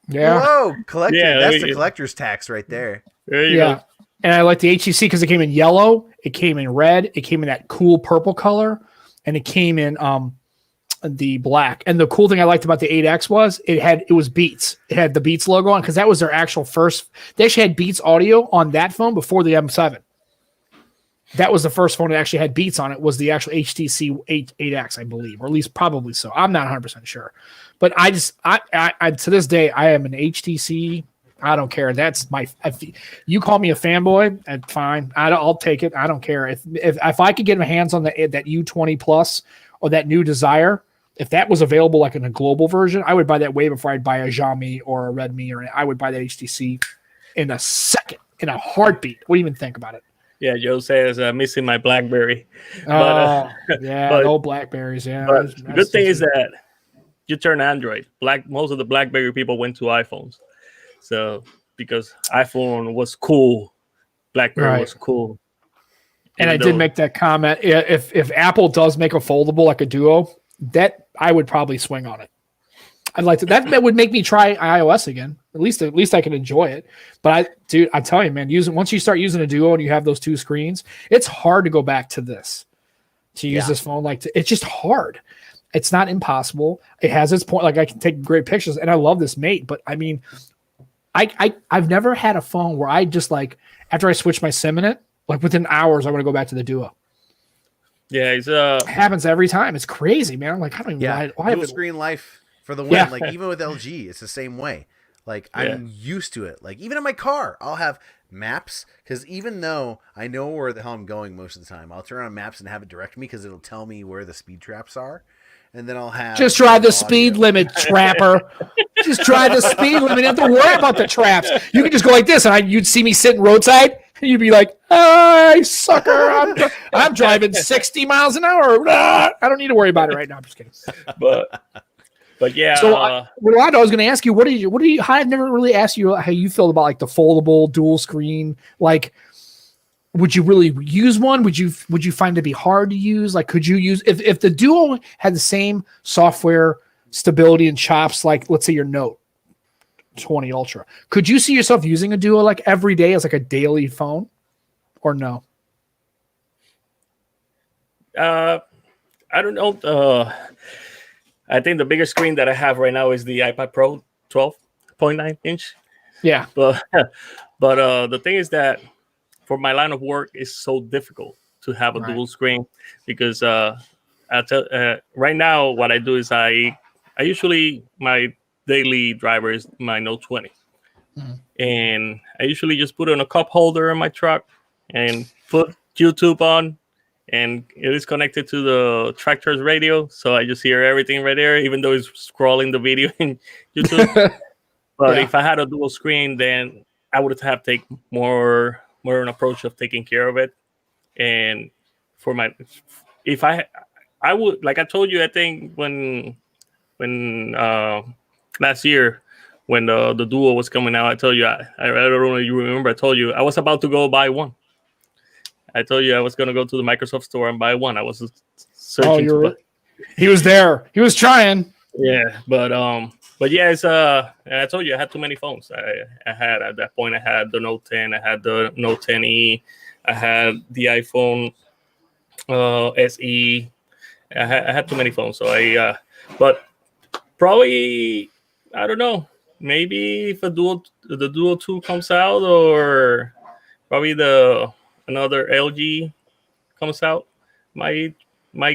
Yeah. Whoa, collector. Yeah, that's the collector's tax right there. There you go. And I like the HTC because it came in yellow, it came in red, it came in that cool purple color, and it came in the black. And the cool thing I liked about the 8X was it was Beats. It had the Beats logo on because that was their actual first. They actually had Beats audio on that phone before the M7. That was the first phone that actually had Beats on it. Was the actual HTC 8X, I believe, or at least probably so. I'm not 100% sure, but I to this day I am an HTC. I don't care. That's if you call me a fanboy, and fine. I'll take it. I don't care if I could get my hands on that U20 Plus or that new Desire. If that was available like in a global version, I would buy that way before I'd buy a Xiaomi or a Redmi, or I would buy that HTC in a second, in a heartbeat. What do you even think about it? Yeah, Joe says missing my BlackBerry. Yeah, no Blackberries. Yeah, but the good thing is that you turn Android. Most of the BlackBerry people went to iPhones. So because iPhone was cool, BlackBerry was cool. And I did make that comment. If Apple does make a foldable like a Duo, that I would probably swing on it. I'd like to. That would make me try iOS again. At least I can enjoy it. But I tell you, man, once you start using a Duo and you have those two screens, it's hard to go back to this. To use this phone it's just hard. It's not impossible. It has its point. Like I can take great pictures, and I love this Mate. But I mean, I've never had a phone where I just like after I switch my SIM in it, like within hours, I want to go back to the Duo. Yeah, it happens every time. It's crazy, man. I'm like, I don't even why dual screen life for the win. Yeah. Like even with LG, it's the same way. Like I'm used to it. Like even in my car, I'll have maps because even though I know where the hell I'm going most of the time, I'll turn on maps and have it direct me because it'll tell me where the speed traps are. And then I'll have just drive the speed limit, trapper. Just drive the speed limit. You don't have to worry about the traps. You can just go like this, and you'd see me sitting roadside, and you'd be like, "Hey, sucker! I'm driving 60 miles an hour. I don't need to worry about it right now." I'm just kidding. But yeah. So, Rolando, I was going to ask you, what do you? I've never really asked you how you feel about like the foldable dual screen, like. Would you really use one? Would you find it to be hard to use? Like, could you use if the Duo had the same software stability and chops, like let's say your Note 20 Ultra, could you see yourself using a Duo like every day as like a daily phone, or no? I don't know. I think the biggest screen that I have right now is the iPad Pro 12.9 inch. Yeah, but the thing is that. For my line of work, it's so difficult to have a dual screen because right now what I do is I usually my daily driver is my Note 20, and I usually just put it on a cup holder in my truck and put YouTube on, and it is connected to the tractor's radio, so I just hear everything right there, even though it's scrolling the video in YouTube. But if I had a dual screen, then I would have to take more an approach of taking care of it. And for if I would, like I told you, I think when last year when the Duo was coming out, I told you, I don't know if you remember, I told you I was about to go buy one. I told you I was going to go to the Microsoft store and buy one. I was searching. He was there. He was trying. Yeah, but yeah, it's I told you I had too many phones. I had at that point I had the Note 10, I had the Note 10e, I had the iPhone SE. I had too many phones. So but Probably, I don't know. Maybe if the Duo 2 comes out, or probably the another LG comes out, might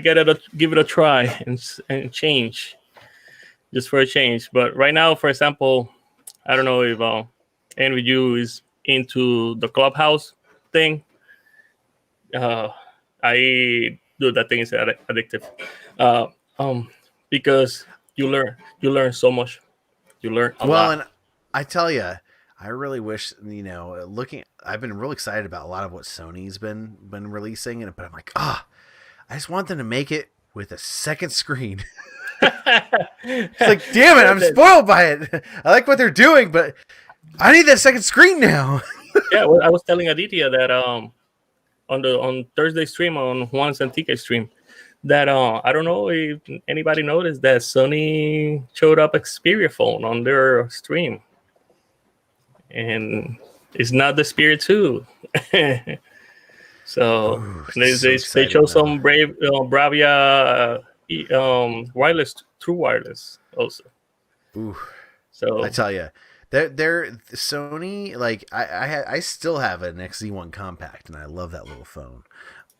give it a try and change, just for a change. But right now, for example, I don't know if any of you is into the Clubhouse thing. Uh, I do that thing is addictive, uh, um, because you learn so much. You learn a Well, lot. and I tell you, I really wish, looking. I've been really excited about a lot of what Sony's been releasing, but I'm like, I just want them to make it with a second screen. It's like, damn it, I'm spoiled by it. I like what they're doing, but I need that second screen now. Yeah, well, I was telling Aditya that on Thursday stream, on Juan's and TK stream, that I don't know if anybody noticed that Sony showed up Xperia phone on their stream, and it's not the Xperia 2. So Ooh, they so they, they exciting, show though. some Bravia wireless, true wireless also. Ooh, So I tell you, they're Sony. Like I still have an XZ1 compact, and I love that little phone.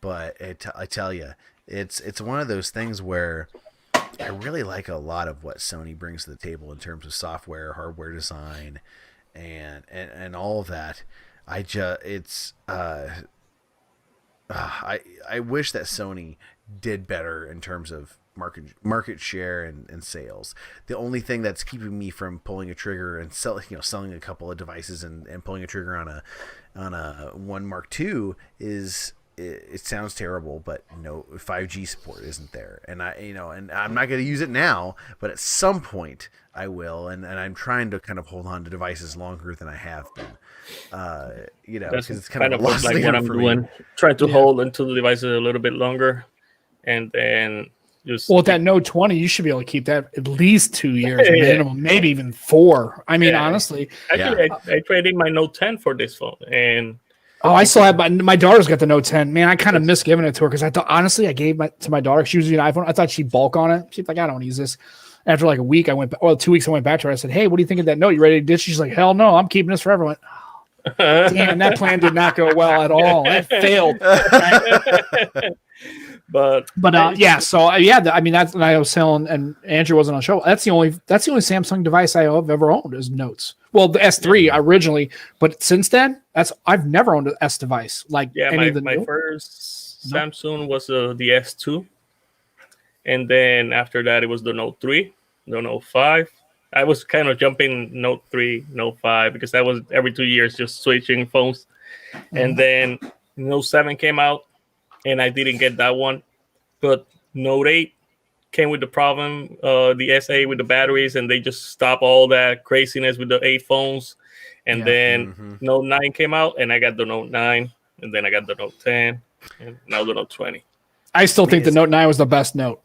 But I tell you, it's one of those things where I really like a lot of what Sony brings to the table in terms of software, hardware design, and all of that. I wish that Sony did better in terms of market share and sales. The only thing that's keeping me from pulling a trigger and selling a couple of devices and pulling a trigger on a one Mark II is it sounds terrible, but no 5G support isn't there. And I'm not going to use it now, but at some point I will. And I'm trying to kind of hold on to devices longer than I have been. that's because it's kind of a what, lost like what leader I'm for doing, me. trying to hold into the devices a little bit longer, and then just Well, with that Note 20, you should be able to keep that at least 2 years minimum, maybe even 4. I mean, honestly. Actually, I traded my Note 10 for this phone, and Oh, I still have my daughter's got the Note 10. Man, I kind of miss giving it to her because I thought, honestly, I gave to my daughter. She was using an iPhone. I thought she'd bulk on it. She's like, I don't want to use this. After like a week, 2 weeks, I went back to her. I said, hey, what do you think of that Note? You ready to ditch? She's like, hell no, I'm keeping this forever. I went, oh, damn, that plan did not go well at all. It failed. but Yeah. So I mean, that's what I was telling, and Andrew wasn't on the show. That's the only Samsung device I have ever owned is Notes. Well, the S3 originally, but since then, I've never owned an S device like any of the my first Samsung was the S2, and then after that it was the Note 3, the Note 5. I was kind of jumping Note 3, Note 5 because that was every 2 years just switching phones, and then Note 7 came out, and I didn't get that one, but Note 8 came with the problem, the SA with the batteries, and they just stopped all that craziness with the 8 phones. And then Note 9 came out, and I got the Note 9, and then I got the Note 10, and now the Note 20. I still think the Note 9 was the best Note,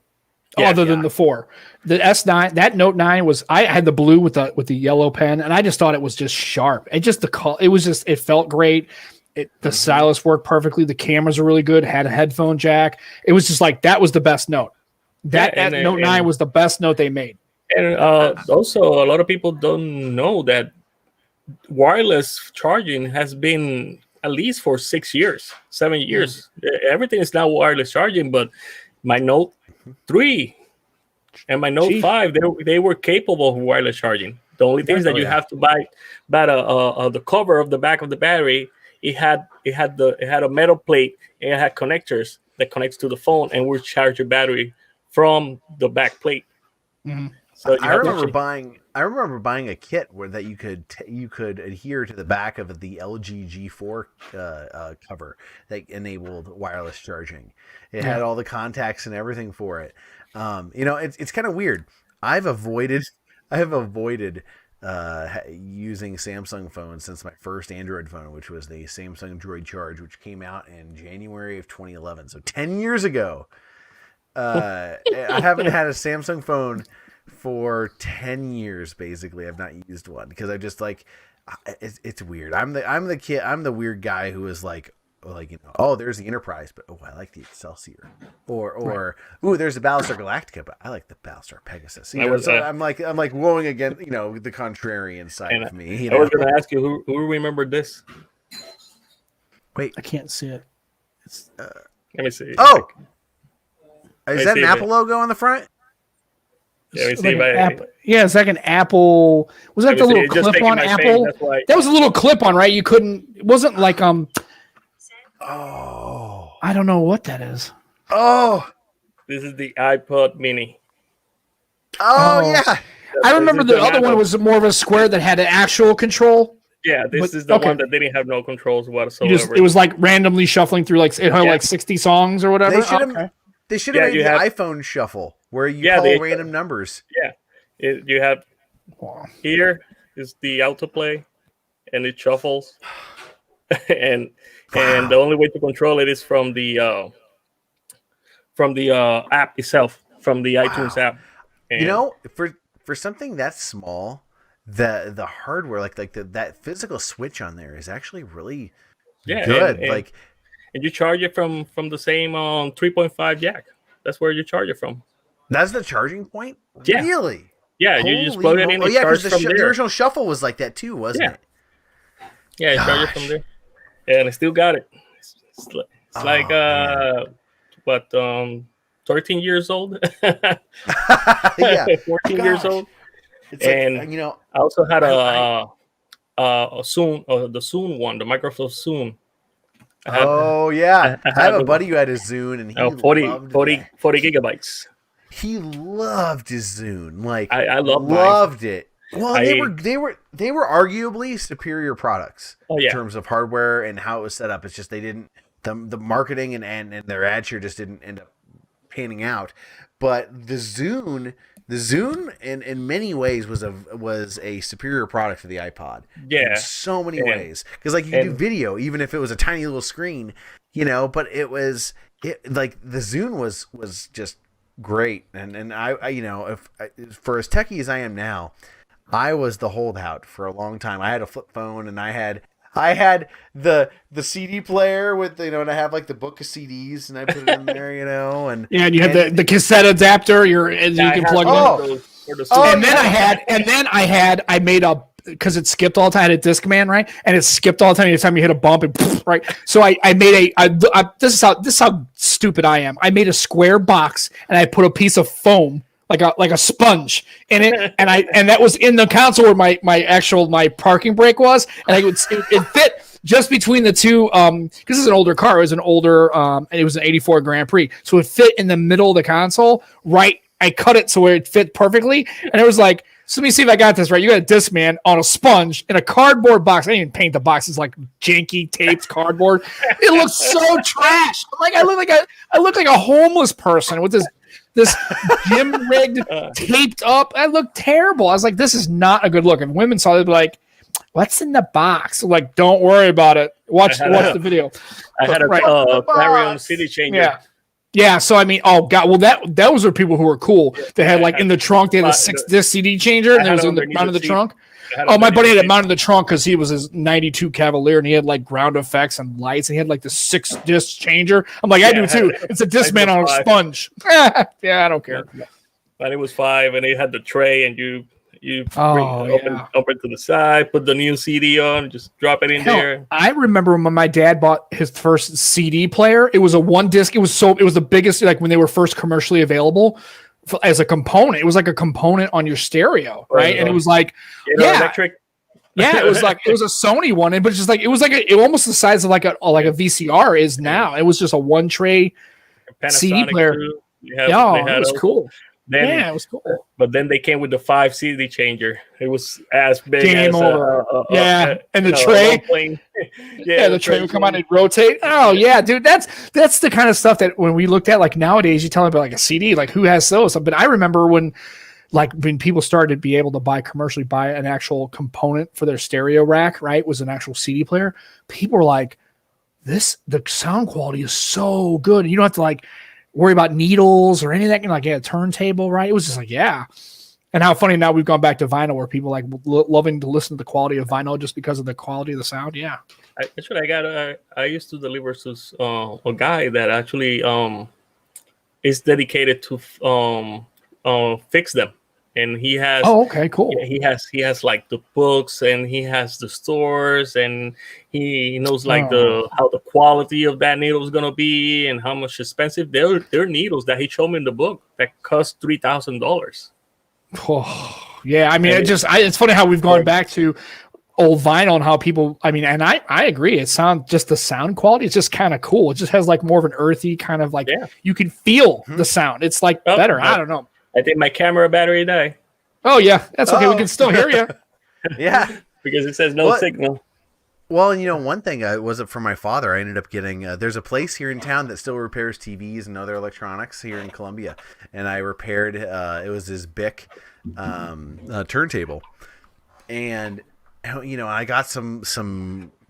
other than the 4. The S9, that Note 9 was. I had the blue with the yellow pen, and I just thought it was just sharp. It felt great. The stylus worked perfectly. The cameras are really good. Had a headphone jack. It was just like that was the best Note. That Note 9 was the best Note they made. And also, a lot of people don't know that wireless charging has been at least for 6 years, 7 years. Everything is now wireless charging, but my Note 3 and my Note 5, they were capable of wireless charging. The only thing is that you have to buy the cover of the back of the battery. It had a metal plate, and it had connectors that connects to the phone and will charge your battery from the back plate. So I remember buying a kit where that you could adhere to the back of the LG G4 cover that enabled wireless charging. It had all the contacts and everything for it. It's kind of weird. I have avoided using Samsung phones since my first Android phone, which was the Samsung Droid Charge, which came out in January of 2011. So 10 years ago. I haven't had a Samsung phone for 10 years. Basically, I've not used one because I just like it's weird. I'm the weird guy who is like like, oh, there's the Enterprise, but oh, I like the Excelsior, or ooh, there's the Battlestar Galactica, but I like the Battlestar Pegasus. So I'm like going against the contrarian side of me. I was going to ask you who remembered this. Wait, I can't see it. Let me see. Oh, is that an Apple logo on the front? Yeah, let me see yeah, it's like an Apple. Was that the little clip-on Apple? That was a little clip-on, right? You couldn't. It wasn't like Oh, I don't know what that is. Oh, this is the iPod Mini. Oh yeah, I remember the other one was more of a square that had an actual control. Yeah, this is the one that didn't have no controls whatsoever. It was like randomly shuffling through it had like 60 songs or whatever. They should have made the iPhone shuffle where you call random numbers. Yeah, you have here is the autoplay, and it shuffles, and the only way to control it is from the app itself, from the iTunes app. And for something that small, the hardware like that physical switch on there is actually really good. And you charge it from the same 3.5 jack. That's where you charge it from. That's the charging point? Yeah. Really? Yeah, you just plug it in. Because the original shuffle was like that too, wasn't it? Yeah, you charge it from there. Yeah, and I still got it. It's like 13 years old. Yeah, 14 years old. It's and like, I also had a Zoom, the Zoom one, the Microsoft Zoom. I have a buddy who had a Zune, and he 40 gigabytes. He loved his Zune. Like I loved it. Well, they were arguably superior products in terms of hardware and how it was set up. It's just they didn't the marketing and their ad share just didn't end up panning out. But the Zune in many ways was a superior product to the iPod. Yeah, in so many ways, because like you can do video even if it was a tiny little screen, But it like the Zune was just great, and I if for as techie as I am now, I was the holdout for a long time. I had a flip phone, and I had the CD player with and I have like the book of CDs, and I put it in there, and and you had the cassette adapter. You can plug it in. I made a, because it skipped all the time. I had a Discman, right? And it skipped all the time. Every time you hit a bump, and right. So I made this is how stupid I am. I made a square box, and I put a piece of foam, like a sponge in it, and that was in the console where my parking brake was, and it fit just between the two. Because this is an older car. It was an older, and it was an '84 Grand Prix, so it fit in the middle of the console. Right, I cut it so where it fit perfectly, and it was like. So let me see if I got this right. You got a Discman on a sponge in a cardboard box. I didn't even paint the box. It's like janky taped cardboard. It looks so trash. I look like a homeless person with this gym rigged taped up. I look terrible. I was like, this is not a good look. And women saw it, they'd be like, what's in the box? I'm like, don't worry about it. Watch the video. I had a Clarion CD changer. Yeah. Yeah, so I mean, oh god, well those were people who were cool. They had like in the trunk, they had a 6-disc CD changer, and it was in the front of the trunk. Oh, my buddy had it mounted in the trunk because he was his '92 Cavalier, and he had like ground effects and lights, and he had like the 6-disc changer. I'm like, I do too. It's a Discman on a sponge. Yeah, I don't care. And it was 5, and it had the tray, and you open to the side, put the new CD on, just drop it in there. I remember when my dad bought his first CD player. It was a 1-disc. It was the biggest, like when they were first commercially available as a component. It was like a component on your stereo, right? And it was like electric. Yeah, it was a Sony one, but just like it was like it almost the size of like a VCR is now. It was just a 1-tray CD player. It was cool. It was cool. But then they came with the 5 CD changer. It was as big Game as over. And the tray. The tray would come on and rotate. Oh yeah, dude, that's the kind of stuff that when we looked at like nowadays, you tell them about like a CD, like who has those? But I remember when people started to be able to commercially buy an actual component for their stereo rack, right? Was an actual CD player. People were like, the sound quality is so good. You don't have to like worry about needles or anything, like a turntable, right? It was just like, And how funny now we've gone back to vinyl, where people like loving to listen to the quality of vinyl just because of the quality of the sound. Yeah. I used to deliver to a guy that actually is dedicated to fix them, and he has. Oh, okay, cool. He has like the books, and he has the stores, and he knows like how the quality of that needle is gonna be and how much expensive. They're needles that he showed me in the book that cost $3,000. Oh, yeah, I mean, it's funny how we've gone back to old vinyl and how people. I mean, and I agree. The sound quality is just kind of cool. It just has like more of an earthy kind of like you can feel the sound. It's like better. I don't know. I think my camera battery died. Oh yeah, that's okay. We can still hear you. Yeah, because it says no signal. Well, and one thing was it for my father. I ended up getting. There's a place here in town that still repairs TVs and other electronics here in Columbia, and I repaired. It was this Bic turntable, and I got some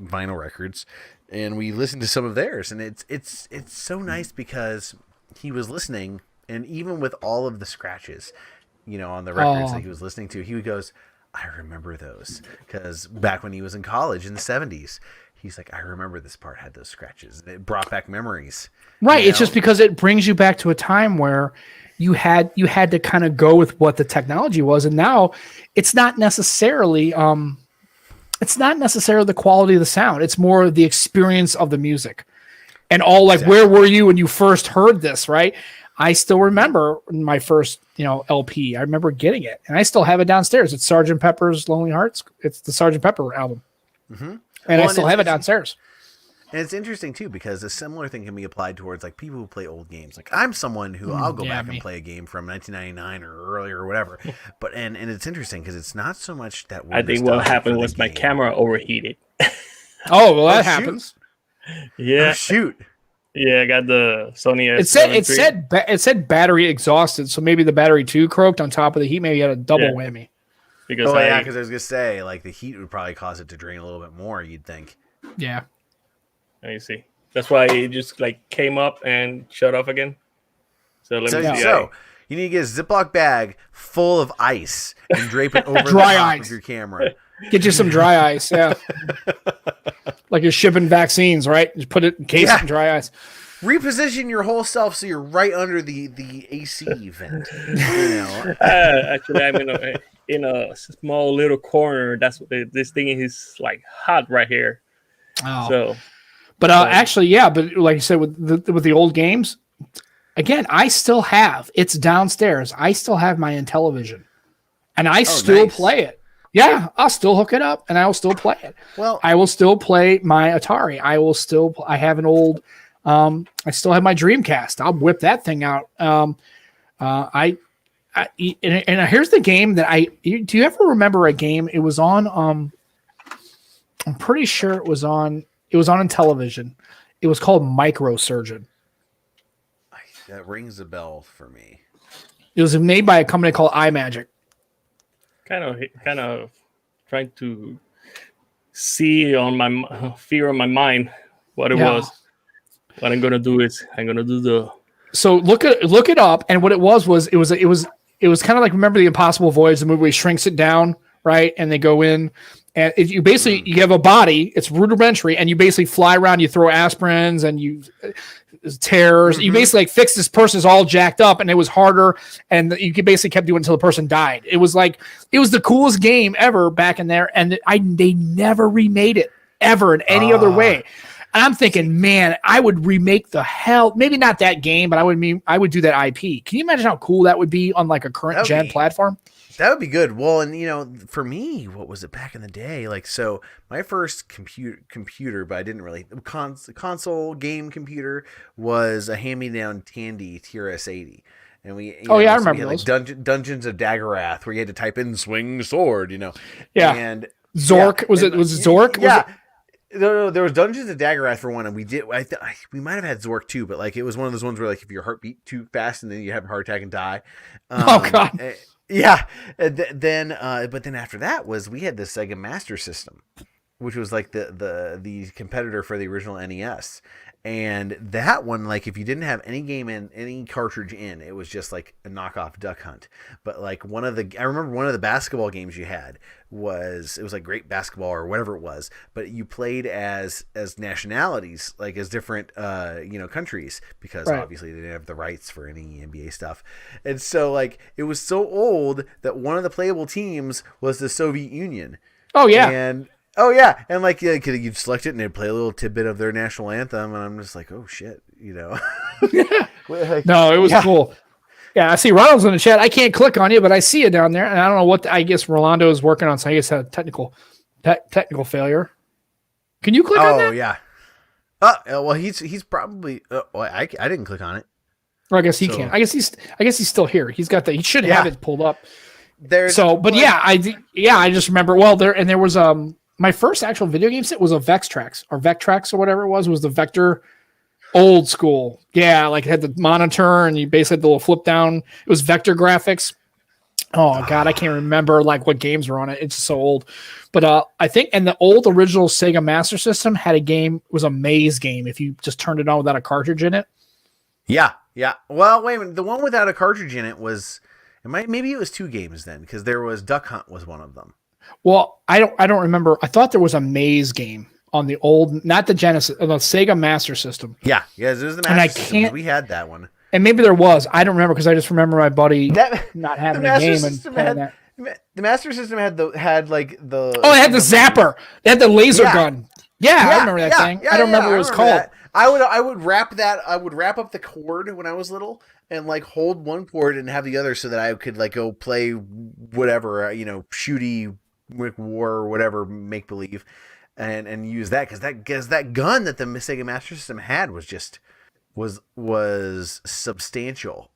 vinyl records, and we listened to some of theirs, and it's so nice because he was listening, and even with all of the scratches, on the records that he was listening to, he goes, I remember those, because back when he was in college in the 70s, he's like, I remember this part had those scratches. And it brought back memories. Right. It's just because it brings you back to a time where you had to kind of go with what the technology was. And now it's not necessarily the quality of the sound. It's more the experience of the music and all like, Where were you when you first heard this? Right. I still remember my first, LP. I remember getting it, and I still have it downstairs. It's Sgt. Pepper's Lonely Hearts. It's the Sgt. Pepper album, and I still have it downstairs. And it's interesting too because a similar thing can be applied towards like people who play old games. Like I'm someone who I'll go back and play a game from 1999 or earlier or whatever. But and it's interesting because it's not so much that I think what happened was my camera overheated. Oh well, that happens. Yeah. Oh, shoot. Yeah, I got the Sony S7 it said battery exhausted, so maybe the battery too croaked on top of the heat. Maybe you had a double whammy. Because because I was gonna say like the heat would probably cause it to drain a little bit more. You'd think. Yeah. Let me see. That's why it just like came up and shut off again. So let me see. So you need to get a Ziploc bag full of ice and drape it over the top of your camera. Get you some dry ice, yeah. Like you're shipping vaccines, right? Just put it in case in dry ice. Reposition your whole self so you're right under the AC vent. Actually, I'm in a small little corner. That's what this thing is like hot right here. Oh. So, but actually, yeah. But like you said, with the old games, again, I still have it's downstairs. I still have my Intellivision, and I still play it. Yeah, I'll still hook it up and I will still play it. Well, I will still play my Atari. I have an old, I still have my Dreamcast. I'll whip that thing out. And here's the game that do you ever remember a game? It was on, I'm pretty sure it was on television. It was called Microsurgeon. That rings a bell for me. It was made by a company called iMagic. Kind of trying to see on my fear on my mind what it was. What I'm gonna do is I'm gonna do the. So look it up, and what it was it was kind of like, remember the Impossible Voyage, the movie where he shrinks it down, right? And they go in, and you basically you have a body. It's rudimentary, and you basically fly around. You throw aspirins, and you tears. You basically like fix this person's all jacked up, and it was harder, and you basically kept doing it until the person died. It was the coolest game ever back in there, and they never remade it ever in any other way. And I'm thinking, man, I would remake the hell, maybe not that game, but I would do that IP. Can you imagine how cool that would be on like a current gen platform? That would be good. Well, and for me, what was it back in the day? Like, so my first computer, but I didn't really console game computer was a hand-me-down Tandy TRS-80, and we. I remember those. Like Dungeons of Daggerath, where you had to type in swing sword. Yeah. And Zork was it Zork? Yeah. No, there was Dungeons of Daggerath for one, and we did. We might have had Zork too, but like it was one of those ones where like if your heart beat too fast and then you have a heart attack and die. Oh God. Yeah. But then after that we had the Sega Master System, which was like the competitor for the original NES. And that one, like, if you didn't have any game in, any cartridge in, it was just like a knockoff Duck Hunt. But like I remember one of the basketball games you had it was like Great Basketball or whatever it was. But you played as nationalities, like as different countries, because obviously they didn't have the rights for any NBA stuff. And so like it was so old that one of the playable teams was the Soviet Union. Oh yeah. And like you'd select it and they'd play a little tidbit of their national anthem, and I'm just like, oh shit, No, it was cool. Yeah, I see Ronald's in the chat. I can't click on you, but I see you down there, and I don't know what. I guess Rolando is working on. So I guess had a technical failure. Can you click on that? Oh yeah. Well, he's probably. I didn't click on it. Or I guess he can. I guess he's still here. He's got He should have it pulled up. I just remember. Well, there was my first actual video game set was a Vectrax or whatever it was the Vector old school. Yeah, like it had the monitor and you basically had the little flip down. It was Vector graphics. Oh God, I can't remember like what games were on it. It's so old. But I think and the old original Sega Master System had a game, it was a maze game if you just turned it on without a cartridge in it. Yeah. Well, wait a minute. The one without a cartridge in it was maybe it was two games then, because there was Duck Hunt was one of them. Well, I don't remember. I thought there was a maze game on the old, not the Genesis, the Sega Master System. Yeah, it was the Master System. We had that one. And maybe there was. I don't remember because I just remember my buddy not having a game and playing that. The Master System had the. Oh, it had the zapper. It had the laser gun. Yeah, I remember that thing. I don't remember what it was called. That. I would wrap up the cord when I was little and like hold one cord and have the other so that I could like go play whatever shooty war or whatever make believe, and use that because that gun that the Sega Master System had was substantial.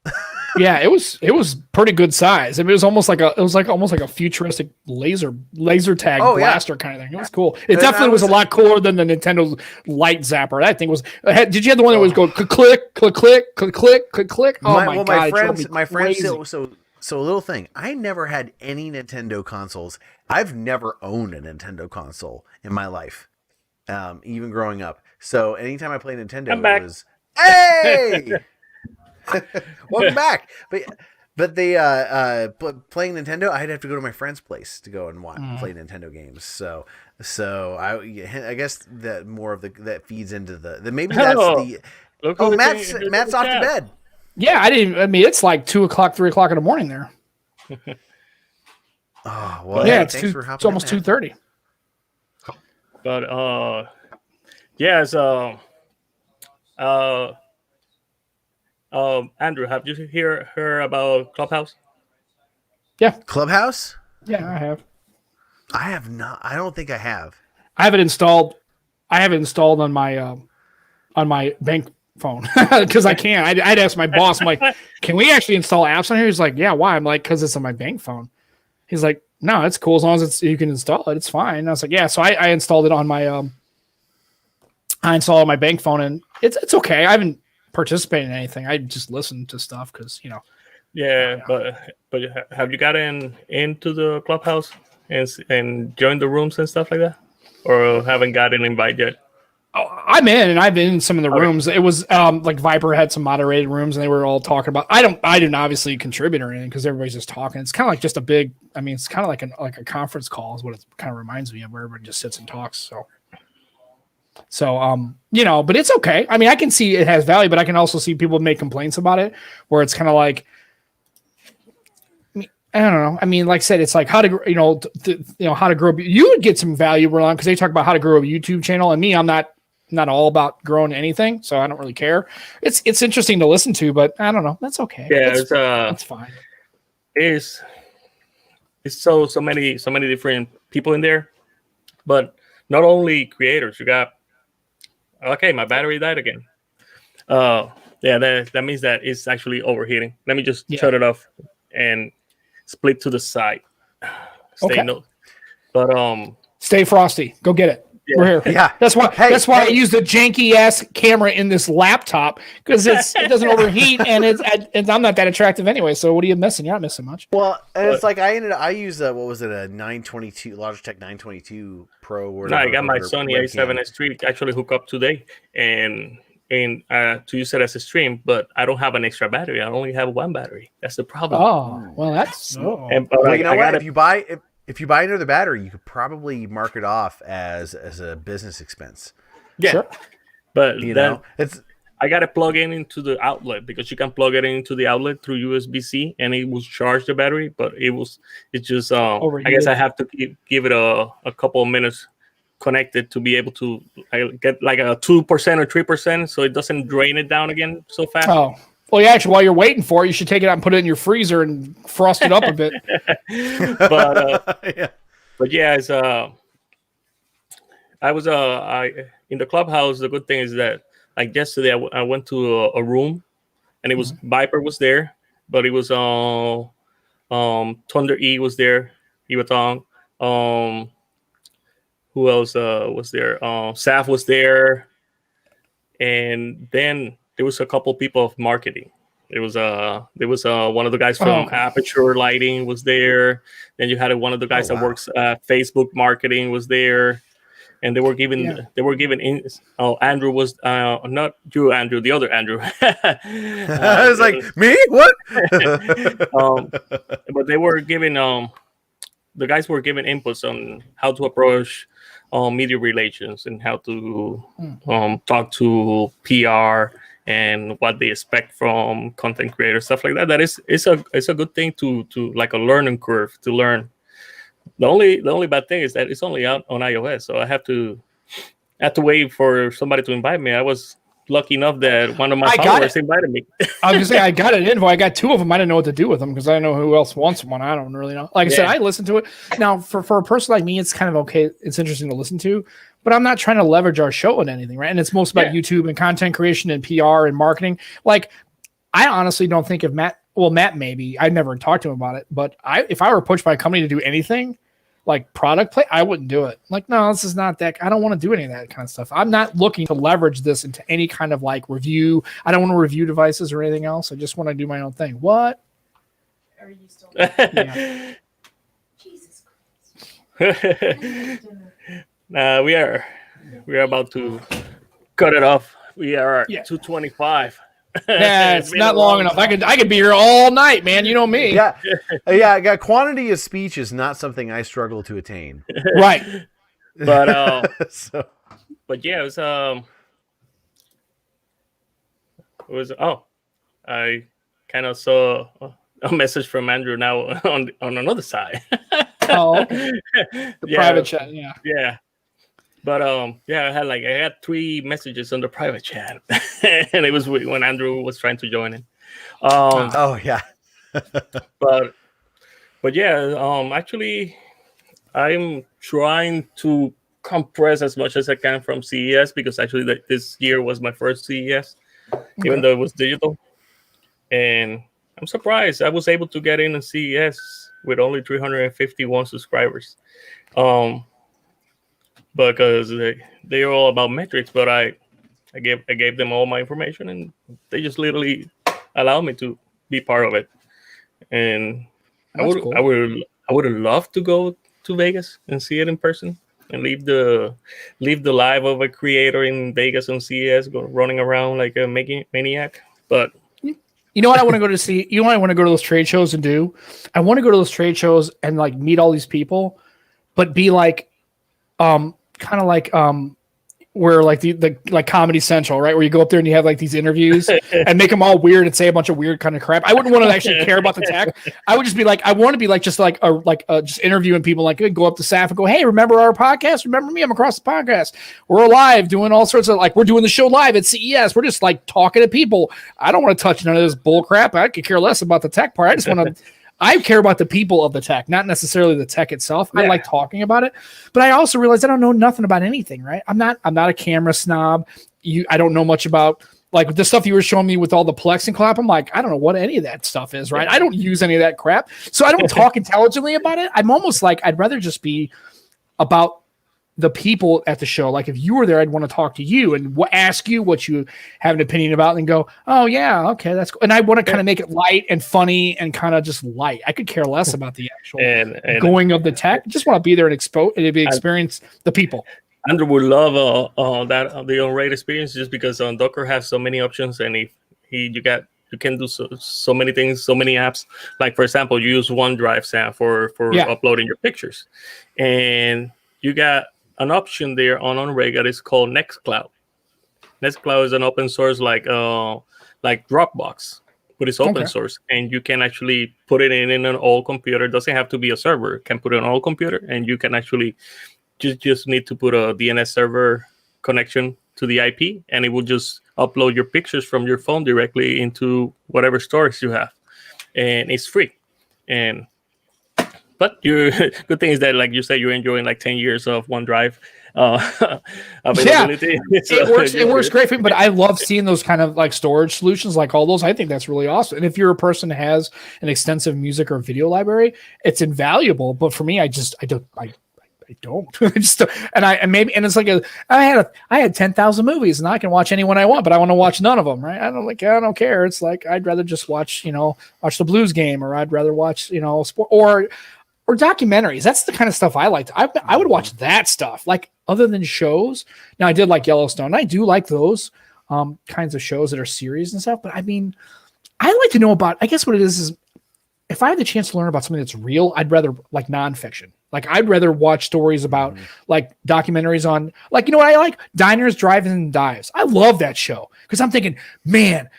Yeah, it was pretty good size. I mean, it was almost like a futuristic laser tag blaster kind of thing. It was cool. It definitely was a lot cooler than the Nintendo Light Zapper. That thing was. Did you have the one that was go click click click click click click click click? Oh my God! My friends. So a little thing. I never had any Nintendo consoles. I've never owned a Nintendo console in my life, even growing up. So anytime I played Nintendo, it was hey. Welcome back. But they playing Nintendo, I'd have to go to my friend's place to go and play Nintendo games. So I guess that more of that feeds into the maybe that's the. Matt's off to bed. Yeah, it's like 2 o'clock, 3 o'clock in the morning there. Oh well, yeah, it's almost 2:30. But yeah, so Andrew, have you heard about Clubhouse? Yeah, Clubhouse. Yeah, I have. I have not. I don't think I have. I have it installed. On my bank phone because I can't. I'd ask my boss. I'm like, can we actually install apps on here? He's like, yeah. Why? I'm like, because it's on my bank phone. He's like, no, it's cool as long as you can install it. It's fine. And I was like, yeah. So I installed it on my on my bank phone, and it's okay. I haven't participated in anything. I just listen to stuff because Yeah, but have you gotten into the Clubhouse and joined the rooms and stuff like that, or haven't gotten invited yet? Oh, I'm in, and I've been in some of the rooms. It was like Viper had some moderated rooms, and they were all talking about. I didn't obviously contribute or anything because everybody's just talking. It's kind of like just a big. I mean, it's kind of like a conference call is what it kind of reminds me of, where everybody just sits and talks. So but it's okay. I mean, I can see it has value, but I can also see people make complaints about it, where it's kind of like. I don't know. I mean, like I said, it's like how to, how to grow. You would get some value, Roland, because they talk about how to grow a YouTube channel, and me, I'm not all about growing anything, so I don't really care. It's interesting to listen to, but I don't know. That's okay. Yeah, that's fine. It's so many different people in there, but not only creators. You got my battery died again. Yeah, that means that it's actually overheating. Let me just shut it off and split to the side. Stay frosty. Go get it. We're here. Yeah. That's why. That's why I use the janky ass camera in this laptop because it doesn't overheat and I'm not that attractive anyway. So what are you missing? You're not missing much. Well, and it's like I use what was it, a 922 Logitech 922 Pro or No, I got my or Sony webcam. A7S III actually hooked up today, and to use it as a stream, but I don't have an extra battery. I only have one battery. That's the problem. Oh, well, that's. And, Well, like, you know I what? gotta, If you buy another battery, you could probably mark it off as a business expense. yeah, Sure. but You then know, it's I gotta plug it into the outlet because you can plug it into the outlet through USB-C, and it will charge the battery. But it's just I guess I have to give it a couple of minutes connected to be able to get like a 2% or 3%, so it doesn't drain it down again so fast. Oh. Well, yeah, actually, while you're waiting for it, you should take it out and put it in your freezer and frost it up a bit. But yeah, it's I was in the clubhouse. The good thing is that like yesterday I went to a room, and it was Viper was there, but it was Thunder E was there, Iwatong, who else was there? Saf was there, and then there was a couple people of marketing. There was one of the guys from Aperture Lighting was there. Then you had one of the guys that works Facebook marketing was there, and they were giving Andrew was not you, Andrew, the other Andrew. I was like, me? What? But they were giving the guys were giving inputs on how to approach media relations and how to talk to PR and what they expect from content creators, stuff like that. It's a good thing to like a learning curve to learn. The only bad thing is that it's only out on iOS, so I have to wait for somebody to invite me. I was lucky enough that one of my followers invited me. I was gonna say I got an info. I got two of them. I didn't know what to do with them because I don't know who else wants one. I don't really know. Like I said, I listened to it. Now, for a person like me, it's kind of okay. It's interesting to listen to, but I'm not trying to leverage our show on anything, right? And it's most about YouTube and content creation and PR and marketing. Like, I honestly don't think if Matt maybe I never talked to him about it, but if I were pushed by a company to do anything like product play, I wouldn't do it. Like, no, this is not that. I don't want to do any of that kind of stuff. I'm not looking to leverage this into any kind of like review. I don't want to review devices or anything else. I just want to do my own thing. What? Are you still? Jesus Christ. We are about to cut it off. We are at 2:25. Yeah, it's not long enough. I could be here all night, man. You know me. Yeah. Quantity of speech is not something I struggle to attain. Right. But but yeah, I kind of saw a message from Andrew now on another side. Okay. The private chat. Yeah. But I had 3 messages on the private chat, and it was when Andrew was trying to join in. But yeah, actually, I'm trying to compress as much as I can from CES because actually this year was my first CES, even though it was digital, and I'm surprised I was able to get in on CES with only 351 subscribers. Because they're all about metrics, but I gave them all my information, and they just literally allowed me to be part of it. And I would love to go to Vegas and see it in person and leave the life of a creator in Vegas on CES, running around like a maniac. But you know what I want to go to see? You know what I want to go to those trade shows and do? I want to go to those trade shows and like meet all these people, but be like, kind of like where like the like Comedy Central, right? Where you go up there and you have like these interviews and make them all weird and say a bunch of weird kind of crap. I wouldn't want to actually care about the tech. I would just be like, I want to be like just just interviewing people, like go up to Saf and go, hey, remember our podcast? Remember me? I'm across the podcast. We're live doing all sorts of we're doing the show live at CES. We're just like talking to people. I don't want to touch none of this bull crap. I could care less about the tech part. I just want to. I care about the people of the tech, not necessarily the tech itself. I like talking about it, but I also realize I don't know nothing about anything, right? I'm not a camera snob. I don't know much about like the stuff you were showing me with all the Plex and clap. I'm like, I don't know what any of that stuff is, right? I don't use any of that crap. So I don't talk intelligently about it. I'm almost like, I'd rather just be about the people at the show. Like if you were there, I'd want to talk to you and ask you what you have an opinion about, and go, oh yeah, okay, that's cool. And I want to kind of make it light and funny and kind of just light. I could care less about the actual and going of the tech. I just want to be there and experience the people. Andrew would love the on-rate experience just because Docker has so many options, and you can do so many things, so many apps. Like for example, you use OneDrive, Sam, for uploading your pictures, and you got an option there on Reg that is called Nextcloud. Nextcloud is an open source like Dropbox, but it's open source, and you can actually put it in an old computer. It doesn't have to be a server. You can put it on an old computer, and you can actually just need to put a DNS server connection to the IP, and it will just upload your pictures from your phone directly into whatever storage you have, and it's free. But your good thing is that, like you said, you're enjoying like 10 years of OneDrive availability. Yeah, it works great for me, but I love seeing those kind of like storage solutions, like all those. I think that's really awesome. And if you're a person that has an extensive music or video library, it's invaluable. But for me, I don't. And it's like I had 10,000 movies and I can watch anyone I want, but I want to watch none of them, right? I don't care. It's like I'd rather just watch the Blues game, or I'd rather watch sport or documentaries. That's the kind of stuff I liked. I would watch that stuff, like other than shows. Now I did like Yellowstone. I do like those kinds of shows that are series and stuff, but I mean, I like to know about, I guess what it is if I had the chance to learn about something that's real, I'd rather like nonfiction. Like I'd rather watch stories about like documentaries on, like, what I like? Diners, Drive-ins, and Dives. I love that show because I'm thinking, man,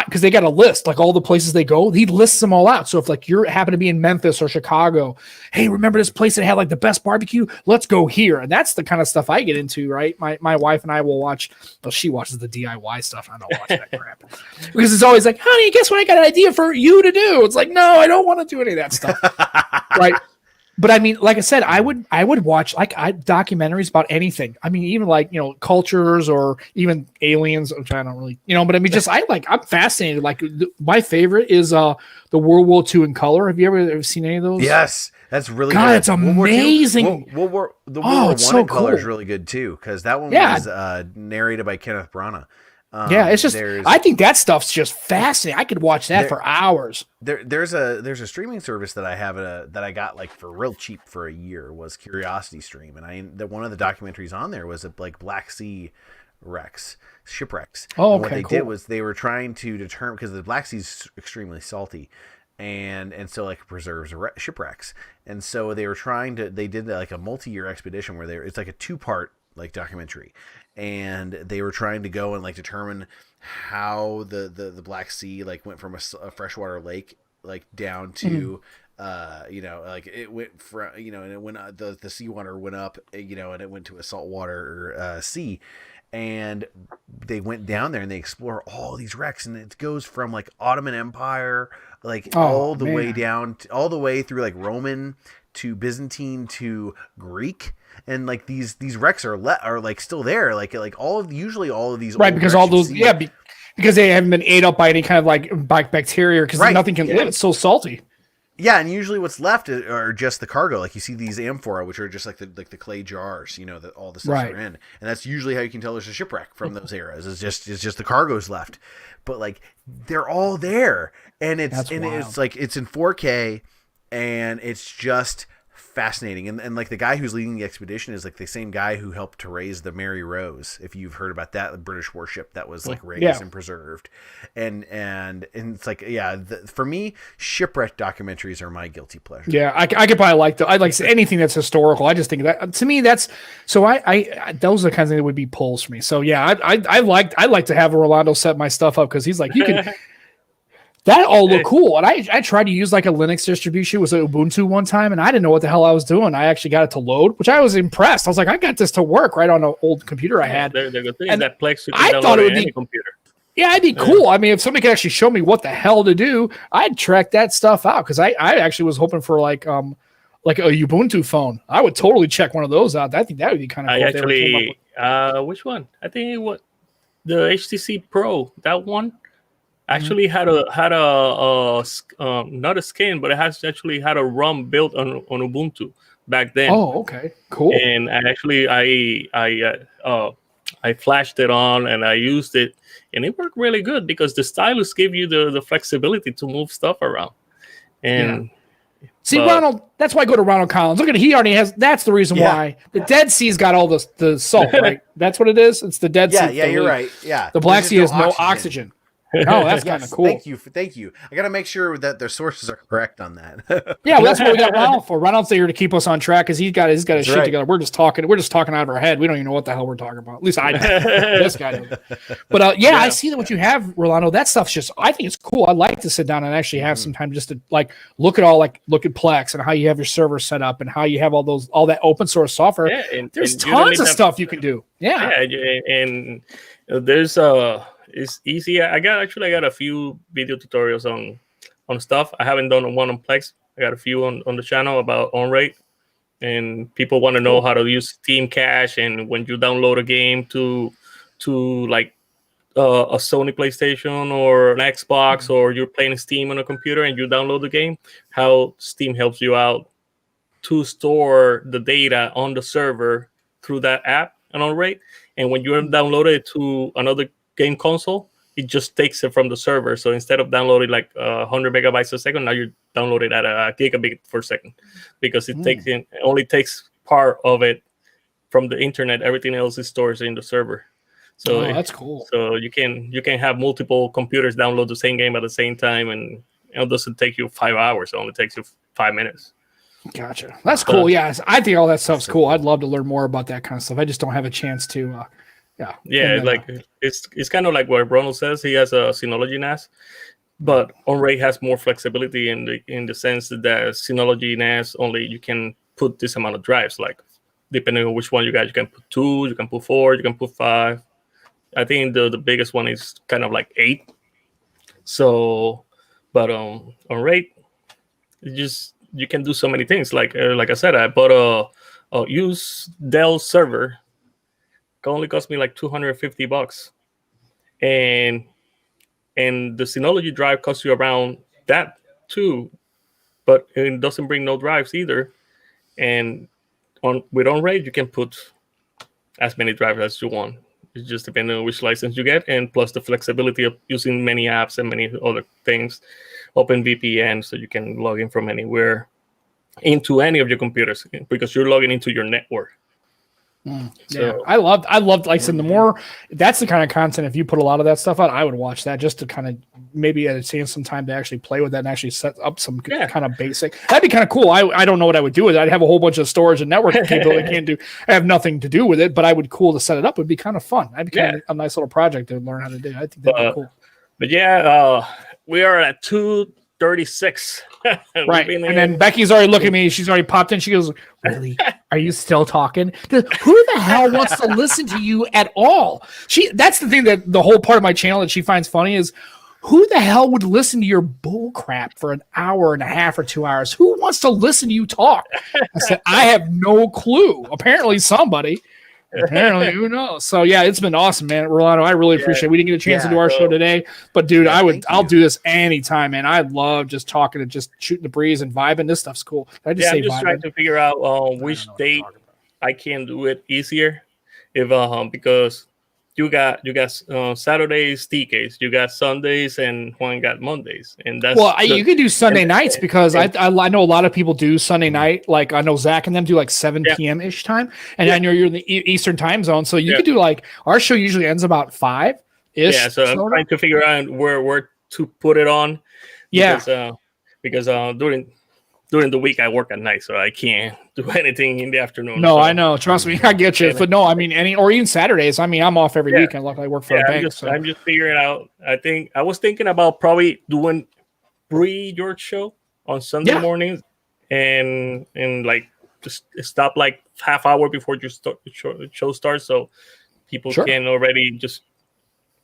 because they got a list, like all the places they go, he lists them all out. So if like you happen to be in Memphis or Chicago, hey, remember this place that had like the best barbecue? Let's go here. And that's the kind of stuff I get into, right? My wife and I will watch, well, she watches the DIY stuff. I don't watch that crap. Because it's always like, honey, guess what? I got an idea for you to do. It's like, no, I don't want to do any of that stuff. Right. But I mean, like I said, I would watch documentaries about anything. I mean, even like, cultures or even aliens, which I don't really, but I mean, I'm fascinated. Like my favorite is the World War II in color. Have you ever seen any of those? Yes. That's really God, good. it's amazing. The World War I in color is really good too, because that one was narrated by Kenneth Branagh. It's just, I think that stuff's just fascinating. I could watch that for hours. There's a streaming service that I have that I got like for real cheap for a year, was Curiosity Stream, and one of the documentaries on there was like Black Sea shipwrecks. Oh, okay, what they cool. did was they were trying to determine, because the Black Sea is extremely salty, and so like preserves shipwrecks, and so they did like a multi-year expedition where it's like a 2-part like documentary. And they were trying to go and like determine how the Black Sea like went from a freshwater lake like down to like it went from and it went the seawater went up and it went to a saltwater sea, and they went down there and they explore all these wrecks, and it goes from like Ottoman Empire all the way down all the way through like Roman to Byzantine to Greek. And like these wrecks are like still there, like all of these right, because all those because they haven't been ate up by any kind of like bacteria, because nothing can live. It's so salty. Yeah, and usually what's left are just the cargo. Like you see these amphora, which are just like the clay jars, that all the stuff are in, and that's usually how you can tell there's a shipwreck from those eras. It's just the cargo's left, but like they're all there, and it's like it's in 4K, and it's just fascinating. And like the guy who's leading the expedition is like the same guy who helped to raise the Mary Rose, if you've heard about that, the British warship that was like raised and preserved, and it's like for me, shipwreck documentaries are my guilty pleasure. I could probably I like anything that's historical. I just think that to me that's so I those are the kinds of things that would be pulls for me. So I like to have Rolando set my stuff up, because he's like, you can that all looked cool. And I tried to use like a Linux distribution with Ubuntu one time, and I didn't know what the hell I was doing. I actually got it to load, which I was impressed. I was like, I got this to work right on an old computer I had. They're good things that Plex you can I thought it would any be computer. Yeah, it'd be cool. I mean, if somebody could actually show me what the hell to do, I'd track that stuff out, because I actually was hoping for like a Ubuntu phone. I would totally check one of those out. I think that would be kind of cool. I actually, which one? I think the HTC Pro, that one. Actually had a not a skin, but it has actually had a ROM built on Ubuntu. back then. Oh, okay, cool. And I flashed it on and I used it, and it worked really good because the stylus give you the flexibility to move stuff around. And See, but- Ronald, that's why I go to Ronald Collins. Look at it. He already has. That's the reason why the Dead Sea's got all the salt, right? That's what it is. It's the Dead Sea. Yeah, you're right. Yeah, The Black There's Sea has just no oxygen. Oh, that's kind of cool. Thank you. I gotta make sure that their sources are correct on that. Yeah, well, that's what we got Ronald for. Ronald's here to keep us on track because he's got his shit right. together. We're just talking out of our head. We don't even know what the hell we're talking about. At least I don't. This guy does. But yeah, I see that what you have, Rolando. That stuff's just. I think it's cool. I'd like to sit down and actually have some time just to look at Plex and how you have your server set up and how you have all that open source software. Yeah, and there's and you don't tons need of that- stuff you can do. Yeah. and there's it's easy. I got a few video tutorials on stuff. I haven't done one on Plex. I got a few on the channel about on rate, and people want to know how to use Steam Cache and when you download a game to like a Sony PlayStation or an Xbox, or you're playing Steam on a computer and you download the game, how Steam helps you out to store the data on the server through that app and on rate. And when you download it to another game console, it just takes it from the server. So instead of downloading like 100 megabytes a second, now you download it at a gigabit per second, because it only takes part of it from the internet. Everything else is stored in the server. So that's cool. So you can have multiple computers download the same game at the same time, and it doesn't take you 5 hours. It only takes you 5 minutes. Gotcha. That's cool. Yeah, I think all that stuff's cool. I'd love to learn more about that kind of stuff. I just don't have a chance to. It's kind of like what Ronald says. He has a Synology NAS, but Array has more flexibility in the sense that Synology NAS only you can put this amount of drives. Like depending on which one you got, you can put 2, you can put 4, you can put 5. I think the biggest one is kind of like 8. So, but on Array, you can do so many things. Like I said, I bought a used Dell server. It only cost me like $250, and the Synology drive costs you around that too, but it doesn't bring no drives either. And with OnRaid, you can put as many drives as you want. It just depends on which license you get, and plus the flexibility of using many apps and many other things. OpenVPN, so you can log in from anywhere into any of your computers because you're logging into your network. Yeah, I loved like I said, the more that's the kind of content, if you put a lot of that stuff out, I would watch that just to kind of maybe seeing some time to actually play with that and actually set up some kind of basic. That'd be kind of cool. I don't know what I would do with it. I'd have a whole bunch of storage and network capability. I have nothing to do with it, but I would cool to set it up. It'd be kind of fun. That'd be kind of a nice little project to learn how to do. I think that'd be cool. But yeah, we are at 2:36. Right. And then Becky's already looking at me. She's already popped in. She goes, "Really? Are you still talking? Who the hell wants to listen to you at all?" That's the thing that the whole part of my channel that she finds funny is, who the hell would listen to your bull crap for an hour and a half or 2 hours? Who wants to listen to you talk? I said, I have no clue. Apparently somebody. Apparently, who knows? So yeah, it's been awesome, man. Rolando, I really appreciate it. We didn't get a chance to do our show today, but dude, I'll do this anytime, man. I love just talking and just shooting the breeze and vibing. This stuff's cool. I'm just trying to figure out which date I can do it easier. If because you got Saturdays TKs, you got Sundays, and Juan got Mondays, and that's you could do Sunday nights because I know a lot of people do Sunday night. Like I know Zach and them do like 7 p.m. ish time, and I know you're in the Eastern time zone, so you could do like our show usually ends about 5 ish. Yeah, so I'm trying to figure out where to put it on. Because during the week I work at night, so I can't do anything in the afternoon. No, I know. Trust me, I get you. But no, I mean, or even Saturdays. I mean, I'm off every weekend. Like I work for a bank. I'm just figuring out. I was thinking about probably doing pre-George show on Sunday mornings, and like just stop like half hour before your show starts, so people can already just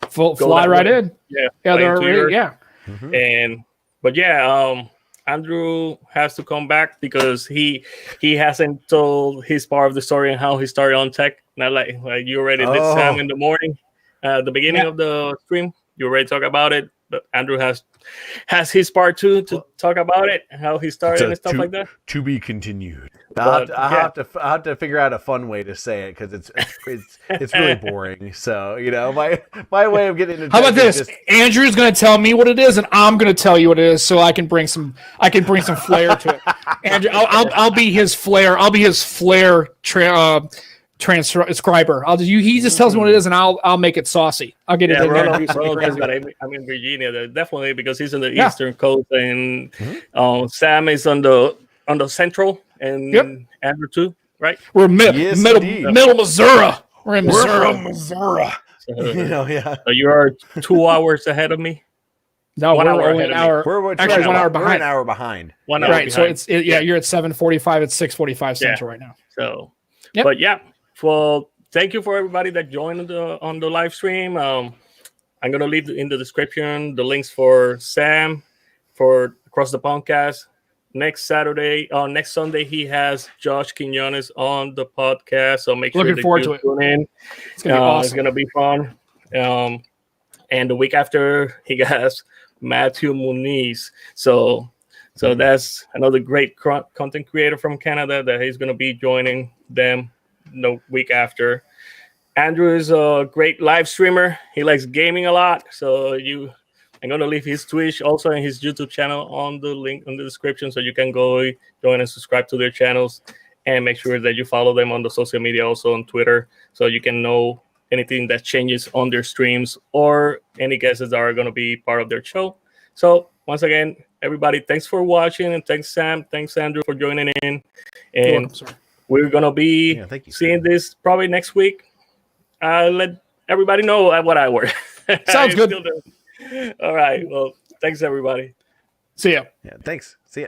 fly right in. They're already, Andrew has to come back because he hasn't told his part of the story and how he started on tech. Not like you already did, Sam, in the morning, the beginning of the stream. You already talked about it. but Andrew has his part too to talk about it, how he started and stuff like that. To be continued. But, I'll have to figure out a fun way to say it because it's really boring. So my way of getting into How about tech is this? just- Andrew's going to tell me what it is, and I'm going to tell you what it is, so I can bring some flair to it. Andrew, I'll be his flair. I'll be his flair transcriber. He just tells me what it is, and I'll make it saucy. I'll get it in there. And do something Ronald crazy. that I'm in Virginia, definitely because he's in the eastern coast, and Sam is on the central, and Andrew too, right? We're Yes, indeed. middle Missouri. We're in We're Missouri. from Missouri. So you are 2 hours ahead of me. No, 1 we're hour only ahead an of me. hour. We're Actually, 1 hour We're behind. an hour behind. 1 hour Right, so behind. you're at 7:45. It's 6:45 Central right now. So, Yep. but yeah, well, thank you for everybody that joined on the live stream. I'm gonna leave in the description the links for Sam for Across the Podcast. Next Sunday, he has Josh Quinones on the podcast. So make sure Looking that forward you to it. tune in. It's gonna be awesome. It's gonna be fun. And the week after, he has Matthew Muniz. So that's another great content creator from Canada that he's going to be joining them the week after. Andrew is a great live streamer. He likes gaming a lot. So I'm going to leave his Twitch also and his YouTube channel on the link in the description, so you can go join and subscribe to their channels, and make sure that you follow them on the social media, also on Twitter, so you can know anything that changes on their streams or any guests that are going to be part of their show. So once again, everybody, thanks for watching, and thanks Sam, thanks Andrew for joining in. And welcome, sir. we're going to be thank you, seeing this probably next week. Let everybody know what I work. Sounds good. All right. Well, thanks everybody. See ya. Yeah, thanks. See ya.